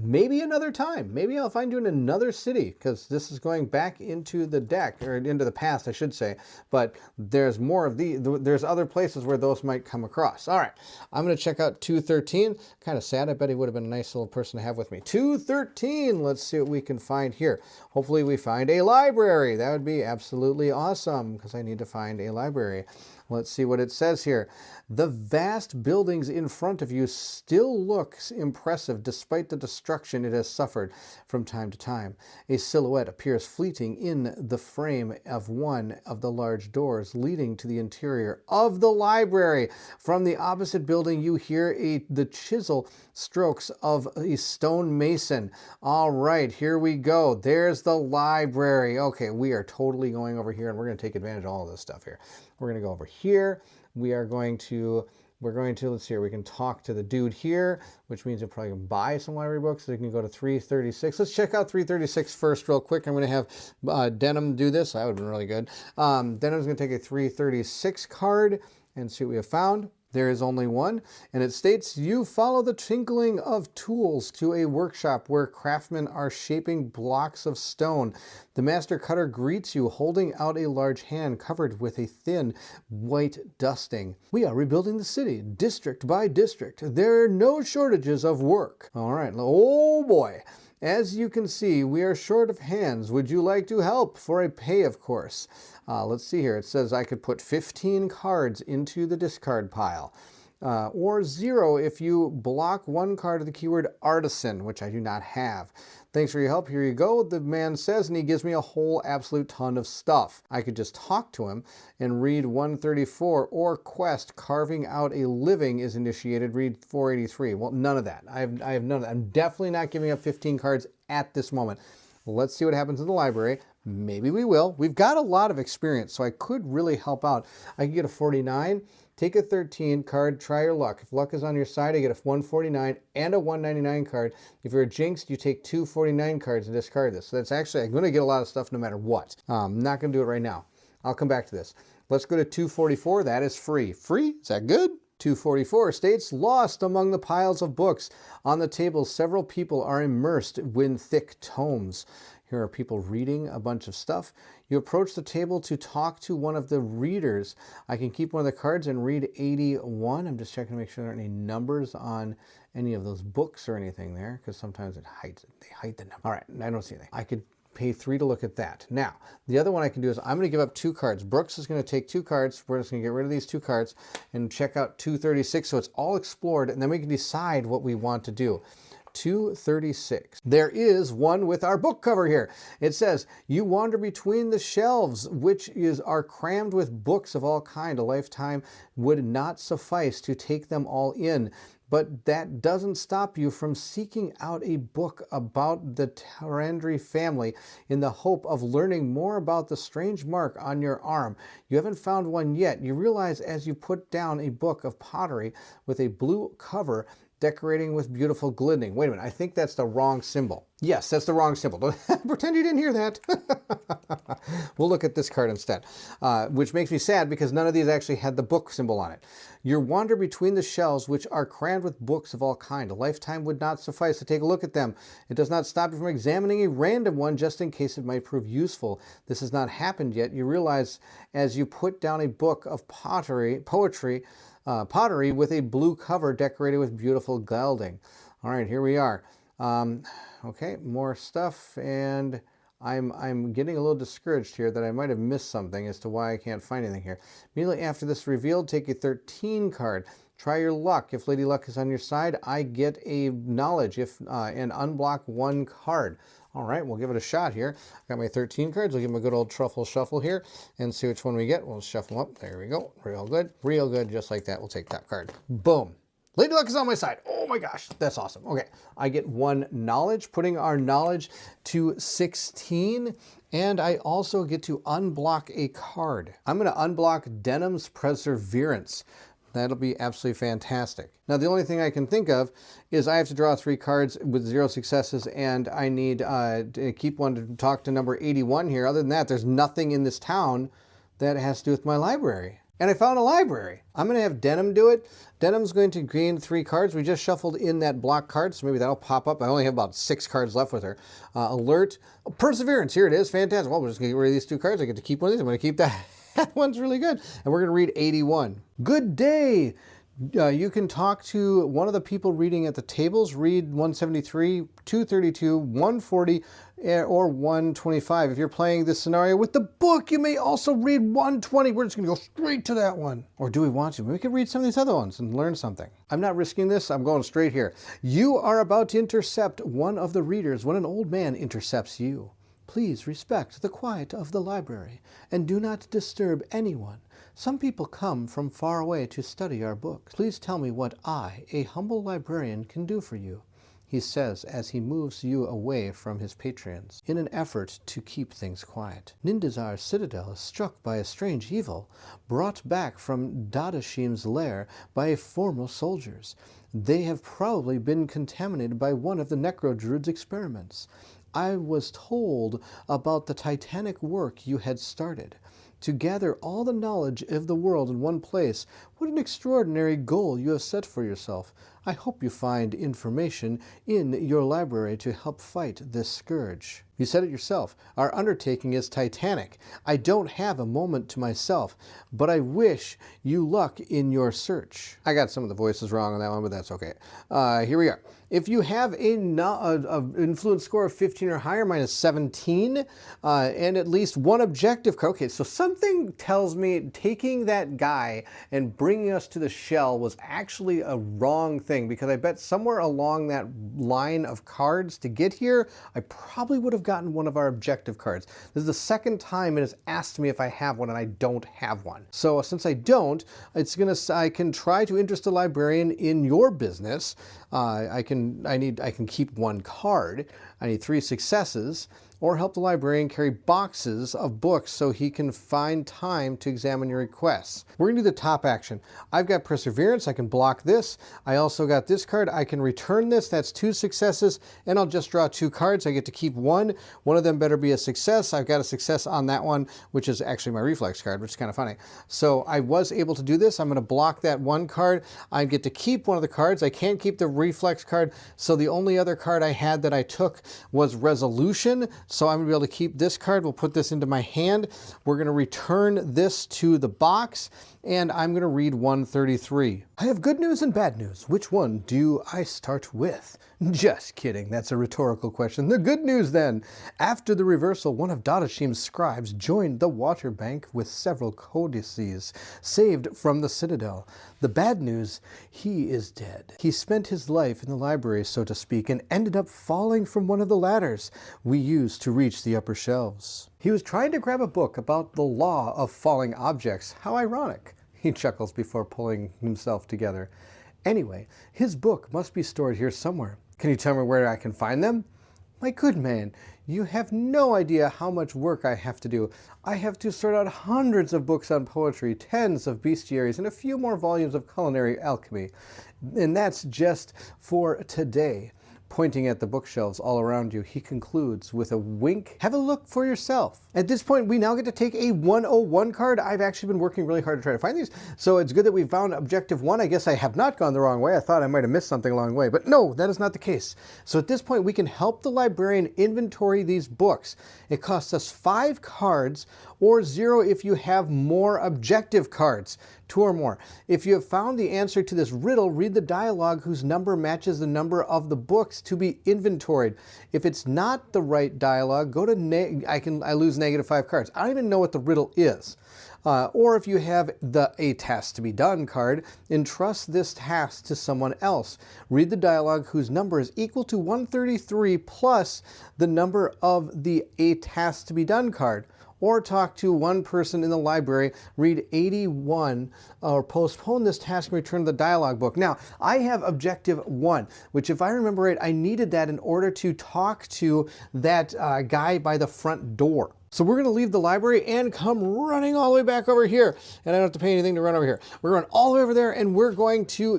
Maybe another time. Maybe I'll find you in another city, because this is going back into the deck, or into the past, I should say, but there's more of there's other places where those might come across. All right, I'm going to check out 213. Kind of sad. I bet he would have been a nice little person to have with me. 213. Let's see what we can find here. Hopefully we find a library. That would be absolutely awesome because I need to find a library. Let's see what it says here. The vast buildings in front of you still looks impressive despite the destruction it has suffered from time to time. A silhouette appears fleeting in the frame of one of the large doors leading to the interior of the library. From the opposite building, you hear the chisel strokes of a stone mason. All right, here we go. There's the library. Okay, we are totally going over here, and we're going to take advantage of all of this stuff here. We're going to go over here. We're going to, let's see here, we can talk to the dude here, which means you'll probably buy some library books. So you can go to 336. Let's check out 336 first real quick. I'm going to have Denim do this. That would have been really good. Denim's going to take a 336 card and see what we have found. There is only one, and it states, you follow the tinkling of tools to a workshop where craftsmen are shaping blocks of stone. The master cutter greets you, holding out a large hand covered with a thin white dusting. We are rebuilding the city, district by district. There are no shortages of work. All right, oh boy. As you can see, we are short of hands. Would you like to help? For a pay, of course. Let's see here. It says I could put 15 cards into the discard pile. Or 0 if you block 1 card of the keyword artisan, which I do not have. Thanks for your help. Here you go, the man says, and he gives me a whole absolute ton of stuff. I could just talk to him and read 134, or quest, carving out a living is initiated, read 483. Well, none of that. I have none of that. I'm definitely not giving up 15 cards at this moment. Let's see what happens in the library. Maybe we will. We've got a lot of experience, so I could really help out. I could get a 49, take a 13 card, try your luck. If luck is on your side, I get a 149 and a 199 card. If you're jinxed, you take 2 49 cards and discard this. So that's actually, I'm going to get a lot of stuff no matter what. I'm not going to do it right now. I'll come back to this. Let's go to 244. That is free. Free? Is that good? 244 states, lost among the piles of books. On the table, several people are immersed in thick tomes. Here are people reading a bunch of stuff. You approach the table to talk to one of the readers. I can keep one of the cards and read 81. I'm just checking to make sure there aren't any numbers on any of those books or anything there, because sometimes it hides it. They hide the number. All right, I don't see anything. I could pay 3 to look at that. Now, the other one I can do is I'm going to give up 2 cards. Brooks is going to take 2 cards. We're just going to get rid of these 2 cards and check out 236, so it's all explored, and then we can decide what we want to do. 236. There is one with our book cover here. It says, you wander between the shelves, which are crammed with books of all kind. A lifetime would not suffice to take them all in. But that doesn't stop you from seeking out a book about the Tarandri family in the hope of learning more about the strange mark on your arm. You haven't found one yet. You realize as you put down a book of pottery with a blue cover decorating with beautiful glistening. Wait a minute, I think that's the wrong symbol. Yes, that's the wrong symbol. Don't pretend you didn't hear that. We'll look at this card instead, which makes me sad because none of these actually had the book symbol on it. You wander between the shelves, which are crammed with books of all kind. A lifetime would not suffice to take a look at them. It does not stop you from examining a random one just in case it might prove useful. This has not happened yet. You realize as you put down a book of pottery with a blue cover decorated with beautiful gilding. All right, here we are. Okay, more stuff, and I'm getting a little discouraged here that I might have missed something as to why I can't find anything here. Immediately after this revealed, take a 13 card. Try your luck. If Lady Luck is on your side, I get a knowledge and unblock 1 card. All right, we'll give it a shot here. Got my 13 cards. We'll give them a good old truffle shuffle here and see which one we get. We'll shuffle them up. There we go. Real good, just like that. We'll take that card. Boom. Lady Luck is on my side. Oh my gosh, that's awesome. Okay, I get 1 knowledge, putting our knowledge to 16, and I also get to unblock a card. I'm going to unblock Denham's Perseverance. That'll be absolutely fantastic. Now, the only thing I can think of is I have to draw 3 cards with 0 successes, and I need to keep one to talk to number 81 here. Other than that, there's nothing in this town that has to do with my library. And I found a library. I'm going to have Denham do it. Denham's going to gain 3 cards. We just shuffled in that block card, so maybe that'll pop up. I only have about 6 cards left with her. Alert. Perseverance. Here it is. Fantastic. Well, we're just going to get rid of these 2 cards. I get to keep one of these. I'm going to keep that. That one's really good. And we're going to read 81. Good day. You can talk to one of the people reading at the tables. Read 173, 232, 140, or 125. If you're playing this scenario with the book, you may also read 120. We're just going to go straight to that one. Or do we want to? Maybe we could read some of these other ones and learn something. I'm not risking this. I'm going straight here. You are about to intercept one of the readers when an old man intercepts you. Please respect the quiet of the library and do not disturb anyone. Some people come from far away to study our books. Please tell me what I, a humble librarian, can do for you, he says as he moves you away from his patrons, in an effort to keep things quiet. Nindazar's Citadel is struck by a strange evil, brought back from Dadashim's lair by former soldiers. They have probably been contaminated by one of the Necro-Druid's experiments. I was told about the titanic work you had started. To gather all the knowledge of the world in one place, what an extraordinary goal you have set for yourself. I hope you find information in your library to help fight this scourge. You said it yourself. Our undertaking is titanic. I don't have a moment to myself, but I wish you luck in your search. I got some of the voices wrong on that one, but that's okay. Here we are. If you have an influence score of 15 or higher, minus 17, and at least 1 objective card. Okay, so something tells me taking that guy and bringing us to the shell was actually a wrong thing, because I bet somewhere along that line of cards to get here, I probably would have gotten one of our objective cards. This is the second time it has asked me if I have one, and I don't have one. So since I don't, I can try to interest a librarian in your business. I can keep one card. I need 3 successes, or help the librarian carry boxes of books so he can find time to examine your requests. We're gonna do the top action. I've got perseverance, I can block this. I also got this card, I can return this, that's 2 successes, and I'll just draw 2 cards. I get to keep one. One of them better be a success. I've got a success on that one, which is actually my reflex card, which is kind of funny. So I was able to do this. I'm gonna block that 1 card. I get to keep one of the cards. I can't keep the reflex card, so the only other card I had that I took was resolution. So I'm gonna be able to keep this card. We'll put this into my hand. We're gonna return this to the box, and I'm gonna read 133. I have good news and bad news. Which one do I start with? Just kidding, that's a rhetorical question. The good news then. After the reversal, one of Dadashim's scribes joined the water bank with several codices saved from the Citadel. The bad news, he is dead. He spent his life in the library, so to speak, and ended up falling from one of the ladders we used to reach the upper shelves. He was trying to grab a book about the law of falling objects. How ironic. He chuckles before pulling himself together. Anyway, his book must be stored here somewhere. Can you tell me where I can find them? My good man, you have no idea how much work I have to do. I have to sort out hundreds of books on poetry, tens of bestiaries, and a few more volumes of culinary alchemy. And that's just for today. Pointing at the bookshelves all around you, he concludes with a wink. Have a look for yourself. At this point, we now get to take a 101 card. I've actually been working really hard to try to find these, so it's good that we found objective 1. I guess I have not gone the wrong way. I thought I might have missed something along the way, but no, that is not the case. So at this point, we can help the librarian inventory these books. It costs us 5 cards, or 0 if you have more objective cards, 2 or more. If you have found the answer to this riddle, read the dialogue whose number matches the number of the books to be inventoried. If it's not the right dialogue, go to I lose -5 cards. I don't even know what the riddle is. Or if you have a task to be done card, entrust this task to someone else. Read the dialogue whose number is equal to 133 plus the number of the a task to be done card. Or talk to one person in the library, read 81, or postpone this task and return the dialogue book. Now, I have objective 1, which if I remember right, I needed that in order to talk to that guy by the front door. So we're gonna leave the library and come running all the way back over here. And I don't have to pay anything to run over here. We're going all the way over there, and we're going to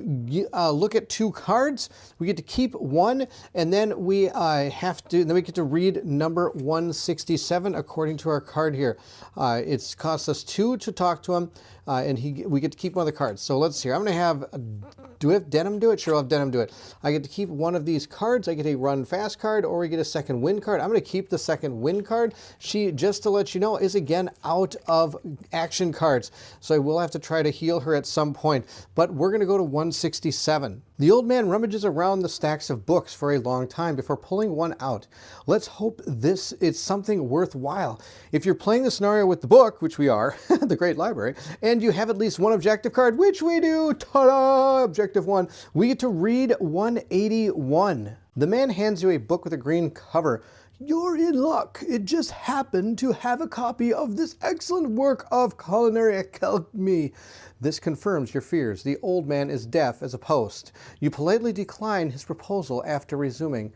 look at 2 cards. We get to keep 1, and then we we get to read number 167 according to our card here. It's cost us 2 to talk to him, and we get to keep one of the cards. So let's see. I'm gonna have, do we have Denim do it? Sure, I'll have Denim do it. I get to keep one of these cards. I get a run fast card, or we get a second win card. I'm gonna keep the second win card. She, just to let you know, is again out of action cards. So I will have to try to heal her at some point, but we're gonna go to 167. The old man rummages around the stacks of books for a long time before pulling one out. Let's hope this is something worthwhile. If you're playing the scenario with the book, which we are, the Great Library, and you have at least 1 objective card, which we do, ta-da, objective 1, we get to read 181. The man hands you a book with a green cover. You're in luck. It just happened to have a copy of this excellent work of culinary alchemy. This confirms your fears. The old man is deaf as a post. You politely decline his proposal after resuming.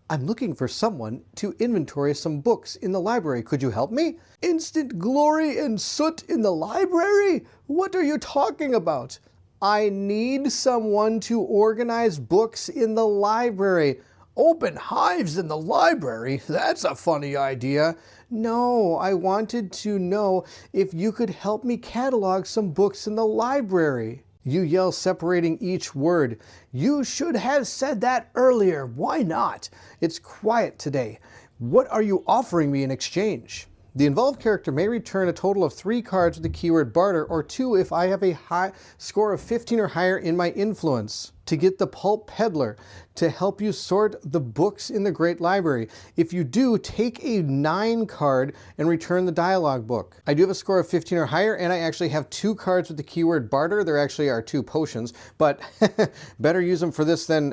I'm looking for someone to inventory some books in the library. Could you help me? Instant glory and soot in the library? What are you talking about? I need someone to organize books in the library. Open hives in the library? That's a funny idea. No, I wanted to know if you could help me catalog some books in the library. You yell, separating each word. You should have said that earlier. Why not? It's quiet today. What are you offering me in exchange? The involved character may return a total of 3 cards with the keyword barter, or 2 if I have a high score of 15 or higher in my influence. to get the Pulp Peddler to help you sort the books in the Great Library. If you do, take a 9 card and return the dialogue book. I do have a score of 15 or higher, and I actually have 2 cards with the keyword barter. There actually are 2 potions, but better use them for this than,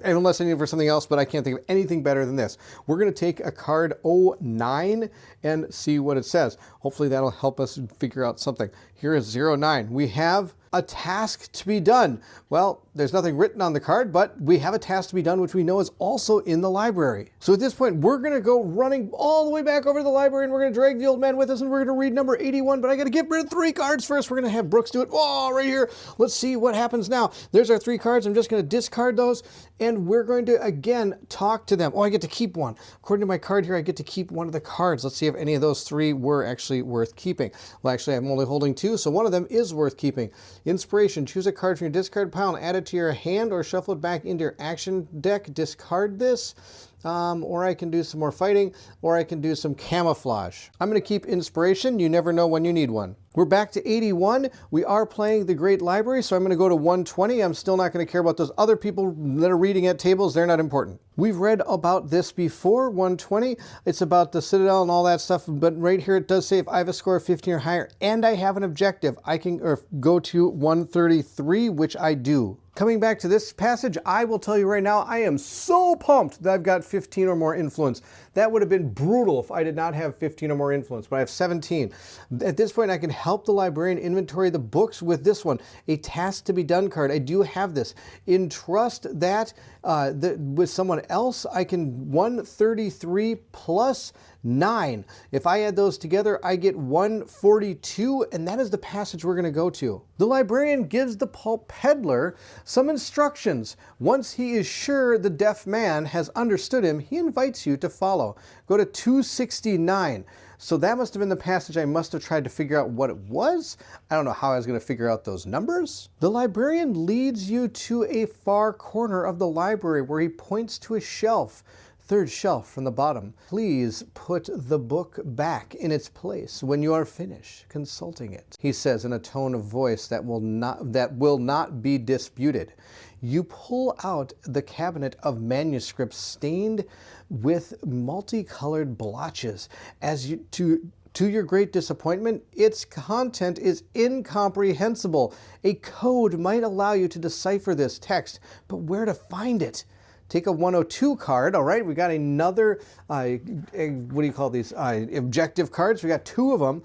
unless I need them for something else, but I can't think of anything better than this. We're going to take a card 09 and see what it says. Hopefully that'll help us figure out something. Here is 09. We have a task to be done. Well, there's nothing written on the card, but we have a task to be done, which we know is also in the library. So at this point, we're going to go running all the way back over to the library, and we're going to drag the old man with us, and we're going to read number 81, but I got to get rid of 3 cards first. We're going to have Brooks do it. Oh, right here. Let's see what happens now. There's our 3 cards. I'm just going to discard those, and we're going to, again, talk to them. Oh, I get to keep one. According to my card here, I get to keep one of the cards. Let's see if any of those 3 were actually worth keeping. Well, actually, I'm only holding 2, so one of them is worth keeping. Inspiration. Choose a card from your discard pile and add it to your hand or shuffle it back into your action deck. Discard this. Or I can do some more fighting, or I can do some camouflage. I'm going to keep inspiration. You never know when you need one. We're back to 81. We are playing the Great Library, so I'm going to go to 120. I'm still not going to care about those other people that are reading at tables. They're not important. We've read about this before, 120. It's about the Citadel and all that stuff, but right here it does say if I have a score of 15 or higher and I have an objective, I can go to 133, which I do. Coming back to this passage, I will tell you right now, I am so pumped that I've got 15 or more influence. That would have been brutal if I did not have 15 or more influence, but I have 17. At this point, I can help the librarian inventory the books with this one, a task to be done card. I do have this. Entrust that with someone else. I can 133 plus 9. If I add those together, I get 142, and that is the passage we're going to go to. The librarian gives the Pulp Peddler some instructions. Once he is sure the deaf man has understood him, he invites you to follow. Go to 269. So that must have been the passage I must have tried to figure out what it was. I don't know how I was going to figure out those numbers. The librarian leads you to a far corner of the library where he points to a shelf. 3rd shelf from the bottom. Please put the book back in its place when you are finished consulting it, he says in a tone of voice that will not be disputed. You pull out the cabinet of manuscripts stained with multicolored blotches. To your great disappointment, its content is incomprehensible. A code might allow you to decipher this text, but where to find it? Take a 102 card. All right, we got another, what do you call these, objective cards. We got 2 of them.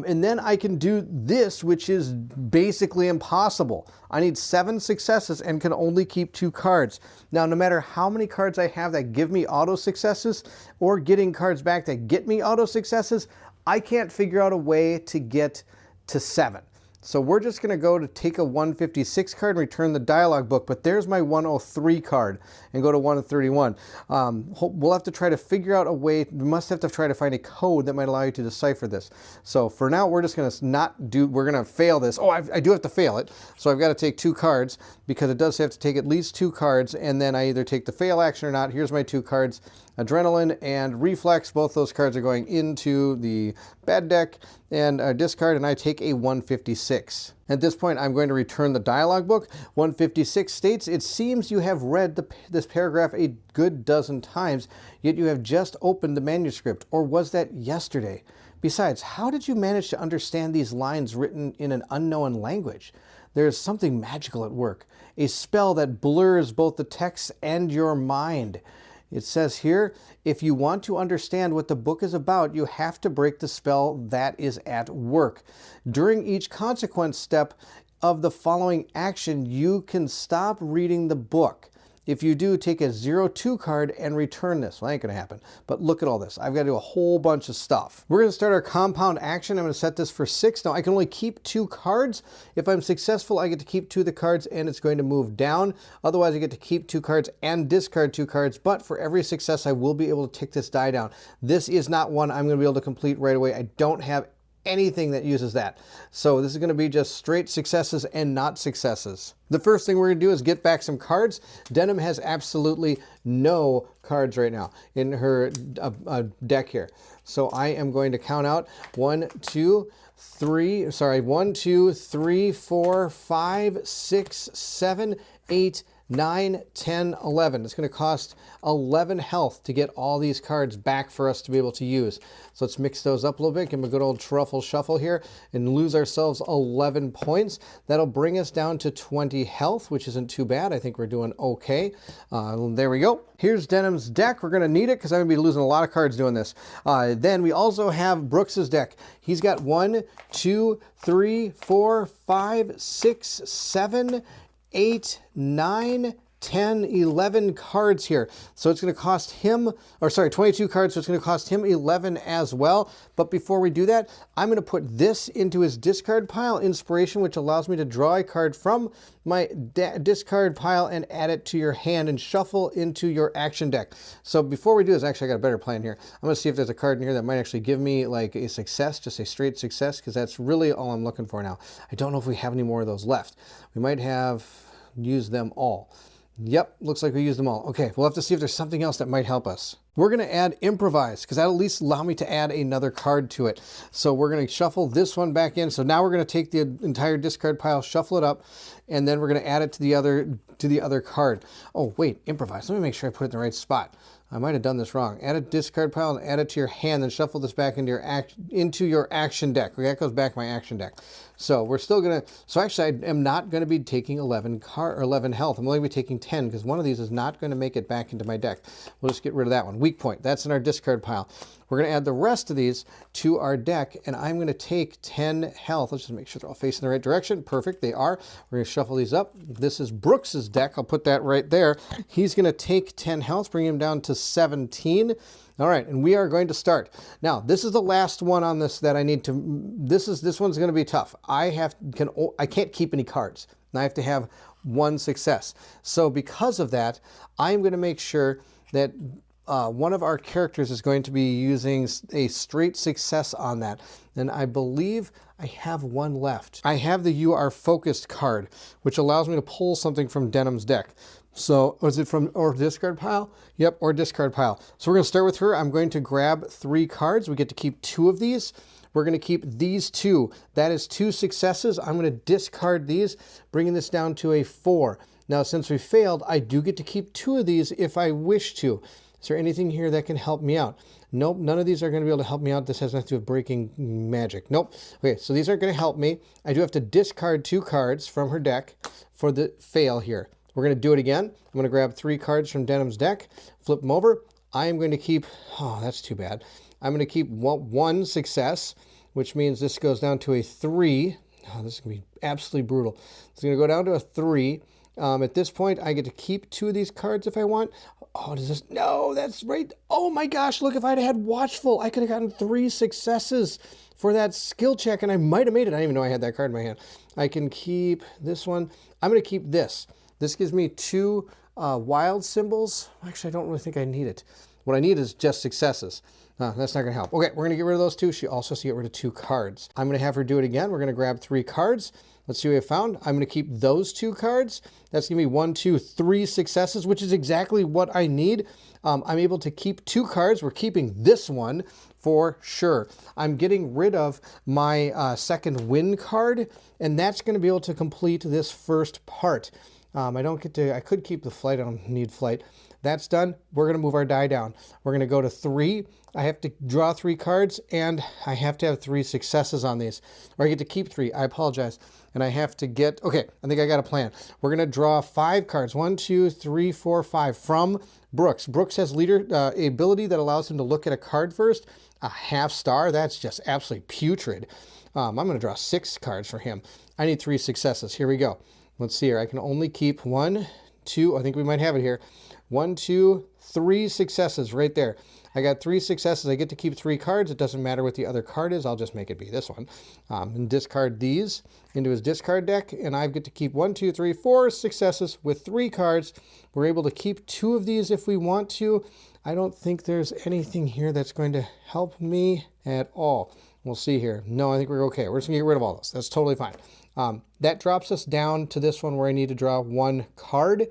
And then I can do this, which is basically impossible. I need 7 successes and can only keep 2 cards. Now, no matter how many cards I have that give me auto successes or getting cards back that get me auto successes, I can't figure out a way to get to 7. So we're just going to go to take a 156 card and return the dialogue book, but there's my 103 card and go to 131. We'll have to try to figure out a way. We must have to try to find a code that might allow you to decipher this. So for now, we're just going to we're going to fail this. Oh, I do have to fail it. So I've got to take 2 cards because it does have to take at least 2 cards, and then I either take the fail action or not. Here's my 2 cards. Adrenaline and Reflex, both those cards are going into the bad deck and discard, and I take a 156. At this point, I'm going to return the dialogue book. 156 states, it seems you have read this paragraph a good dozen times, yet you have just opened the manuscript, or was that yesterday? Besides, how did you manage to understand these lines written in an unknown language? There is something magical at work, a spell that blurs both the text and your mind. It says here, if you want to understand what the book is about, you have to break the spell that is at work. During each consequence step of the following action, you can stop reading the book. If you do, take a 02 card and return this. Well, that ain't going to happen. But look at all this. I've got to do a whole bunch of stuff. We're going to start our compound action. I'm going to set this for 6. Now, I can only keep 2 cards. If I'm successful, I get to keep 2 of the cards, and it's going to move down. Otherwise, I get to keep 2 cards and discard 2 cards. But for every success, I will be able to tick this die down. This is not one I'm going to be able to complete right away. I don't have anything that uses that. So this is going to be just straight successes and not successes. The first thing we're going to do is get back some cards. Denim has absolutely no cards right now in her deck here. So I am going to count out 1, 2, 1, 2, 3, 4, 5, 6, 7, 8, 9, 10, 11. It's going to cost 11 health to get all these cards back for us to be able to use. So let's mix those up a little bit, give them a good old truffle shuffle here, and lose ourselves 11 points. That'll bring us down to 20 health, which isn't too bad. I think we're doing okay. There we go. Here's Denham's deck. We're going to need it because I'm going to be losing a lot of cards doing this. Then we also have Brooks's deck. He's got 1, 2, 3, 4, 5, 6, 7, 8, 9, 10, 11 cards here. So it's going to cost him, 22 cards, so it's going to cost him 11 as well. But before we do that, I'm going to put this into his discard pile, Inspiration, which allows me to draw a card from my discard pile and add it to your hand and shuffle into your action deck. So before we do this, actually I got a better plan here. I'm going to see if there's a card in here that might actually give me like a success, just a straight success, because that's really all I'm looking for now. I don't know if we have any more of those left. We might have used them all. Yep, looks like we used them all. Okay, we'll have to see if there's something else that might help us. We're going to add Improvise, because that'll at least allow me to add another card to it. So we're going to shuffle this one back in. So now we're going to take the entire discard pile, shuffle it up, and then we're going to add it to the other card. Oh, wait, Improvise. Let me make sure I put it in the right spot. I might have done this wrong. Add a discard pile and add it to your hand, then shuffle this back into your action deck. Okay, that goes back to my action deck. So we're still gonna. So actually, I am not going to be taking 11 health. I'm only going to be taking 10 because one of these is not going to make it back into my deck. We'll just get rid of that one. Weak point. That's in our discard pile. We're going to add the rest of these to our deck, and I'm going to take 10 health. Let's just make sure they're all facing the right direction. Perfect, they are. We're going to shuffle these up. This is Brooks's deck. I'll put that right there. He's going to take 10 health, bring him down to 17. All right, and we are going to start. Now, this is the last one on this that I need to. This one's going to be tough. I can't keep any cards. And I have to have one success. So because of that, I'm going to make sure that one of our characters is going to be using a straight success on that. And I believe I have one left. I have the You Are Focused card, which allows me to pull something from Denham's deck. So was it from or discard pile? Yep, or discard pile. So we're going to start with her. I'm going to grab 3 cards. We get to keep 2 of these. We're going to keep these 2. That is 2 successes. I'm going to discard these, bringing this down to a 4. Now, since we failed, I do get to keep 2 of these if I wish to. Is there anything here that can help me out? Nope, none of these are going to be able to help me out. This has nothing to do with breaking magic. Nope. Okay, so these aren't going to help me. I do have to discard 2 cards from her deck for the fail here. We're going to do it again. I'm going to grab 3 cards from Denham's deck, flip them over. I am going to keep, oh, that's too bad. I'm going to keep 1 success, which means this goes down to a 3. Oh, this is going to be absolutely brutal. It's going to go down to a 3. At this point, I get to keep 2 of these cards if I want. Oh, does this? No, that's right. Oh my gosh, look, if I'd had Watchful, I could have gotten 3 successes for that skill check, and I might have made it. I didn't even know I had that card in my hand. I can keep this one. I'm going to keep this. This gives me 2 wild symbols. Actually, I don't really think I need it. What I need is just successes. That's not going to help. Okay, we're going to get rid of those 2. She also has to get rid of 2 cards. I'm going to have her do it again. We're going to grab 3 cards. Let's see what I found. I'm going to keep those 2 cards. That's going to be 1, 2, 3 successes, which is exactly what I need. I'm able to keep 2 cards. We're keeping this one for sure. I'm getting rid of my second win card, and that's going to be able to complete this first part. I could keep the flight. I don't need flight. That's done. We're going to move our die down. We're going to go to 3. I have to draw 3 cards, and I have to have 3 successes on these. Or I get to keep 3. I apologize. And I have to get, okay, I think I got a plan. We're going to draw 5 cards. 1, 2, 3, 4, 5 from Brooks. Brooks has ability that allows him to look at a card first. A half star. That's just absolutely putrid. I'm going to draw 6 cards for him. I need 3 successes. Here we go. Let's see here. I can only keep 1, 2. I think we might have it here. 1, 2, 3 successes right there. I got 3 successes. I get to keep 3 cards. It doesn't matter what the other card is. I'll just make it be this one. And discard these into his discard deck. And I get to keep 1, 2, 3, 4 successes with 3 cards. We're able to keep 2 of these if we want to. I don't think there's anything here that's going to help me at all. We'll see here. No, I think we're okay. We're just going to get rid of all this. That's totally fine. That drops us down to this one where I need to draw 1 card.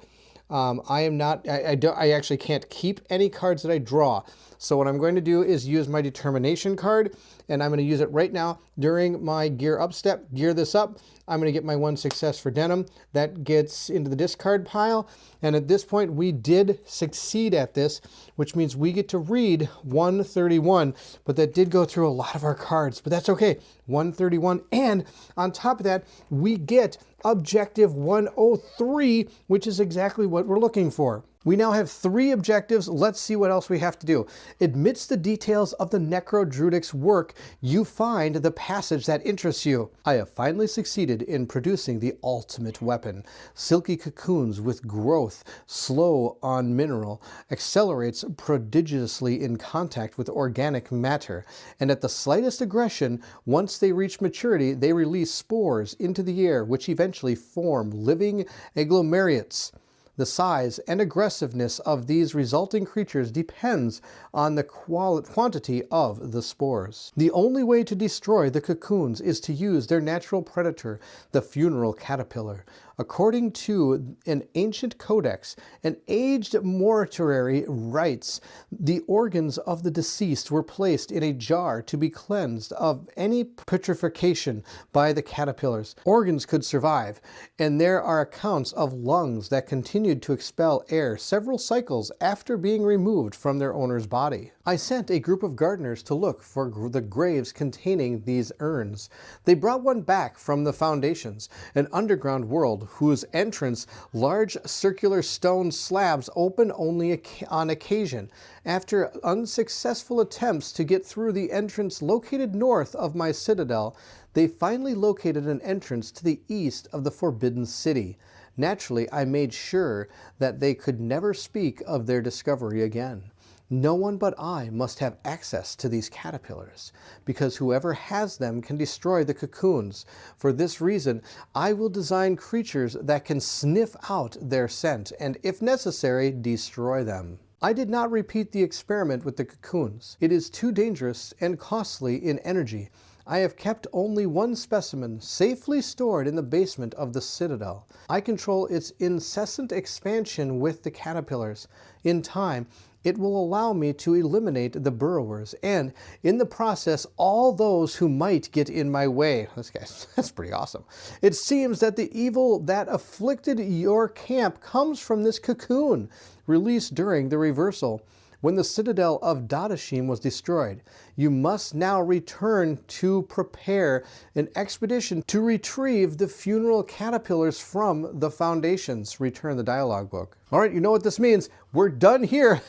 I am not, I actually can't keep any cards that I draw. So what I'm going to do is use my determination card, and I'm going to use it right now during my gear up step. Gear this up. I'm going to get my 1 success for Denim. That gets into the discard pile. And at this point, we did succeed at this, which means we get to read 131. But that did go through a lot of our cards, but that's okay. 131. And on top of that, we get objective 103, which is exactly what we're looking for. We now have 3 objectives. Let's see what else we have to do. Amidst the details of the Necrodruidic's work, you find the passage that interests you. I have finally succeeded in producing the ultimate weapon. Silky cocoons with growth, slow on mineral, accelerates prodigiously in contact with organic matter, and at the slightest aggression, once they reach maturity, they release spores into the air, which eventually form living agglomerates. The size and aggressiveness of these resulting creatures depends on the quantity of the spores. The only way to destroy the cocoons is to use their natural predator, the funeral caterpillar. According to an ancient codex, an aged mortuary writes, the organs of the deceased were placed in a jar to be cleansed of any putrefaction by the caterpillars. Organs could survive, and there are accounts of lungs that continued to expel air several cycles after being removed from their owner's body. I sent a group of gardeners to look for the graves containing these urns. They brought one back from the foundations, an underground world whose entrance large circular stone slabs open only on occasion. After unsuccessful attempts to get through the entrance located north of my citadel, they finally located an entrance to the east of the Forbidden City. Naturally, I made sure that they could never speak of their discovery again. No one but I must have access to these caterpillars, because whoever has them can destroy the cocoons. For this reason, I will design creatures that can sniff out their scent and, if necessary, destroy them. I did not repeat the experiment with the cocoons. It is too dangerous and costly in energy. I have kept only 1 specimen safely stored in the basement of the Citadel. I control its incessant expansion with the caterpillars. In time, it will allow me to eliminate the burrowers and, in the process, all those who might get in my way. That's pretty awesome. It seems that the evil that afflicted your camp comes from this cocoon, released during the reversal. When the citadel of Dadashim was destroyed, you must now return to prepare an expedition to retrieve the funeral caterpillars from the foundations. Return the dialogue book. All right, you know what this means. We're done here.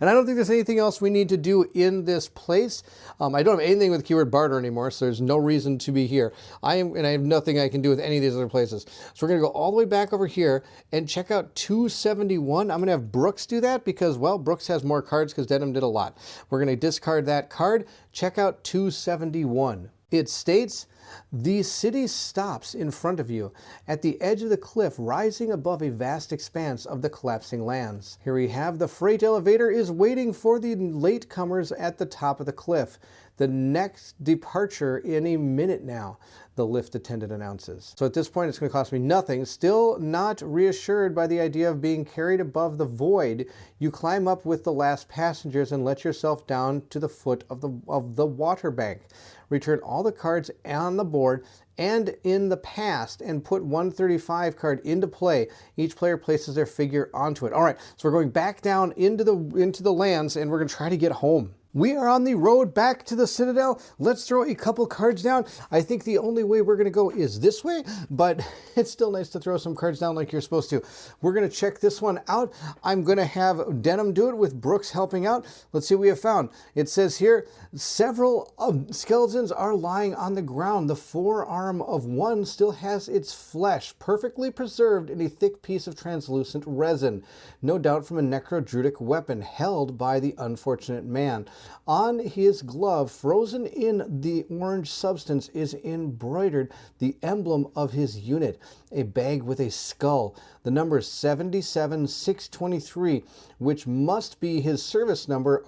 And I don't think there's anything else we need to do in this place. I don't have anything with keyword barter anymore, so there's no reason to be here. And I have nothing I can do with any of these other places. So we're going to go all the way back over here and check out 271. I'm going to have Brooks do that because, well, Brooks has more cards because Denim did a lot. We're going to discard that card. Check out 271. It states, the city stops in front of you, at the edge of the cliff rising above a vast expanse of the collapsing lands. Here we have the freight elevator is waiting for the latecomers at the top of the cliff. The next departure in a minute now, the lift attendant announces. So at this point, it's going to cost me nothing. Still not reassured by the idea of being carried above the void, you climb up with the last passengers and let yourself down to the foot of the water bank. Return all the cards on the board and in the past and put 135 card into play. Each player places their figure onto it. All right, so we're going back down into the lands and we're going to try to get home. We are on the road back to the Citadel. Let's throw a couple cards down. I think the only way we're going to go is this way, but it's still nice to throw some cards down like you're supposed to. We're going to check this one out. I'm going to have Denim do it with Brooks helping out. Let's see what we have found. It says here, several skeletons are lying on the ground. The forearm of one still has its flesh perfectly preserved in a thick piece of translucent resin, no doubt from a necrodruidic weapon held by the unfortunate man. On his glove, frozen in the orange substance, is embroidered the emblem of his unit, a bag with a skull. The number 77623, which must be his service number,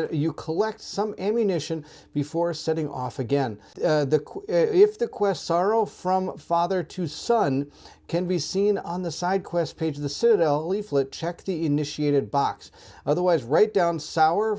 you collect some ammunition before setting off again. If the quest Sorrow from Father to Son can be seen on the side quest page of the Citadel leaflet. Check the initiated box. Otherwise, write down sower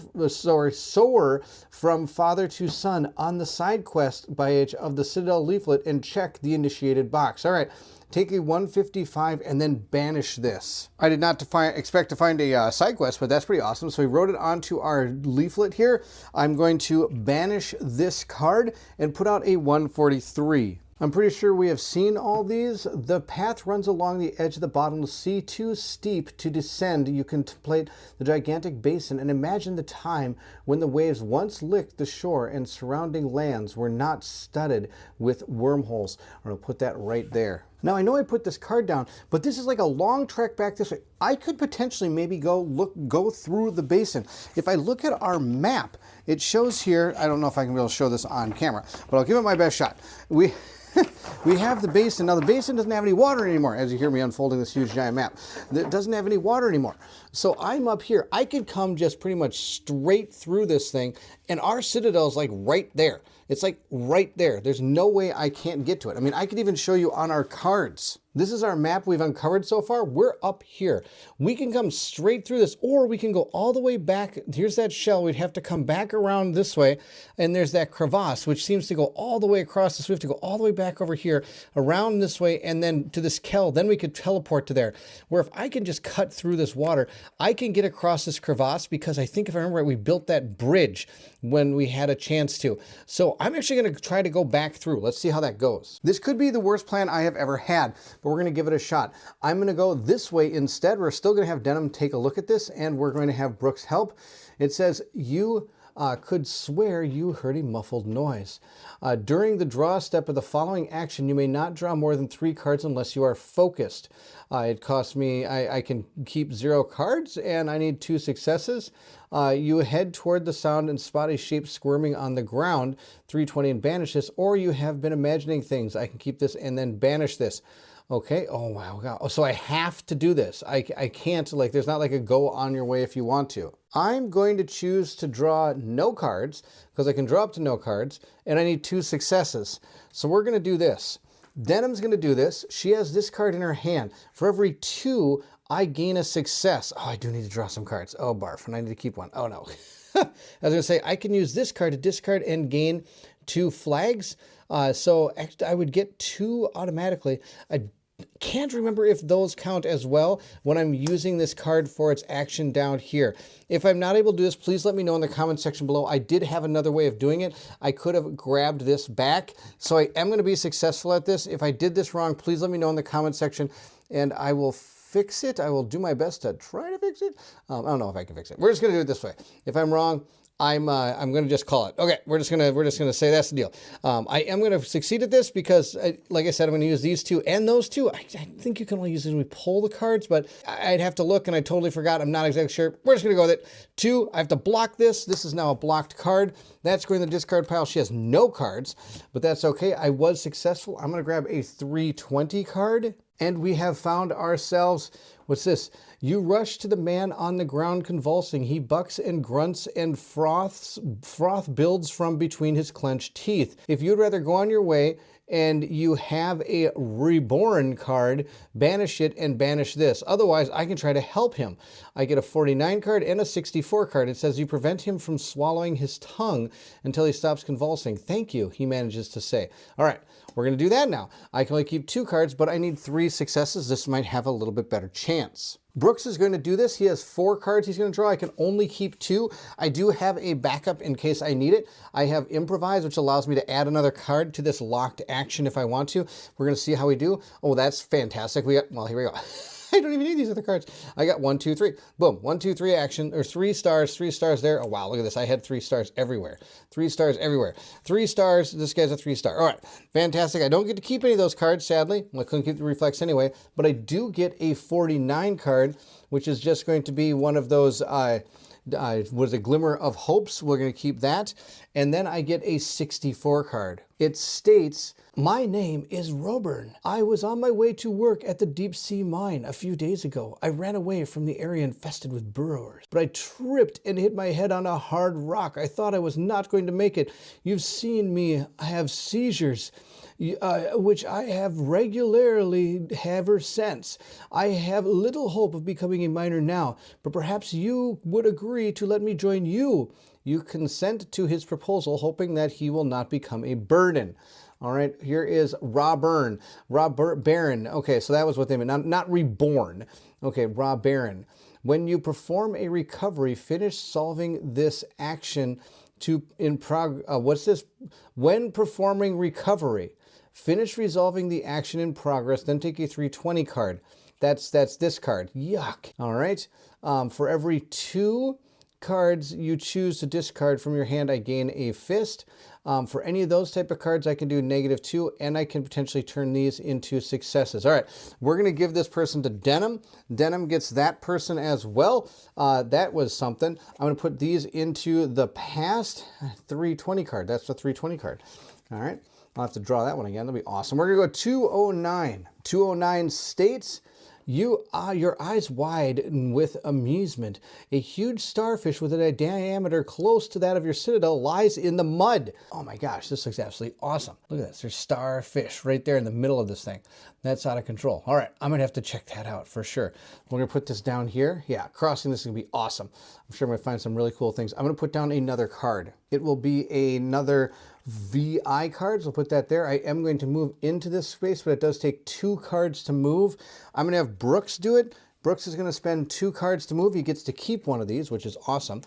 from father to son on the side quest page of the Citadel leaflet and check the initiated box. All right. Take a 155 and then banish this. I did not expect to find a side quest, but that's pretty awesome. So we wrote it onto our leaflet here. I'm going to banish this card and put out a 143. I'm pretty sure we have seen all these. The path runs along the edge of the bottomless sea, too steep to descend. You contemplate the gigantic basin and imagine the time when the waves once licked the shore and surrounding lands were not studded with wormholes. I'm gonna put that right there. Now I know I put this card down, but this is like a long trek back this way. I could potentially maybe go through the basin. If I look at our map, it shows here, I don't know if I can be able to show this on camera, but I'll give it my best shot. We have the basin. Now the basin doesn't have any water anymore, as you hear me unfolding this huge giant map. It doesn't have any water anymore. So I'm up here. I could come just pretty much straight through this thing, and our Citadel is like right there. It's like right there. There's no way I can't get to it. I mean, I could even show you on our cards. This is our map we've uncovered so far. We're up here. We can come straight through this, or we can go all the way back. Here's that shell. We'd have to come back around this way, and there's that crevasse, which seems to go all the way across this. We have to go all the way back over here, around this way, and then to this kell. Then we could teleport to there. Where if I can just cut through this water, I can get across this crevasse, because I think if I remember right, we built that bridge when we had a chance to. So I'm actually going to try to go back through. Let's see how that goes. This could be the worst plan I have ever had, but we're going to give it a shot. I'm going to go this way instead. We're still going to have Denim take a look at this, and we're going to have Brooks help. It says, you could swear you heard a muffled noise. During the draw step of the following action, you may not draw more than 3 cards unless you are focused. It costs me, I can keep 0 cards, and I need 2 successes. You head toward the sound and spot a shape squirming on the ground, 320 and banish this, or you have been imagining things. I can keep this and then banish this. Okay, oh wow, God. So I have to do this. I can't, like, there's not like a go on your way if you want to. I'm going to choose to draw no cards, because I can draw up to no cards, and I need 2 successes. So we're gonna do this. Denim's gonna do this. She has this card in her hand. For every 2, I gain a success. Oh, I do need to draw some cards. Oh, barf, and I need to keep one. Oh no. I was gonna say, I can use this card to discard and gain 2 flags. So actually I would get 2 automatically. I can't remember if those count as well when I'm using this card for its action down here. If I'm not able to do this, please let me know in the comment section below. I did have another way of doing it. I could have grabbed this back. So I am going to be successful at this. If I did this wrong, please let me know in the comment section, and I will fix it. I will do my best to try to fix it. I don't know if I can fix it. We're just going to do it this way. If I'm wrong, I'm going to just call it. Okay, we're just gonna say that's the deal. I am going to succeed at this because, like I said, I'm going to use these 2 and those 2. I think you can only use it when we pull the cards, but I'd have to look, and I totally forgot. I'm not exactly sure. We're just going to go with it. 2, I have to block this. This is now a blocked card. That's going in the discard pile. She has no cards, but that's okay. I was successful. I'm going to grab a 320 card, and we have found ourselves, what's this? You rush to the man on the ground convulsing. He bucks and grunts, and froth builds from between his clenched teeth. If you'd rather go on your way and you have a reborn card, banish it and banish this. Otherwise, I can try to help him. I get a 49 card and a 64 card. It says you prevent him from swallowing his tongue until he stops convulsing. Thank you, he manages to say. All right, we're going to do that now. I can only keep 2 cards, but I need 3 successes. This might have a little bit better chance. Brooks is going to do this. He has 4 cards he's going to draw. I can only keep 2. I do have a backup in case I need it. I have Improvise, which allows me to add another card to this locked action if I want to. We're going to see how we do. Oh, that's fantastic. Well, here we go. I don't even need these other cards. I got 1, 2, 3. Boom. 1, 2, 3 action, or 3 stars, 3 stars there. Oh, wow. Look at this. I had 3 stars everywhere. 3 stars everywhere. 3 stars. This guy's a 3-star. All right. Fantastic. I don't get to keep any of those cards, sadly. I couldn't keep the reflex anyway, but I do get a 49 card, which is just going to be one of those, was a Glimmer of Hopes. We're going to keep that. And then I get a 64 card. It states, "My name is Roburn. I was on my way to work at the deep sea mine a few days ago. I ran away from the area infested with burrowers, but I tripped and hit my head on a hard rock. I thought I was not going to make it. You've seen me have seizures, which I have regularly ever since. I have little hope of becoming a miner now, but perhaps you would agree to let me join you." You consent to his proposal, hoping that he will not become a burden. All right, here is Roburn. Baron. Okay, so that was what they meant. Not reborn. Okay, Baron. When you perform a recovery, finish solving this action what's this? When performing recovery, finish resolving the action in progress, then take a 320 card. That's this card. Yuck. All right. For every 2 cards you choose to discard from your hand, I gain a fist. For any of those type of cards, I can do -2, and I can potentially turn these into successes. All right, we're going to give this person to Denim. Denim gets that person as well. That was something. I'm going to put these into the past 320 card. That's the 320 card. All right, I'll have to draw that one again. That'll be awesome. We're going to go 209. 209 states, "You are your eyes wide with amusement. A huge starfish with a diameter close to that of your citadel lies in the mud." Oh my gosh, this looks absolutely awesome. Look at this. There's starfish right there in the middle of this thing. That's out of control. All right, I'm going to have to check that out for sure. We're going to put this down here. Yeah, crossing this is going to be awesome. I'm sure I'm going to find some really cool things. I'm going to put down another card. It will be another VI cards. We'll put that there. I am going to move into this space, but it does take 2 cards to move. I'm going to have Brooks do it. Brooks is going to spend 2 cards to move. He gets to keep one of these, which is awesome.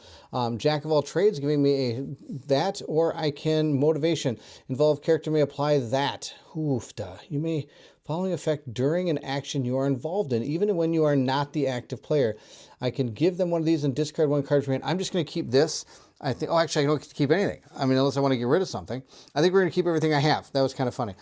Jack of all trades, giving me that, or I can motivation. Involved character may apply that. Oofda. You may following effect during an action you are involved in, even when you are not the active player. I can give them one of these and discard 1 card from your hand. I'm just going to keep this. I think, oh, actually, I don't get to keep anything. I mean, unless I want to get rid of something. I think we're going to keep everything I have. That was kind of funny.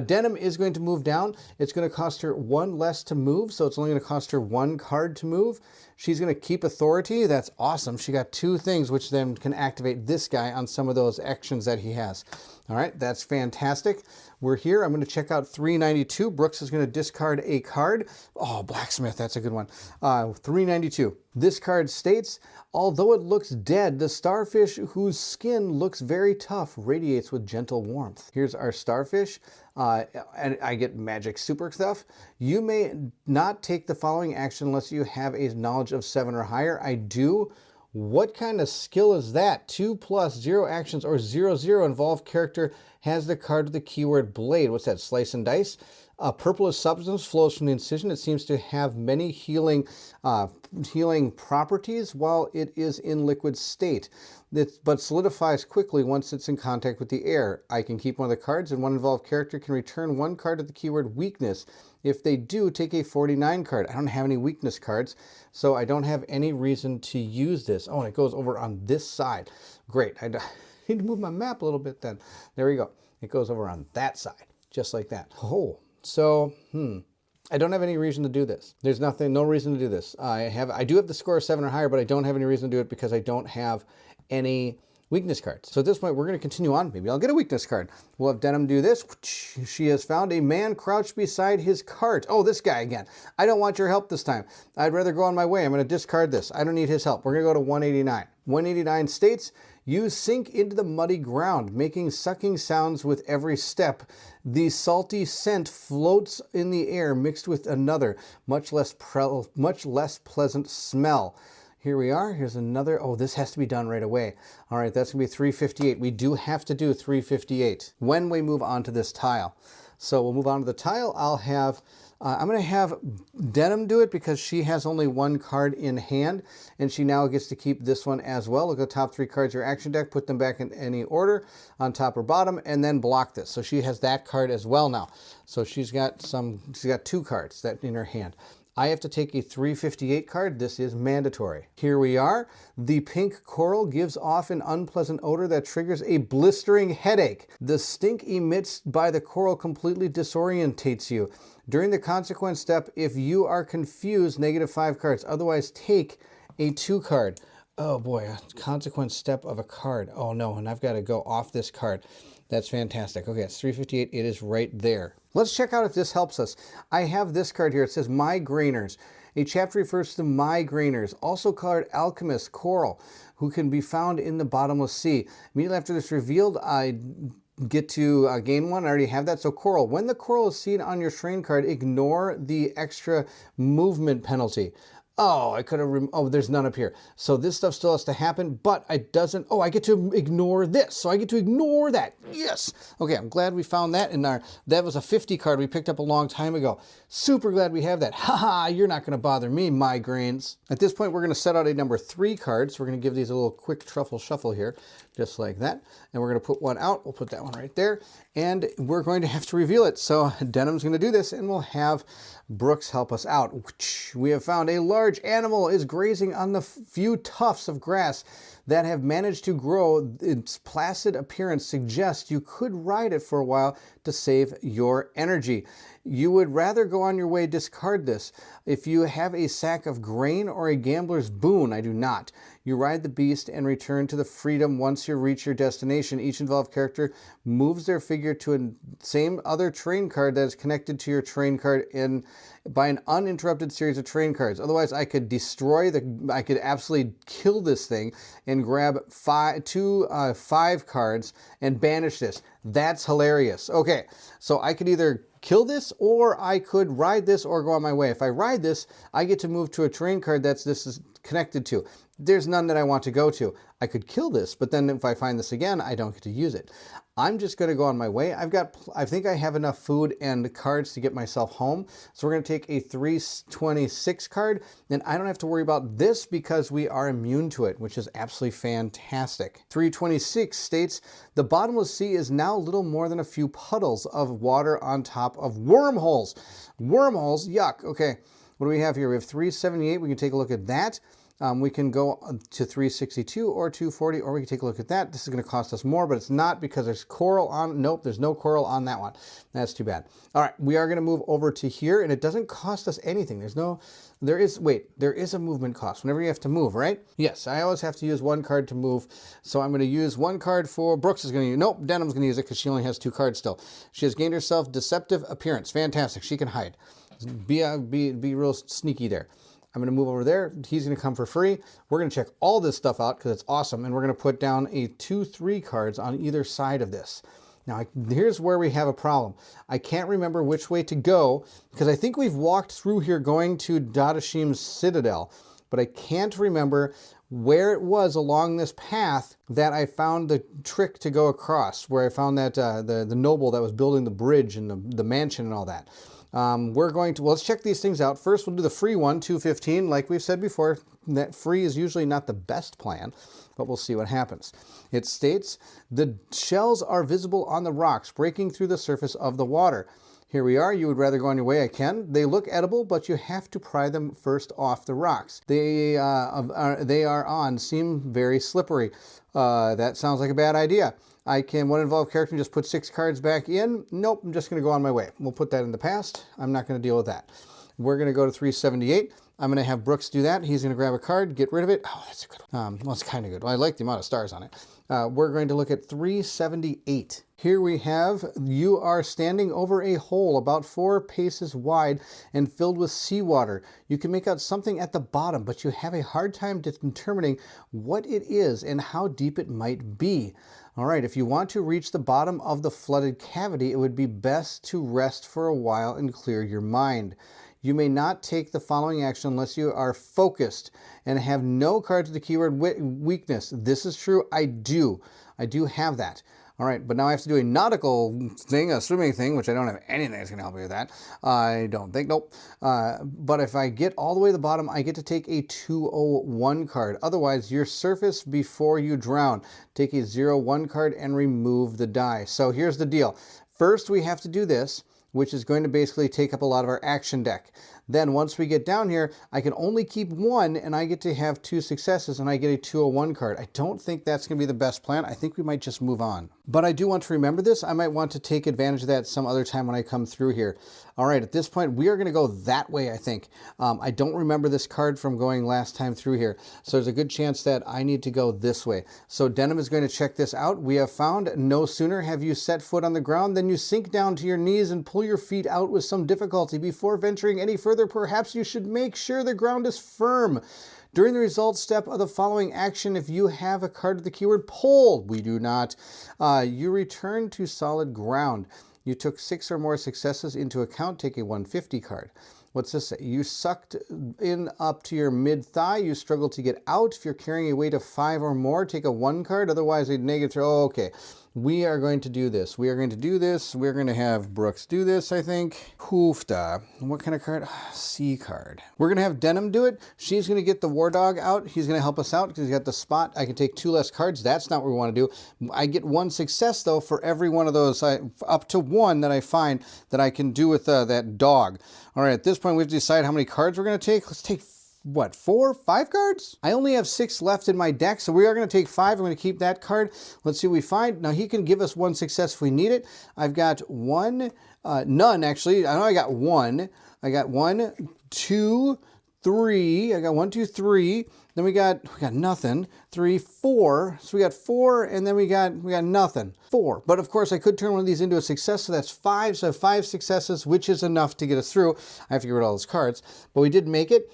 Denim is going to move down. It's going to cost her 1 less to move, so it's only going to cost her 1 card to move. She's going to keep authority. That's awesome. She got 2 things, which then can activate this guy on some of those actions that he has. All right, that's fantastic. We're here. I'm going to check out 392. Brooks is going to discard a card. Oh, Blacksmith, that's a good one. 392. This card states, "Although it looks dead, the starfish, whose skin looks very tough, radiates with gentle warmth." Here's our starfish. And I get magic super stuff. "You may not take the following action unless you have a knowledge of 7 or higher." I do. What kind of skill is that? 2 plus 0 actions or 0/0 involved character has the card with the keyword blade. What's that? Slice and dice. Purplish substance flows from the incision. It seems to have many healing properties while it is in liquid state, but solidifies quickly once it's in contact with the air. I can keep one of the cards, and one involved character can return 1 card with the keyword weakness. If they do, take a 49 card. I don't have any weakness cards, so I don't have any reason to use this. Oh, and it goes over on this side. Great. I need to move my map a little bit then. There we go. It goes over on that side, just like that. Oh, so, I don't have any reason to do this. There's no reason to do this. I do have the score of 7 or higher, but I don't have any reason to do it because I don't have any weakness cards. So at this point, we're going to continue on. Maybe I'll get a weakness card. We'll have Denim do this. She has found a man crouched beside his cart. Oh, this guy again. I don't want your help this time. I'd rather go on my way. I'm going to discard this. I don't need his help. We're going to go to 189. 189 states, "You sink into the muddy ground, making sucking sounds with every step. The salty scent floats in the air mixed with another, much less pleasant smell." Here we are. Here's another. Oh, this has to be done right away. All right, that's going to be 358. We do have to do 358 when we move on to this tile. So we'll move on to the tile. I'm going to have Denim do it because she has only 1 card in hand, and she now gets to keep this one as well. Look at the top 3 cards of your action deck, put them back in any order on top or bottom, and then block this. So she has that card as well now. So she's got 2 cards that in her hand. I have to take a 358 card. This is mandatory. Here we are. The pink coral gives off an unpleasant odor that triggers a blistering headache. The stink emitted by the coral completely disorientates you. During the consequence step, if you are confused, -5 cards. Otherwise, take a 2 card. Oh boy, a consequence step of a card. Oh no, and I've got to go off this card. That's fantastic. Okay, it's 358. It is right there. Let's check out if this helps us. I have this card here. It says Migrainers. A chapter refers to migrainers, also called alchemists, coral, who can be found in the bottomless sea. Immediately after this revealed, I get to gain one. I already have that. So coral. When the coral is seen on your terrain card, ignore the extra movement penalty. Oh, I could have, oh, there's none up here. So this stuff still has to happen, but it doesn't, oh, I get to ignore this. So I get to ignore that. Yes. Okay, I'm glad we found that in our, that was a 50 card we picked up a long time ago. Super glad we have that. Haha, you're not going to bother me, migraines. At this point, we're going to set out a number 3 card. So we're going to give these a little quick truffle shuffle here, just like that. And we're going to put one out. We'll put that one right there. And we're going to have to reveal it. So Denham's going to do this, and we'll have Brooks help us out. We have found a large animal is grazing on the few tufts of grass that have managed to grow. Its placid appearance suggests you could ride it for a while to save your energy. You would rather go on your way, discard this. If you have a sack of grain or a gambler's boon, I do not. You ride the beast and return to the freedom once you reach your destination. Each involved character moves their figure to a same other terrain card that is connected to your terrain card by an uninterrupted series of terrain cards. Otherwise, I could I could absolutely kill this thing and grab 5 cards and banish this. That's hilarious. Okay, so I could either kill this, or I could ride this or go on my way. If I ride this, I get to move to a terrain card this is connected to. There's none that I want to go to. I could kill this, but then if I find this again, I don't get to use it. I'm just going to go on my way. I think I have enough food and cards to get myself home. So we're going to take a 326 card, and I don't have to worry about this because we are immune to it, which is absolutely fantastic. 326 states, the bottomless sea is now little more than a few puddles of water on top of wormholes. Wormholes, yuck. Okay, what do we have here? We have 378. We can take a look at that. We can go to 362 or 240, or we can take a look at that. This is going to cost us more, but it's not because there's coral on. Nope, there's no coral on that one. That's too bad. All right, we are going to move over to here, and it doesn't cost us anything. There is a movement cost whenever you have to move, right? Yes, I always have to use one card to move. So I'm going to use one card for Brooks is going to use. Nope, Denham's going to use it because she only has 2 cards still. She has gained herself deceptive appearance. Fantastic. She can hide. Be real sneaky there. I'm going to move over there. He's going to come for free. We're going to check all this stuff out because it's awesome. And we're going to put down a 2-3 cards on either side of this. Now, here's where we have a problem. I can't remember which way to go because I think we've walked through here going to Dadashim's Citadel, but I can't remember where it was along this path that I found the trick to go across, where I found that the noble that was building the bridge and the mansion and all that. Let's check these things out. First, we'll do the free one, 215. Like we've said before, that free is usually not the best plan, but we'll see what happens. It states, the shells are visible on the rocks, breaking through the surface of the water. Here we are. You would rather go on your way. I can. They look edible, but you have to pry them first off the rocks. They seem very slippery. That sounds like a bad idea. One involved character can just put 6 cards back in. Nope, I'm just going to go on my way. We'll put that in the past. I'm not going to deal with that. We're going to go to 378. I'm going to have Brooks do that. He's going to grab a card, get rid of it. Oh, that's a good one. Well, it's kind of good. Well, I like the amount of stars on it. We're going to look at 378. Here we have, you are standing over a hole about 4 paces wide and filled with seawater. You can make out something at the bottom, but you have a hard time determining what it is and how deep it might be. All right, if you want to reach the bottom of the flooded cavity, it would be best to rest for a while and clear your mind. You may not take the following action unless you are focused and have no cards with the keyword weakness. This is true. I do have that. All right, but now I have to do a nautical thing, a swimming thing, which I don't have anything that's going to help me with that. I don't think, nope. But if I get all the way to the bottom, I get to take a 201 card. Otherwise, your surface before you drown. Take a 01 card and remove the die. So here's the deal. First, we have to do this, which is going to basically take up a lot of our action deck. Then once we get down here, I can only keep one, and I get to have 2 successes, and I get a 201 card. I don't think that's going to be the best plan. I think we might just move on. But I do want to remember this. I might want to take advantage of that some other time when I come through here. All right, at this point, we are going to go that way, I think. I don't remember this card from going last time through here, so there's a good chance that I need to go this way. So Denim is going to check this out. We have found no sooner have you set foot on the ground than you sink down to your knees and pull your feet out with some difficulty. Before venturing any further, perhaps you should make sure the ground is firm. During the result step of the following action, if you have a card with the keyword pull, we do not, you return to solid ground. You took 6 or more successes into account, take a 150 card. What's this say? You sucked in up to your mid-thigh. You struggle to get out. If you're carrying a weight of 5 or more, take a 1 card. Otherwise, a -3. Oh, okay. We are going to do this. We are going to do this. We're going to have Brooks do this, I think. Hoofda. What kind of card? C card. We're going to have Denim do it. She's going to get the War Dog out. He's going to help us out because he's got the spot. I can take 2 less cards. That's not what we want to do. I get 1 success, though, for every one of those, up to 1 that I find that I can do with that dog. All right, at this point, we have to decide how many cards we're going to take. Let's take what, 4, 5 cards? I only have 6 left in my deck, so we are going to take 5. I'm going to keep that card. Let's see what we find. Now, he can give us 1 success if we need it. I've got 1, none, actually. I know I got 1. I got 1, 2, 3. I got 1, 2, 3. Then we got nothing. 3, 4. So we got 4, and then we got nothing. 4. But of course, I could turn one of these into a success, so that's 5. So I have 5 successes, which is enough to get us through. I have to get rid of all those cards, but we did make it.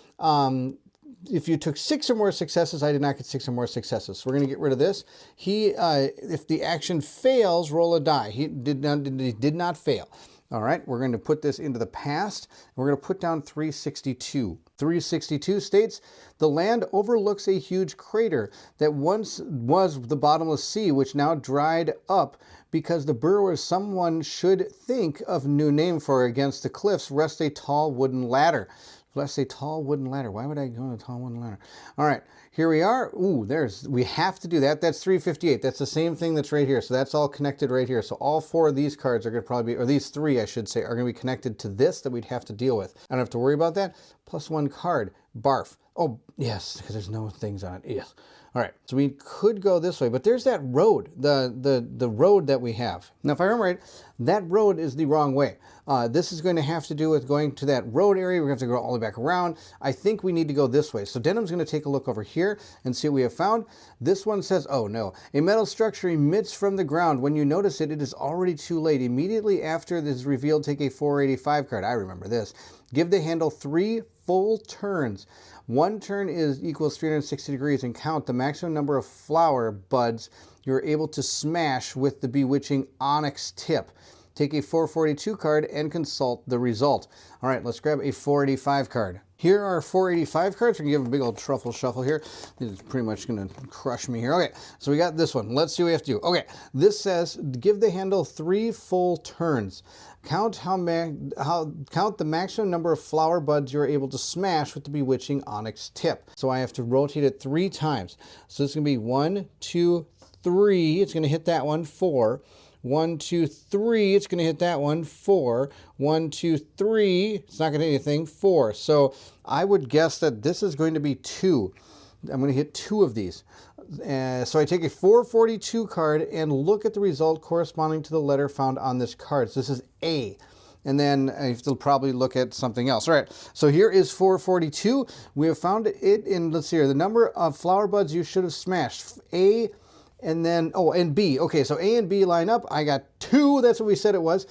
If you took 6 or more successes, I did not get 6 or more successes. So we're going to get rid of this. If the action fails, roll a die. He did not fail. All right, we're going to put this into the past. We're going to put down 362. 362 states, the land overlooks a huge crater that once was the bottomless sea, which now dried up because the burrowers someone should think of new name for. Against the cliffs rests a tall wooden ladder. Let's say tall wooden ladder. Why would I go to a tall wooden ladder? All right, here we are. Ooh, we have to do that. That's 358. That's the same thing that's right here. So that's all connected right here. So all 4 of these cards are going to probably be, or these 3, I should say, are going to be connected to this that we'd have to deal with. I don't have to worry about that. Plus 1 card. Barf. Oh, yes, because there's no things on it. Yes. All right, so we could go this way, but there's that road, the road that we have. Now, if I remember right, that road is the wrong way. This is going to have to do with going to that road area. We're going to have to go all the way back around. I think we need to go this way. So Denim's going to take a look over here and see what we have found. This one says, oh no, a metal structure emits from the ground. When you notice it, it is already too late. Immediately after this is revealed, take a 485 card. I remember this. Give the handle 3 full turns. 1 turn equals 360 degrees, and count the maximum number of flower buds you're able to smash with the bewitching onyx tip. Take a 442 card and consult the result. All right, let's grab a 485 card. Here are 485 cards. We're going to give them a big old truffle shuffle here. This is pretty much going to crush me here. Okay, so we got this one. Let's see what we have to do. Okay, this says give the handle 3 full turns. Count count the maximum number of flower buds you're able to smash with the bewitching onyx tip. So I have to rotate it 3 times. So it's going to be 1, 2, 3. It's going to hit that one. 4. 1, 2, 3. It's going to hit that one. 4. 1, 2, 3. It's not going to hit anything. 4. So I would guess that this is going to be 2. I'm going to hit 2 of these. So I take a 442 card and look at the result corresponding to the letter found on this card. So this is A. And then I have to probably look at something else. All right, so here is 442. We have found it in, let's see here, the number of flower buds you should have smashed. A, and then, oh, and B. Okay, so A and B line up. I got 2. That's what we said it was.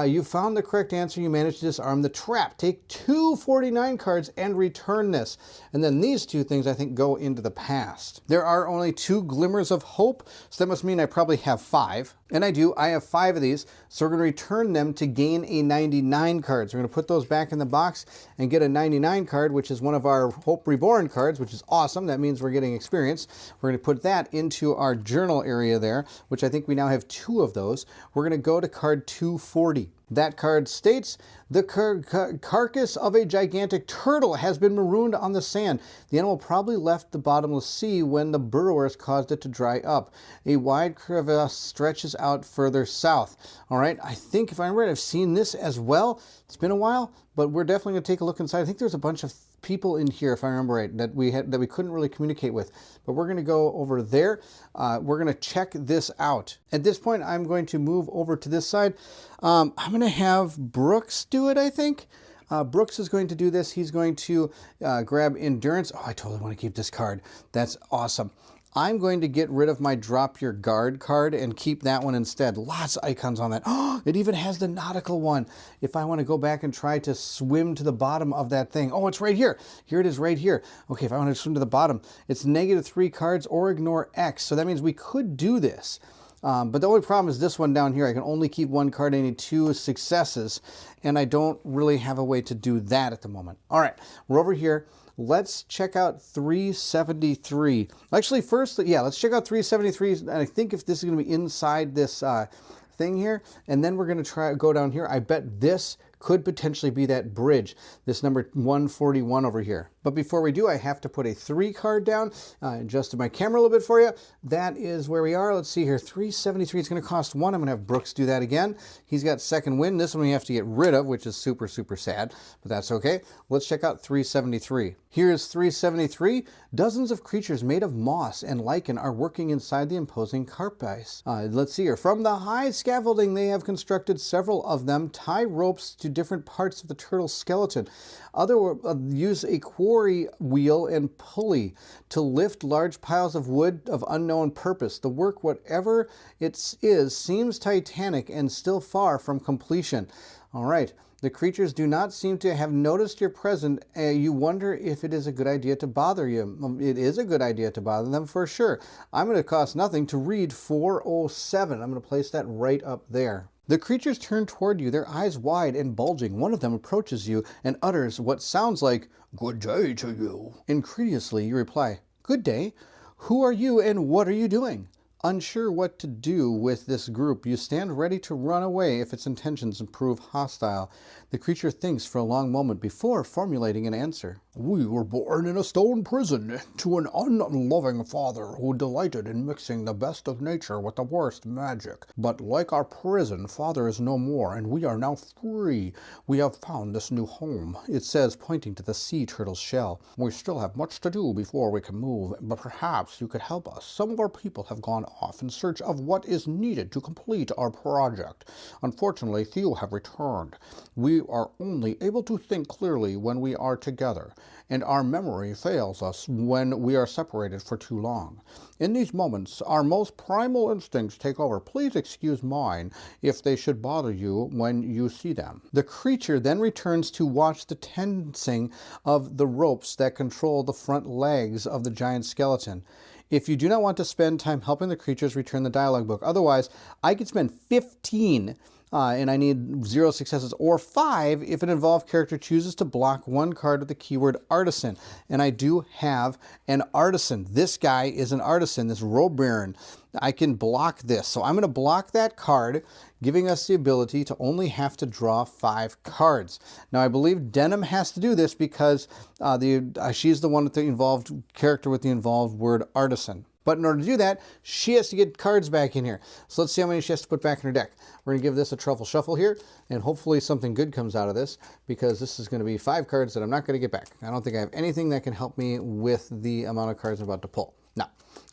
You found the correct answer. You managed to disarm the trap. Take 2 49 cards and return this. And then these 2 things, I think, go into the past. There are only 2 glimmers of hope, so that must mean I probably have 5. And I do. I have 5 of these, so we're going to return them to gain a 99 card. So we're going to put those back in the box and get a 99 card, which is one of our Hope Reborn cards, which is awesome. That means we're getting experience. We're going to put that into our journal area there, which I think we now have 2 of those. We're going to go to card 240. 30. That card states, the carcass of a gigantic turtle has been marooned on the sand. The animal probably left the bottomless sea when the burrowers caused it to dry up. A wide crevasse stretches out further south. All right, I think if I'm right, I've seen this as well. It's been a while, but we're definitely going to take a look inside. I think there's a bunch of people in here, if I remember right, that we couldn't really communicate with, but we're going to go over there. We're going to check this out. At this point, I'm going to move over to this side. I'm going to have Brooks do it, I think. Brooks is going to do this. He's going to grab endurance. Oh, I totally want to keep this card. That's awesome. I'm going to get rid of my drop your guard card and keep that one instead. Lots of icons on that. Oh, it even has the nautical one. If I want to go back and try to swim to the bottom of that thing. Oh, it's right here. Here it is right here. Okay, if I want to swim to the bottom, it's -3 cards or ignore X. So that means we could do this. But the only problem is this one down here. I can only keep one card. I need 2 successes, and I don't really have a way to do that at the moment. All right, we're over here. Let's check out 373. Actually, first, yeah, let's check out 373. And I think if this is going to be inside this thing here, and then we're going to go down here. I bet this could potentially be that bridge, this number 141 over here. But before we do, I have to put a 3 card down. Adjusted my camera a little bit for you. That is where we are. Let's see here. 373 is going to cost 1. I'm going to have Brooks do that again. He's got second win. This one we have to get rid of, which is super, super sad, but that's okay. Let's check out 373. Here's 373. Dozens of creatures made of moss and lichen are working inside the imposing carapace. Let's see here. From the high scaffolding, they have constructed several of them, tie ropes to different parts of the turtle's skeleton. Others use a quarry wheel and pulley to lift large piles of wood of unknown purpose. The work, whatever it is, seems titanic and still far from completion. All right. The creatures do not seem to have noticed your presence. You wonder if it is a good idea to bother you. It is a good idea to bother them for sure. I'm going to cost nothing to read 407. I'm going to place that right up there. The creatures turn toward you, their eyes wide and bulging. One of them approaches you and utters what sounds like, "Good day to you." Incredulously, you reply, "Good day. Who are you and what are you doing?" Unsure what to do with this group, you stand ready to run away if its intentions prove hostile. The creature thinks for a long moment before formulating an answer. "We were born in a stone prison to an unloving father who delighted in mixing the best of nature with the worst magic. But like our prison, father is no more, and we are now free. We have found this new home," it says, pointing to the sea turtle's shell. "We still have much to do before we can move, but perhaps you could help us. Some of our people have gone off in search of what is needed to complete our project. Unfortunately, few have returned. We are only able to think clearly when we are together, and our memory fails us when we are separated for too long. In these moments, our most primal instincts take over. Please excuse mine if they should bother you when you see them." The creature then returns to watch the tensing of the ropes that control the front legs of the giant skeleton. If you do not want to spend time helping the creatures, return the dialogue book. Otherwise, I could spend 15 and I need 0 successes, or 5 if an involved character chooses to block 1 card with the keyword artisan. And I do have an artisan. This guy is an artisan, this robe baron. I can block this. So I'm going to block that card, giving us the ability to only have to draw 5 cards. Now, I believe Denim has to do this because she's the one with the involved character with the involved word artisan. But in order to do that, she has to get cards back in here. So let's see how many she has to put back in her deck. We're going to give this a truffle shuffle here, and hopefully something good comes out of this, because this is going to be 5 cards that I'm not going to get back. I don't think I have anything that can help me with the amount of cards I'm about to pull. No.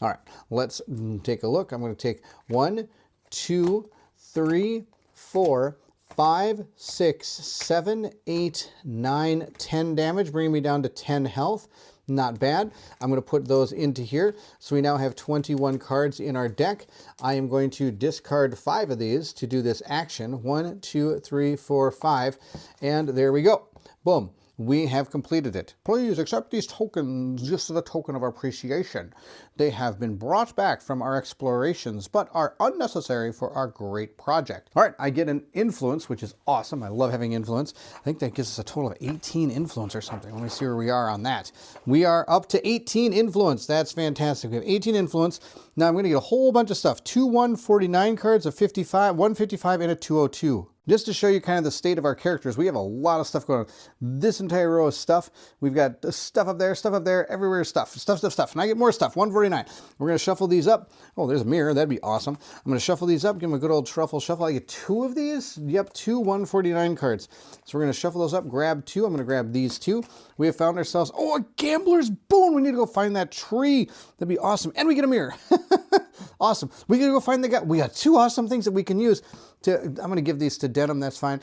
All right, let's take a look. I'm going to take 1, 2, 3, 4, 5, 6, 7, 8, 9, 10 damage, bringing me down to 10 health. Not bad. I'm going to put those into here. So we now have 21 cards in our deck. I am going to discard 5 of these to do this action. 1, 2, 3, 4, 5. And there we go. Boom. We have completed it. Please accept these tokens just as a token of appreciation. They have been brought back from our explorations, but are unnecessary for our great project. All right, I get an influence, which is awesome. I love having influence. I think that gives us a total of 18 influence or something. Let me see where we are on that. We are up to 18 influence. That's fantastic. We have 18 influence. Now I'm going to get a whole bunch of stuff. 2 149 cards, a 55, 155, and a 202. Just to show you kind of the state of our characters, we have a lot of stuff going on. This entire row of stuff, we've got stuff up there, everywhere stuff. And I get more stuff, 149. We're going to shuffle these up. Oh, there's a mirror. That'd be awesome. I'm going to shuffle these up, give them a good old truffle shuffle. I get 2 of these. Yep, 2 149 cards. So we're going to shuffle those up, grab 2. I'm going to grab these 2. We have found ourselves, oh, a gambler's boon. We need to go find that tree. That'd be awesome. And we get a mirror. Awesome. We gotta go find the guy. We got 2 awesome things that we can use to, I'm gonna give these to Denim, that's fine.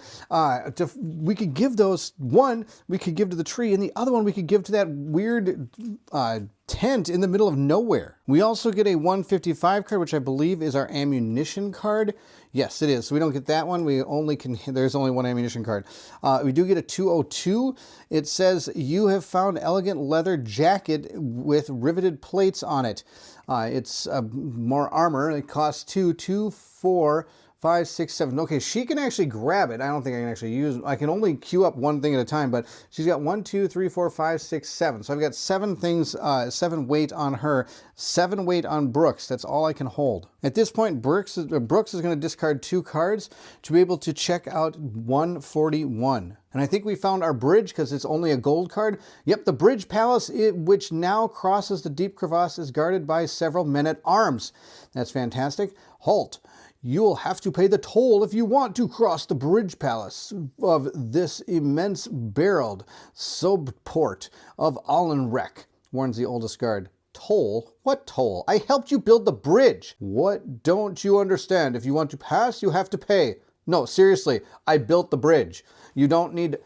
We could give those, one we could give to the tree, and the other one we could give to that weird tent in the middle of nowhere. We also get a 155 card, which I believe is our ammunition card. Yes, it is. So we don't get that one. We only can, there's only 1 ammunition card. We do get a 202. It says, you have found elegant leather jacket with riveted plates on it. It's more armor. It costs 2, 4, 5, 6, 7. Okay, she can actually grab it. I don't think I can actually use, I can only queue up 1 thing at a time, but she's got 1, 2, 3, 4, 5, 6, 7. So I've got 7 things, 7 weight on her, 7 weight on Brooks. That's all I can hold. At this point, Brooks is going to discard 2 cards to be able to check out 141. And I think we found our bridge because it's only a gold card. Yep, the Bridge Palace, which now crosses the deep crevasse, is guarded by several men-at-arms. That's fantastic. Halt. You will have to pay the toll if you want to cross the Bridge Palace of this immense barreled subport of Allenrek, warns the oldest guard. Toll? What toll? I helped you build the bridge. What don't you understand? If you want to pass, you have to pay. No, seriously, I built the bridge. You don't need...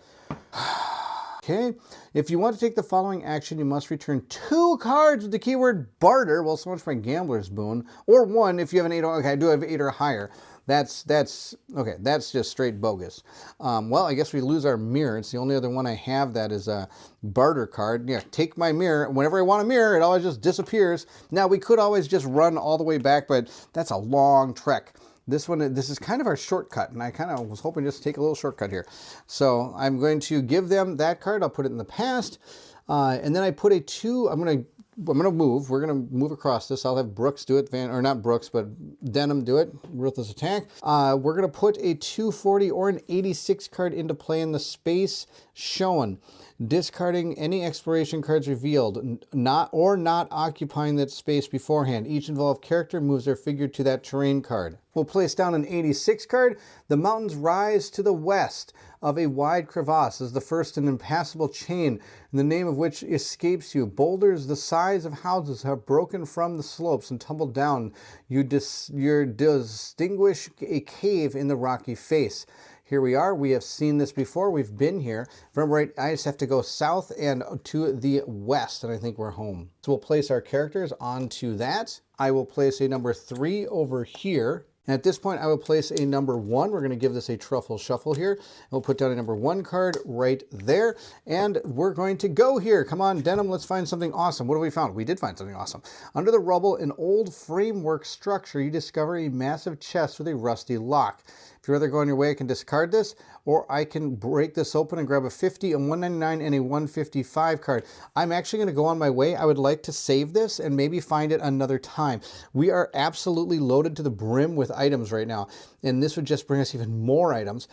Okay, if you want to take the following action, you must return 2 cards with the keyword barter. Well, so much for my gambler's boon. Or 1 if you have an 8. Okay, I do have 8 or higher. That's okay, that's just straight bogus. Well, I guess we lose our mirror. It's the only other one I have that is a barter card. Yeah, take my mirror. Whenever I want a mirror, it always just disappears. Now, we could always just run all the way back, but that's a long trek. This is kind of our shortcut, and I kind of was hoping just to take a little shortcut here. So I'm going to give them that card. I'll put it in the past, and then I put a 2. I'm gonna move. We're gonna move across this. I'll have Brooks do it, or not Brooks, but Denim do it. Ruthless attack. We're gonna put a 240 or an 86 card into play in the space shown, discarding any exploration cards revealed, not occupying that space beforehand. Each involved character moves their figure to that terrain card. We'll place down an 86 card. The mountains rise to the west of a wide crevasse as the first an impassable chain, the name of which escapes you. Boulders the size of houses have broken from the slopes and tumbled down. You distinguish a cave in the rocky face. Here we are. We have seen this before. We've been here. From right, I just have to go south and to the west, and I think we're home. So we'll place our characters onto that. I will place a number 3 over here. And at this point, I will place a number 1. We're going to give this a truffle shuffle here. We'll put down a number 1 card right there. And we're going to go here. Come on, Denim, let's find something awesome. What have we found? We did find something awesome. Under the rubble, an old framework structure, you discover a massive chest with a rusty lock. If you'd rather go on your way, I can discard this, or I can break this open and grab a 50, a 199, and a 155 card. I'm actually going to go on my way. I would like to save this and maybe find it another time. We are absolutely loaded to the brim with items right now, and this would just bring us even more items.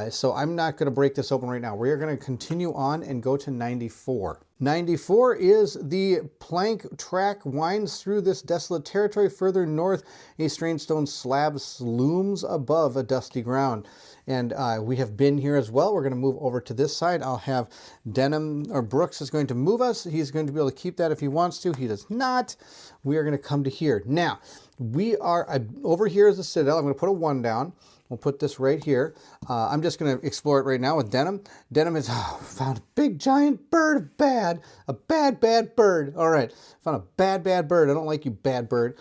So I'm not going to break this open right now. We are going to continue on and go to 94. 94 is the plank track winds through this desolate territory. Further north, a strange stone slab looms above a dusty ground. And we have been here as well. We're going to move over to this side. I'll have Denim, or Brooks is going to move us. He's going to be able to keep that if he wants to. He does not. We are going to come to here. Now, we are, over here is the Citadel. I'm going to put a 1 down. We'll put this right here. I'm just going to explore it right now with Denim. Denim has found a big giant bird of bad. A bad bird. All right. Found a bad bird. I don't like you, bad bird.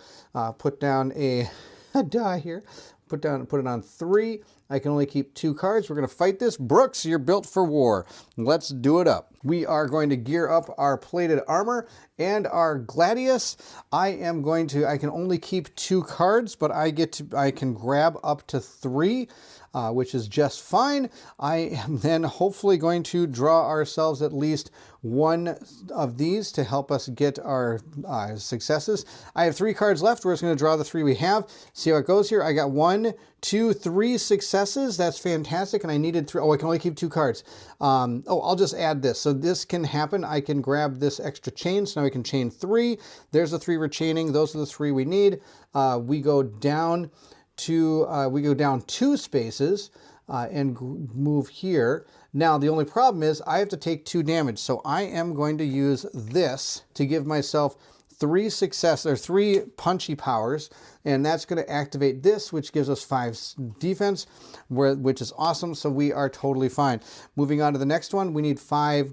Put down a die here. Put it on 3. I can only keep 2 cards. We're going to fight this. Brooks, you're built for war. Let's do it up. We are going to gear up our plated armor and our gladius. I can only keep 2 cards, but I can grab up to 3, which is just fine. I am then hopefully going to draw ourselves at least 1 of these to help us get our successes. I have 3 cards left. We're just going to draw the 3 we have. See how it goes here. I got 1, to 3 successes. That's fantastic. And I needed 3. Oh, I can only keep 2 cards. I'll just add this. So this can happen. I can grab this extra chain. So now we can chain 3. There's the 3 we're chaining. Those are the 3 we need. We go down 2 spaces and move here. Now, the only problem is I have to take 2 damage. So I am going to use this to give myself 3 punchy powers, and that's going to activate this, which gives us 5 defense, which is awesome. So we are totally fine. Moving on to the next one, we need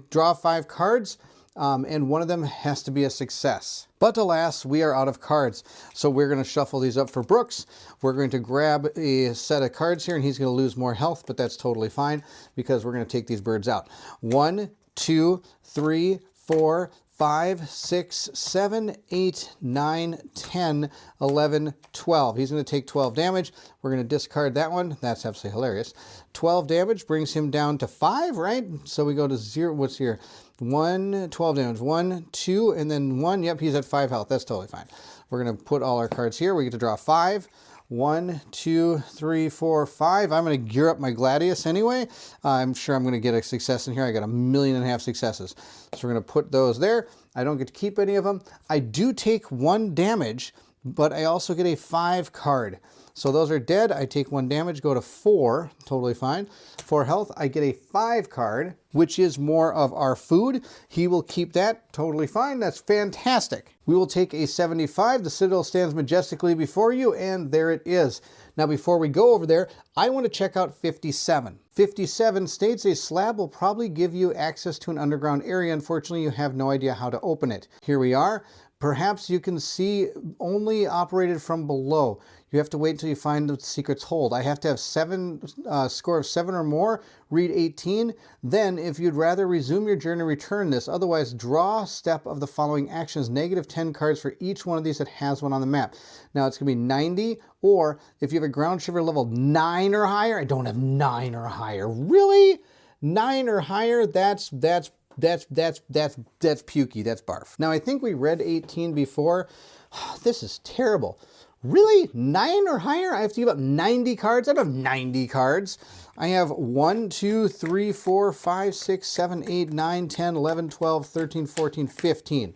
draw 5 cards, and one of them has to be a success. But alas, we are out of cards. So we're going to shuffle these up for Brooks. We're going to grab a set of cards here, and he's going to lose more health, but that's totally fine because we're going to take these birds out. 1, 2, 3, 4, 5, 6, 7, 8, 9, 10, 11, 12. He's going to take 12 damage. We're going to discard that one. That's absolutely hilarious. 12 damage brings him down to 5, right? So we go to 0. What's here? 12 damage. 1, 2, and then 1. Yep, he's at 5 health. That's totally fine. We're going to put all our cards here. We get to draw 5. 1, 2, 3, 4, 5. I'm going to gear up my Gladius anyway. I'm sure I'm going to get a success in here. I got 1.5 million successes. So we're going to put those there. I don't get to keep any of them. I do take 1 damage, but I also get a 5 card. So those are dead. I take 1 damage, go to 4. Totally fine. 4 health. I get a 5 card, which is more of our food. He will keep that. Totally fine. That's fantastic. We will take a 75. The Citadel stands majestically before you, and there it is. Now, before we go over there, I want to check out 57. 57 states a slab will probably give you access to an underground area. Unfortunately, you have no idea how to open it. Here we are. Perhaps you can see only operated from below. You have to wait until you find the secret's hold. I have to have score of 7 or more, read 18. Then, if you'd rather resume your journey, return this. Otherwise, draw a step of the following actions. -10 cards for each one of these that has one on the map. Now, it's going to be 90, or if you have a ground shiver level 9 or higher. I don't have 9 or higher. Really? 9 or higher? That's pukey. That's barf. Now, I think we read 18 before. This is terrible. Really? 9 or higher? I have to give up 90 cards? I don't have 90 cards. I have 1, 2, 3, 4, 5, 6, 7, 8, 9, 10, 11, 12, 13, 14, 15.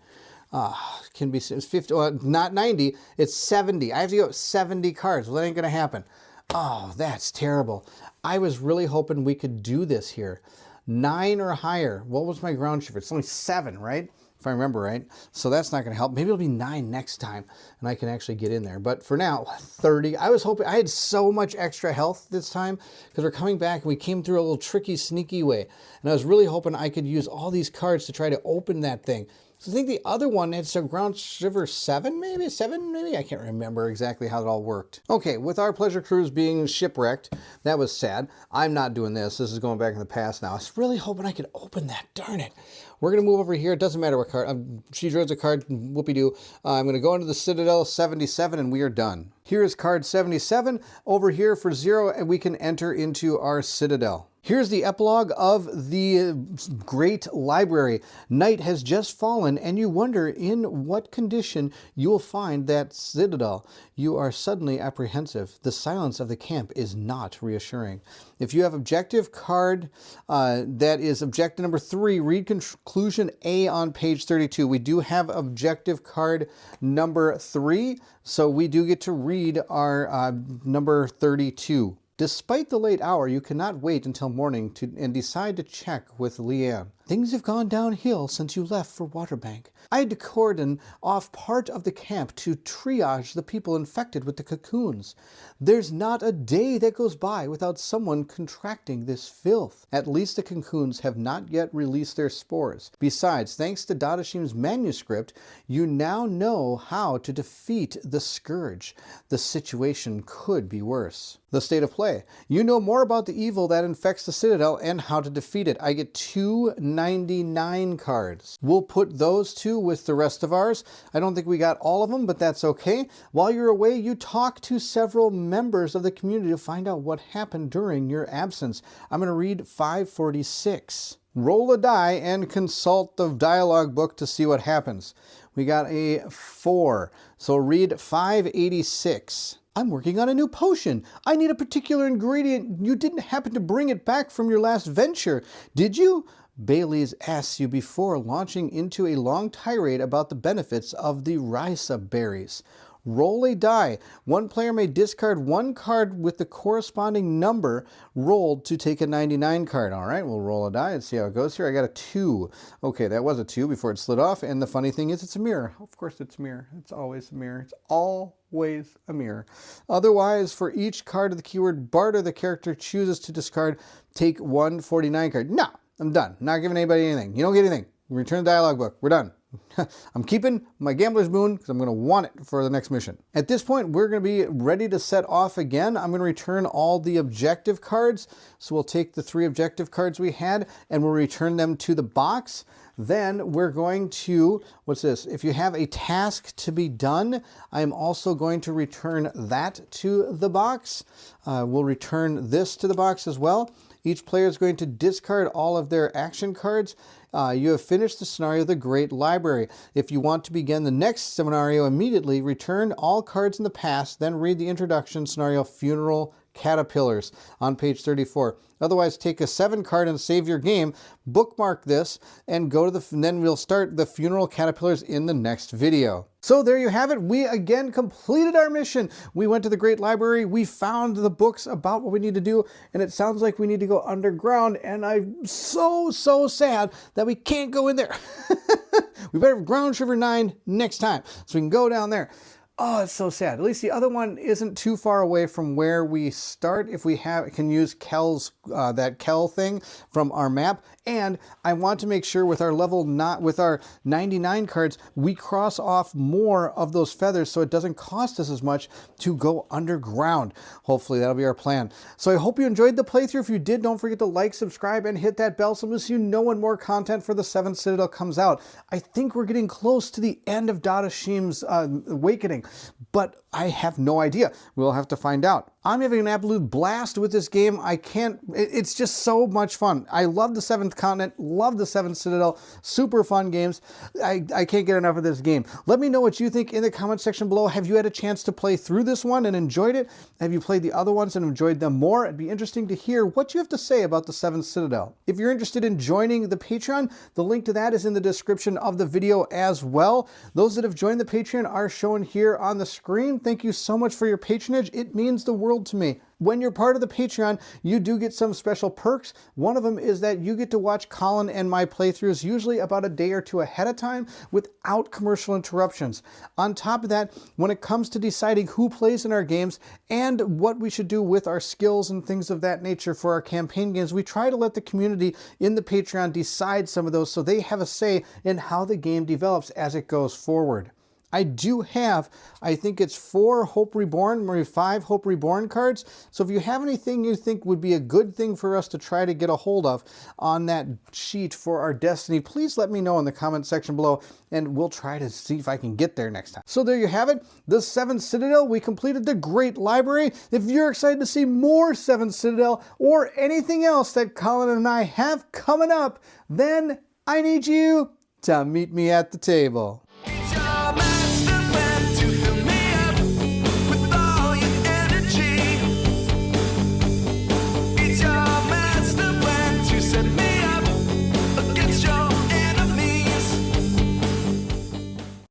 Can be 50, not 90, it's 70. I have to give up 70 cards. Well, that ain't going to happen. Oh, that's terrible. I was really hoping we could do this here. 9 or higher. What was my ground shiver? It's only 7, right? If I remember right. So that's not going to help. Maybe it'll be 9 next time, and I can actually get in there. But for now, 30. I was hoping, I had so much extra health this time, because we're coming back, and we came through a little tricky, sneaky way. And I was really hoping I could use all these cards to try to open that thing. So I think the other one had some ground shiver 7, maybe? 7, maybe? I can't remember exactly how it all worked. Okay, with our pleasure cruise being shipwrecked, that was sad. I'm not doing this. This is going back in the past now. I was really hoping I could open that. Darn it. We're going to move over here. It doesn't matter what card. She draws a card. Whoopie-doo. I'm going to go into the Citadel 77, and we are done. Here is card 77. Over here for 0, and we can enter into our Citadel. Here's the epilogue of the Great Library. Night has just fallen, and you wonder in what condition you will find that Citadel. You are suddenly apprehensive. The silence of the camp is not reassuring. If you have objective card, that is objective number 3, read conclusion A on page 32. We do have objective card number 3, so we do get to read our number 32. Despite the late hour, you cannot wait until morning and decide to check with Leanne. Things have gone downhill since you left for Waterbank. I had to cordon off part of the camp to triage the people infected with the cocoons. There's not a day that goes by without someone contracting this filth. At least the cocoons have not yet released their spores. Besides, thanks to Dadashim's manuscript, you now know how to defeat the scourge. The situation could be worse. The state of play. You know more about the evil that infects the Citadel and how to defeat it. I get 299 cards. We'll put those 2 with the rest of ours. I don't think we got all of them, but that's okay. While you're away, you talk to several members of the community to find out what happened during your absence. I'm going to read 546. Roll a die and consult the dialogue book to see what happens. We got a 4. So read 586. I'm working on a new potion. I need a particular ingredient. You didn't happen to bring it back from your last venture, did you? Bailey's asks you before launching into a long tirade about the benefits of the Risa berries. Roll a die. One player may discard one card with the corresponding number rolled to take a 99 card. All right, we'll roll a die and see how it goes here. I got a 2. Okay, that was a 2 before it slid off. And the funny thing is it's a mirror. Of course it's a mirror. It's always a mirror. It's always a mirror. Otherwise, for each card of the keyword barter the character chooses to discard, take one 49 card. No, I'm done. Not giving anybody anything. You don't get anything. Return the dialogue book. We're done. I'm keeping my Gambler's Boon because I'm going to want it for the next mission. At this point, we're going to be ready to set off again. I'm going to return all the objective cards. So we'll take the 3 objective cards we had and we'll return them to the box. Then we're going to, what's this? If you have a task to be done, I'm also going to return that to the box. We'll return this to the box as well. Each player is going to discard all of their action cards. You have finished the scenario, The Great Library. If you want to begin the next scenario immediately, return all cards in the past, then read the introduction scenario, Funeral Caterpillars, on page 34. Otherwise, take a 7 card and save your game, bookmark this, and go to then we'll start the Funeral Caterpillars in the next video. So there you have it. We again completed our mission. We went to the Great Library. We found the books about what we need to do, and it sounds like we need to go underground, and I'm so sad that we can't go in there. We better have Ground Shiver 9 next time so we can go down there. Oh, it's so sad. At least the other one isn't too far away from where we start if we can use Kel's, that Kel thing from our map. And I want to make sure with our with our 99 cards, we cross off more of those feathers so it doesn't cost us as much to go underground. Hopefully that'll be our plan. So I hope you enjoyed the playthrough. If you did, don't forget to like, subscribe, and hit that bell so you know when more content for the 7th Citadel comes out. I think we're getting close to the end of Dadashim's awakening, but I have no idea. We'll have to find out. I'm having an absolute blast with this game. It's just so much fun. I love the 7th Continent, love the 7th Citadel, super fun games. I can't get enough of this game. Let me know what you think in the comment section below. Have you had a chance to play through this one and enjoyed it? Have you played the other ones and enjoyed them more? It'd be interesting to hear what you have to say about the 7th Citadel. If you're interested in joining the Patreon, the link to that is in the description of the video as well. Those that have joined the Patreon are shown here on the screen. Thank you so much for your patronage. It means the world to me. When you're part of the Patreon, you do get some special perks. One of them is that you get to watch Colin and my playthroughs usually about a day or 2 ahead of time without commercial interruptions. On top of that, when it comes to deciding who plays in our games and what we should do with our skills and things of that nature for our campaign games, we try to let the community in the Patreon decide some of those so they have a say in how the game develops as it goes forward. I do have, I think it's 4 Hope Reborn, maybe 5 Hope Reborn cards. So if you have anything you think would be a good thing for us to try to get a hold of on that sheet for our Destiny, please let me know in the comment section below and we'll try to see if I can get there next time. So there you have it, the 7th Citadel. We completed the Great Library. If you're excited to see more 7th Citadel or anything else that Colin and I have coming up, then I need you to meet me at the table. It's your master.